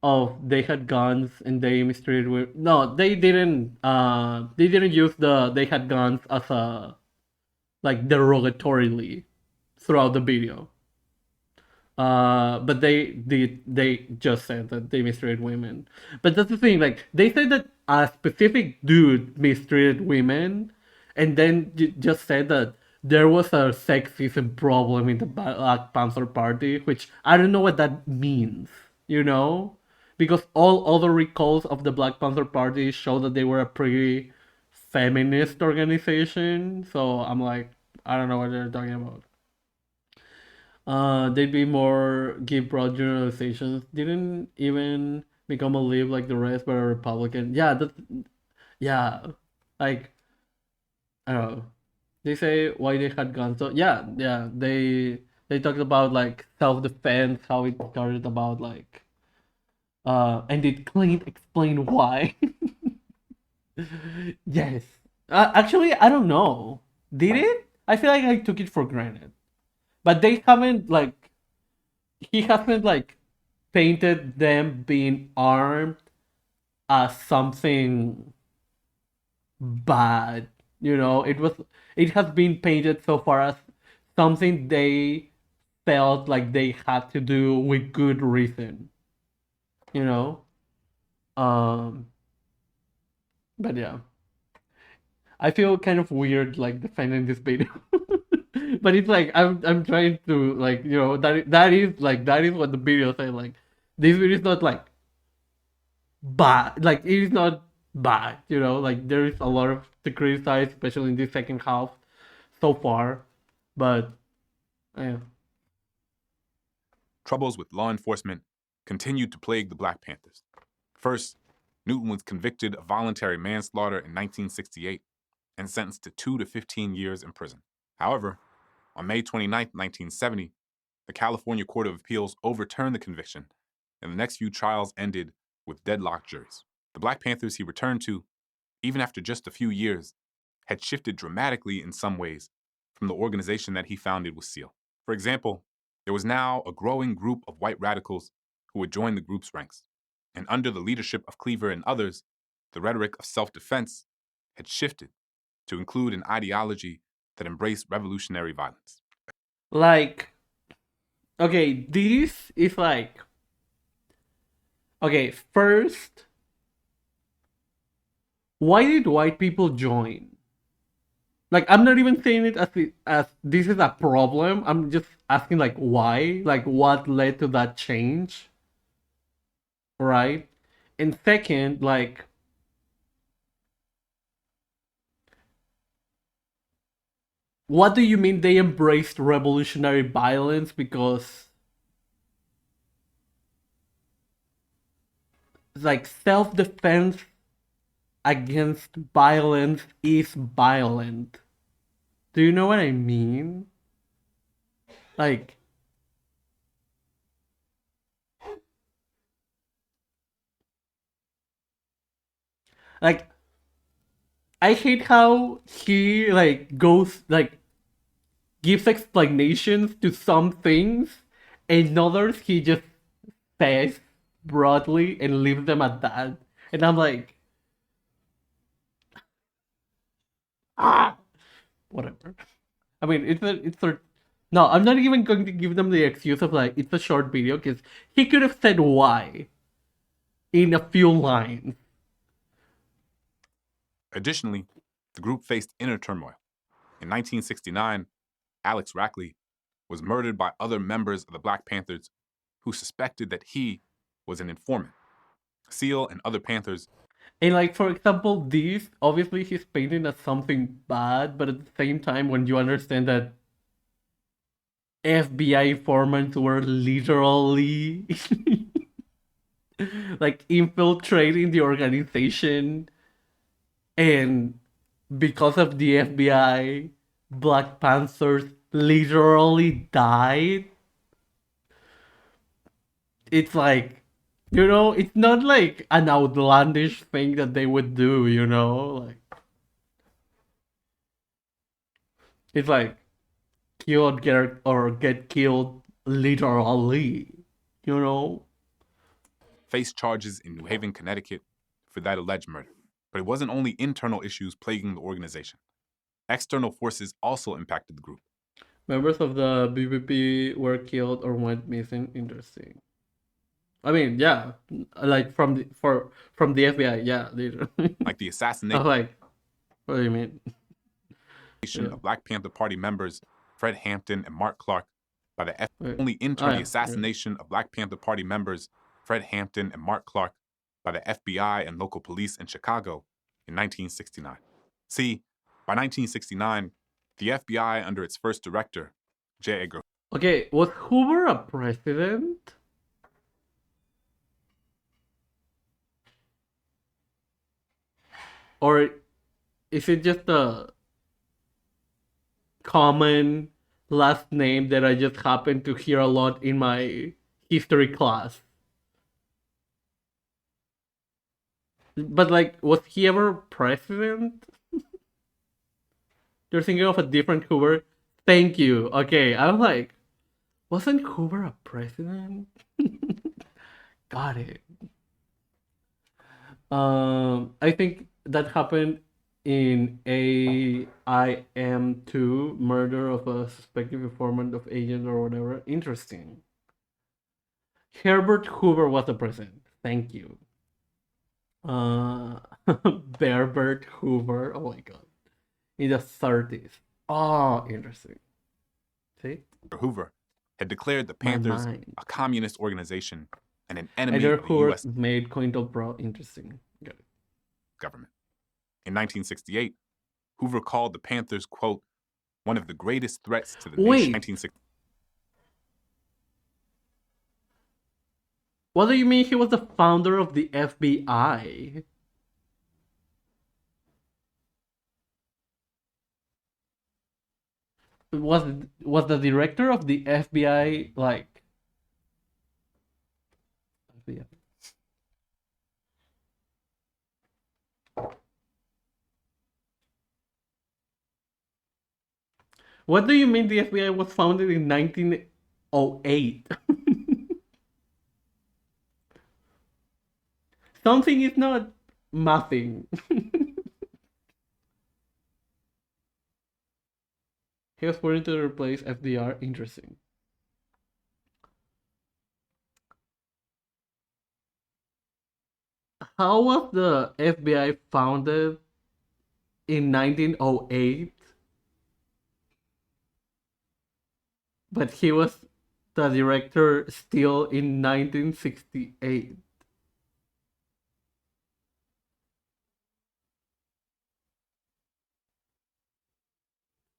of they had guns and they mistreated with. No, they didn't. They didn't use the they had guns as a like derogatorily throughout the video. But they just said that they mistreated women. But that's the thing, like they said that a specific dude mistreated women, and then just said that there was a sexism problem in the Black Panther Party, which I don't know what that means, because all other recalls of the Black Panther Party show that they were a pretty feminist organization. So I'm like, I don't know what they're talking about. They'd be more give broad generalizations. Didn't even become a leave like the rest, but a Republican. Yeah. Like I don't know. They say why they had guns. So yeah. They talked about like self defense, how it started about like and it claimed explain why. Yes. Actually, I don't know. Did it? I feel like I took it for granted. But they haven't like he hasn't like painted them being armed as something bad. It has been painted so far as something they felt like they had to do with good reason. You know? Um but yeah. I feel kind of weird like defending this video. But it's like I'm trying to like that is what the video say like this video is not like bad, like it is not bad, like there is a lot of to criticize, especially in this second half so far, but yeah. Troubles with law enforcement continued to plague the Black Panthers. First, Newton was convicted of voluntary manslaughter in 1968 and sentenced to 2 to 15 years in prison. However, on May 29, 1970, the California Court of Appeals overturned the conviction, and the next few trials ended with deadlocked juries. The Black Panthers he returned to, even after just a few years, had shifted dramatically in some ways from the organization that he founded with SEAL. For example, there was now a growing group of white radicals who would join the group's ranks, and under the leadership of Cleaver and others, the rhetoric of self-defense had shifted to include an ideology that embraced revolutionary violence. Like, okay, this is like, okay, first, why did white people join? Like, I'm not even saying it as this is a problem. I'm just asking like why, like what led to that change, right? And second, like, what do you mean they embraced revolutionary violence? Because like self-defense against violence is violent. Do you know what I mean? Like, like I hate how he like goes like gives explanations to some things and others he just says broadly and leaves them at that. And I'm like, whatever. I mean, it's a no. I'm not even going to give them the excuse of like it's a short video because he could have said why in a few lines. Additionally, the group faced inner turmoil. In 1969, Alex Rackley was murdered by other members of the Black Panthers who suspected that he was an informant. SEAL and other Panthers. And like for example, this obviously he's painting as something bad, but at the same time, when you understand that FBI informants were literally like infiltrating the organization, and because of the FBI, Black Panthers literally died. It's like, You know, it's not like an outlandish thing that they would do, you know? Like, it's like kill or get killed literally, you know? Faced charges in New Haven, Connecticut for that alleged murder. But it wasn't only internal issues plaguing the organization. External forces also impacted the group. Members of the BBP were killed or went missing. Interesting. I mean, yeah, like from the FBI, yeah, literally. Like the I assassination was like, what do you mean? Yeah. of Black Panther Party members Fred Hampton and Mark Clark by the Wait. only Oh, internal yeah. the assassination of Black Panther Party members Fred Hampton and Mark Clark by the FBI and local police in Chicago in 1969. See, by 1969, the FBI under its first director, J. Edgar Okay, was Hoover a president? Or is it just a common last name that I just happen to hear a lot in my history class? But like, was he ever president? You're thinking of a different Hoover? Thank you. Okay, I was like, wasn't Hoover a president? Got it. I think that happened in AIM2, murder of a suspected informant of agent or whatever. Interesting. Herbert Hoover was the president. Thank you. Bearbert Hoover. Oh my god. In the 30s. Oh, interesting. See? Hoover had declared the My Panthers mind. a communist organization and an enemy Edgar of the Hoover U.S. made COINTELPRO interesting. Got it. government. In 1968, Hoover called the Panthers, quote, one of the greatest threats to the nation. Wait. What do you mean he was the founder of the FBI? Was the director of the FBI like FBI? What do you mean the FBI was founded in 1908? Something is not mathing. He was put in to replace FDR. Interesting. How was the FBI founded in 1908? But he was the director still in 1968.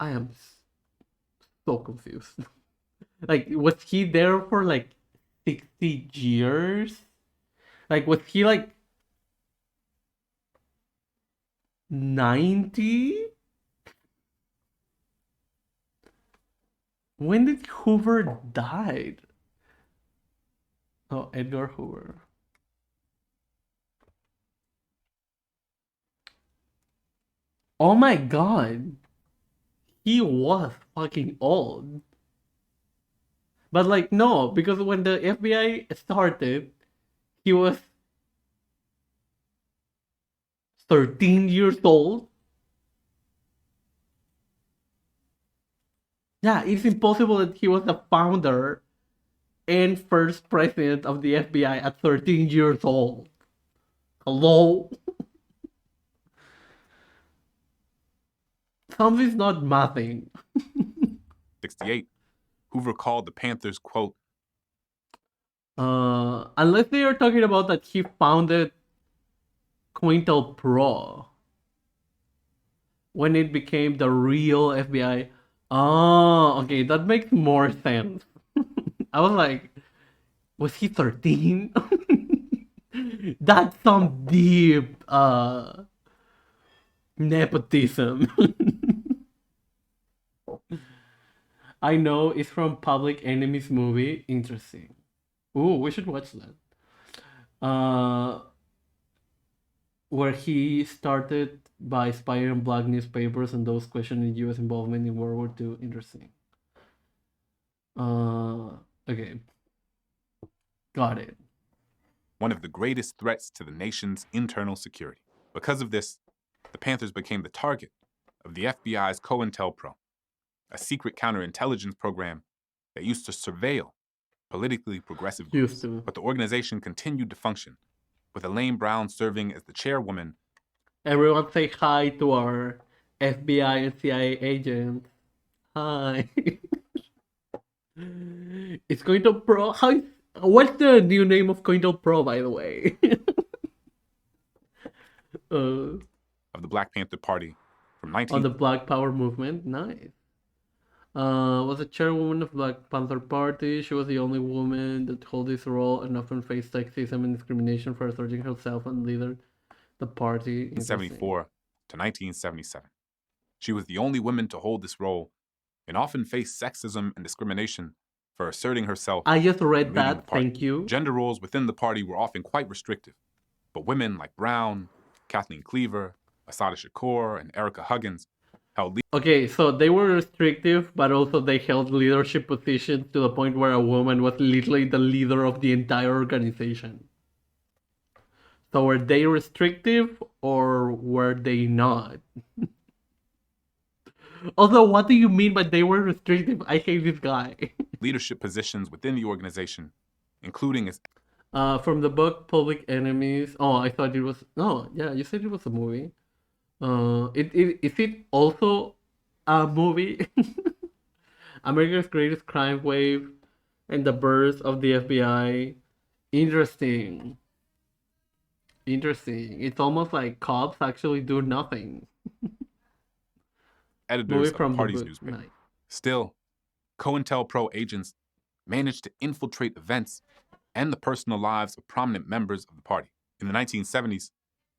I am so confused. Like, was he there for like 60 years? Like, was he like 90? When did Hoover died? Oh, Edgar Hoover. Oh my god. He was fucking old. But like no, because when the FBI started, he was 13 years old. Yeah, it's impossible that he was the founder and first president of the FBI at 13 years old. Hello? Something's not mathing. 68, Hoover called the Panthers, quote, Unless they are talking about that he founded COINTELPRO when it became the real FBI. Oh, okay, that makes more sense. I was like, was he 13? That's some deep nepotism. I know it's from Public Enemy's movie. Interesting. Ooh, we should watch that. uh, where he started by spying on black newspapers and those questioning U.S. involvement in World War II. Interesting. Okay, got it. one of the greatest threats to the nation's internal security. Because of this, the Panthers became the target of the FBI's COINTELPRO, a secret counterintelligence program that used to surveil politically progressive Used groups. to. But the organization continued to function, with Elaine Brown serving as the chairwoman. Everyone say hi to our FBI and CIA agent. Hi. It's Cointel Pro. What's the new name of Cointel Pro, by the way? Of the Black Panther Party from On the Black Power movement. Nice. Was a chairwoman of Black Panther Party. She was the only woman that held this role and often faced sexism and discrimination for asserting herself and leader the party. 1974 to 1977. She was the only woman to hold this role and often faced sexism and discrimination for asserting herself. I just read and leading the that. party. Thank you. Gender roles within the party were often quite restrictive, but women like Brown, Kathleen Cleaver, Asada Shakur, and Erica Huggins held Okay, so they were restrictive, but also they held leadership positions to the point where a woman was literally the leader of the entire organization. So were they restrictive or were they not? Also, what do you mean by they were restrictive? I hate this guy. leadership positions within the organization, including as From the book Public Enemies. Oh, I thought it was. No, yeah, you said it was a movie. Is it also a movie? America's Greatest Crime Wave and the Birth of the FBI. Interesting. Interesting. It's almost like cops actually do nothing. editors Movie of the from the party's book. newspaper. Nice. Still, COINTELPRO agents managed to infiltrate events and the personal lives of prominent members of the party. In the 1970s,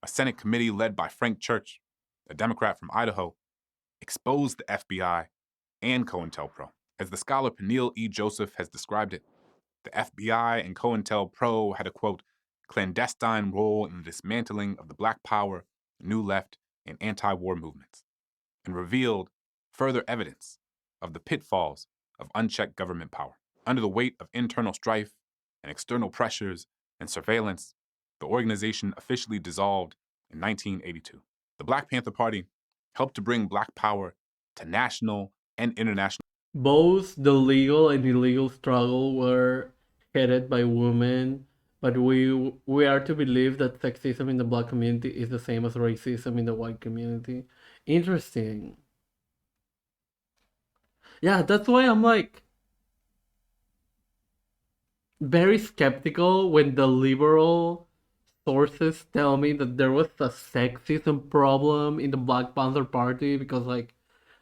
a Senate committee led by Frank Church, a Democrat from Idaho, exposed the FBI and COINTELPRO. As the scholar Peniel E. Joseph has described it, the FBI and COINTELPRO had a, quote, clandestine role in the dismantling of the Black Power, New Left, and anti-war movements, and revealed further evidence of the pitfalls of unchecked government power. Under the weight of internal strife and external pressures and surveillance, the organization officially dissolved in 1982. The Black Panther Party helped to bring Black power to national and international. Both the legal and illegal struggle were headed by women, but we are to believe that sexism in the black community is the same as racism in the white community. Interesting. Yeah, that's why I'm like very skeptical when the liberal sources tell me that there was a sexism problem in the Black Panther Party because, like,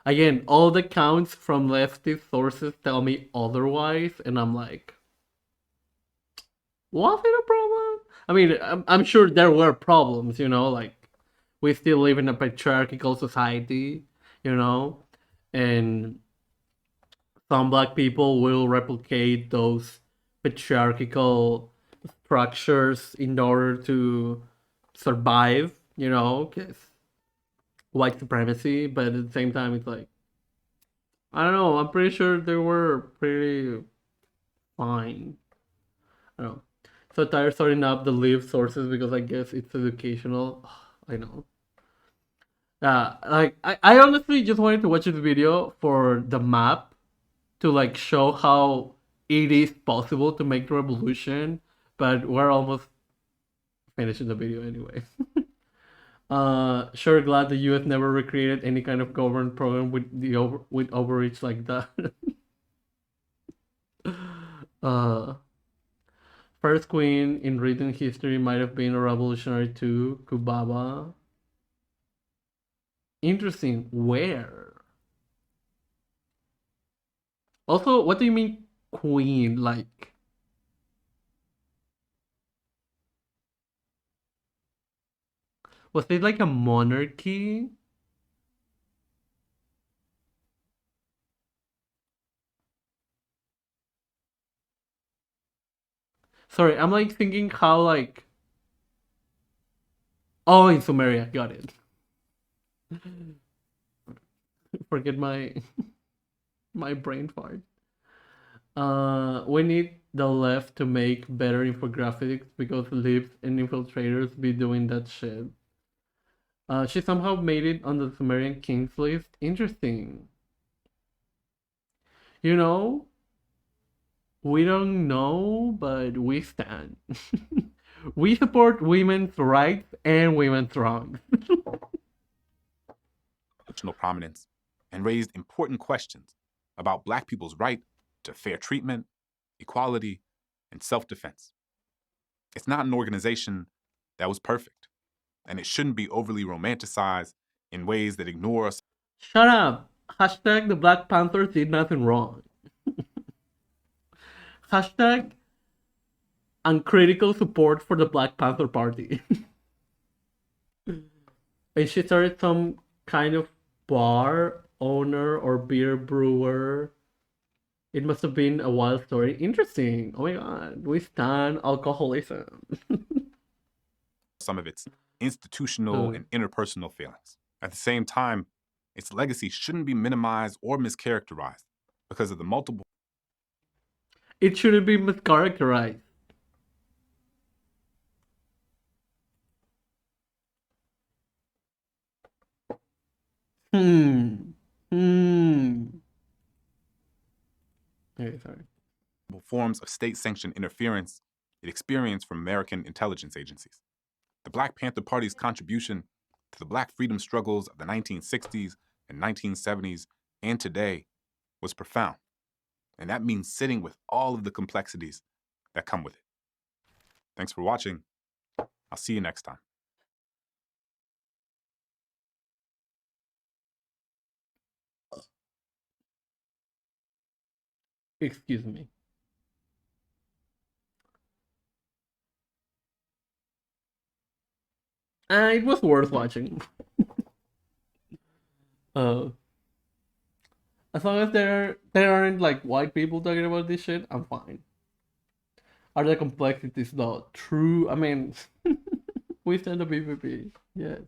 again, all the counts from leftist sources tell me otherwise, and I'm like, was it a problem? I mean, I'm sure there were problems, like we still live in a patriarchal society, and some black people will replicate those patriarchal structures in order to survive, because white supremacy, but at the same time, it's like, I don't know, I'm pretty sure they were pretty fine. I don't know. So tired sorting up the live sources because I guess it's educational. I know. Like I honestly just wanted to watch this video for the map to like show how it is possible to make the revolution, but we're almost finishing the video anyway. Sure glad the US never recreated any kind of government program with overreach like that. uh First queen in written history might have been a revolutionary too, Kubaba. Interesting. Where? Also, what do you mean queen? Like, was it like a monarchy? Sorry, I'm like thinking how like Oh, in Sumeria, got it. Forget my my brain fart. We need the left to make better infographics because libs and infiltrators be doing that shit. She somehow made it on the Sumerian kings list. Interesting. You know, we don't know, but we stand. We support women's rights and women's wrongs. National prominence and raised important questions about Black people's right to fair treatment, equality, and self defense. It's not an organization that was perfect, and it shouldn't be overly romanticized in ways that ignore us. Shut up. Hashtag the Black Panthers did nothing wrong. Hashtag uncritical support for the Black Panther Party. And she started some kind of bar owner or beer brewer. It must have been a wild story. Interesting. Oh my god. We stand alcoholism. Some of its institutional and interpersonal failings. At the same time, its legacy shouldn't be minimized or mischaracterized because of the multiple. It shouldn't be mischaracterized. Hmm. Okay, sorry. Forms of state-sanctioned interference it experienced from American intelligence agencies. The Black Panther Party's contribution to the Black freedom struggles of the 1960s and 1970s and today was profound. And that means sitting with all of the complexities that come with it. Thanks for watching. I'll see you next time. Excuse me. It was worth watching. uh, as long as there aren't like white people talking about this shit, I'm fine. Are the complexities though true? I mean, we stand the PvP, yes.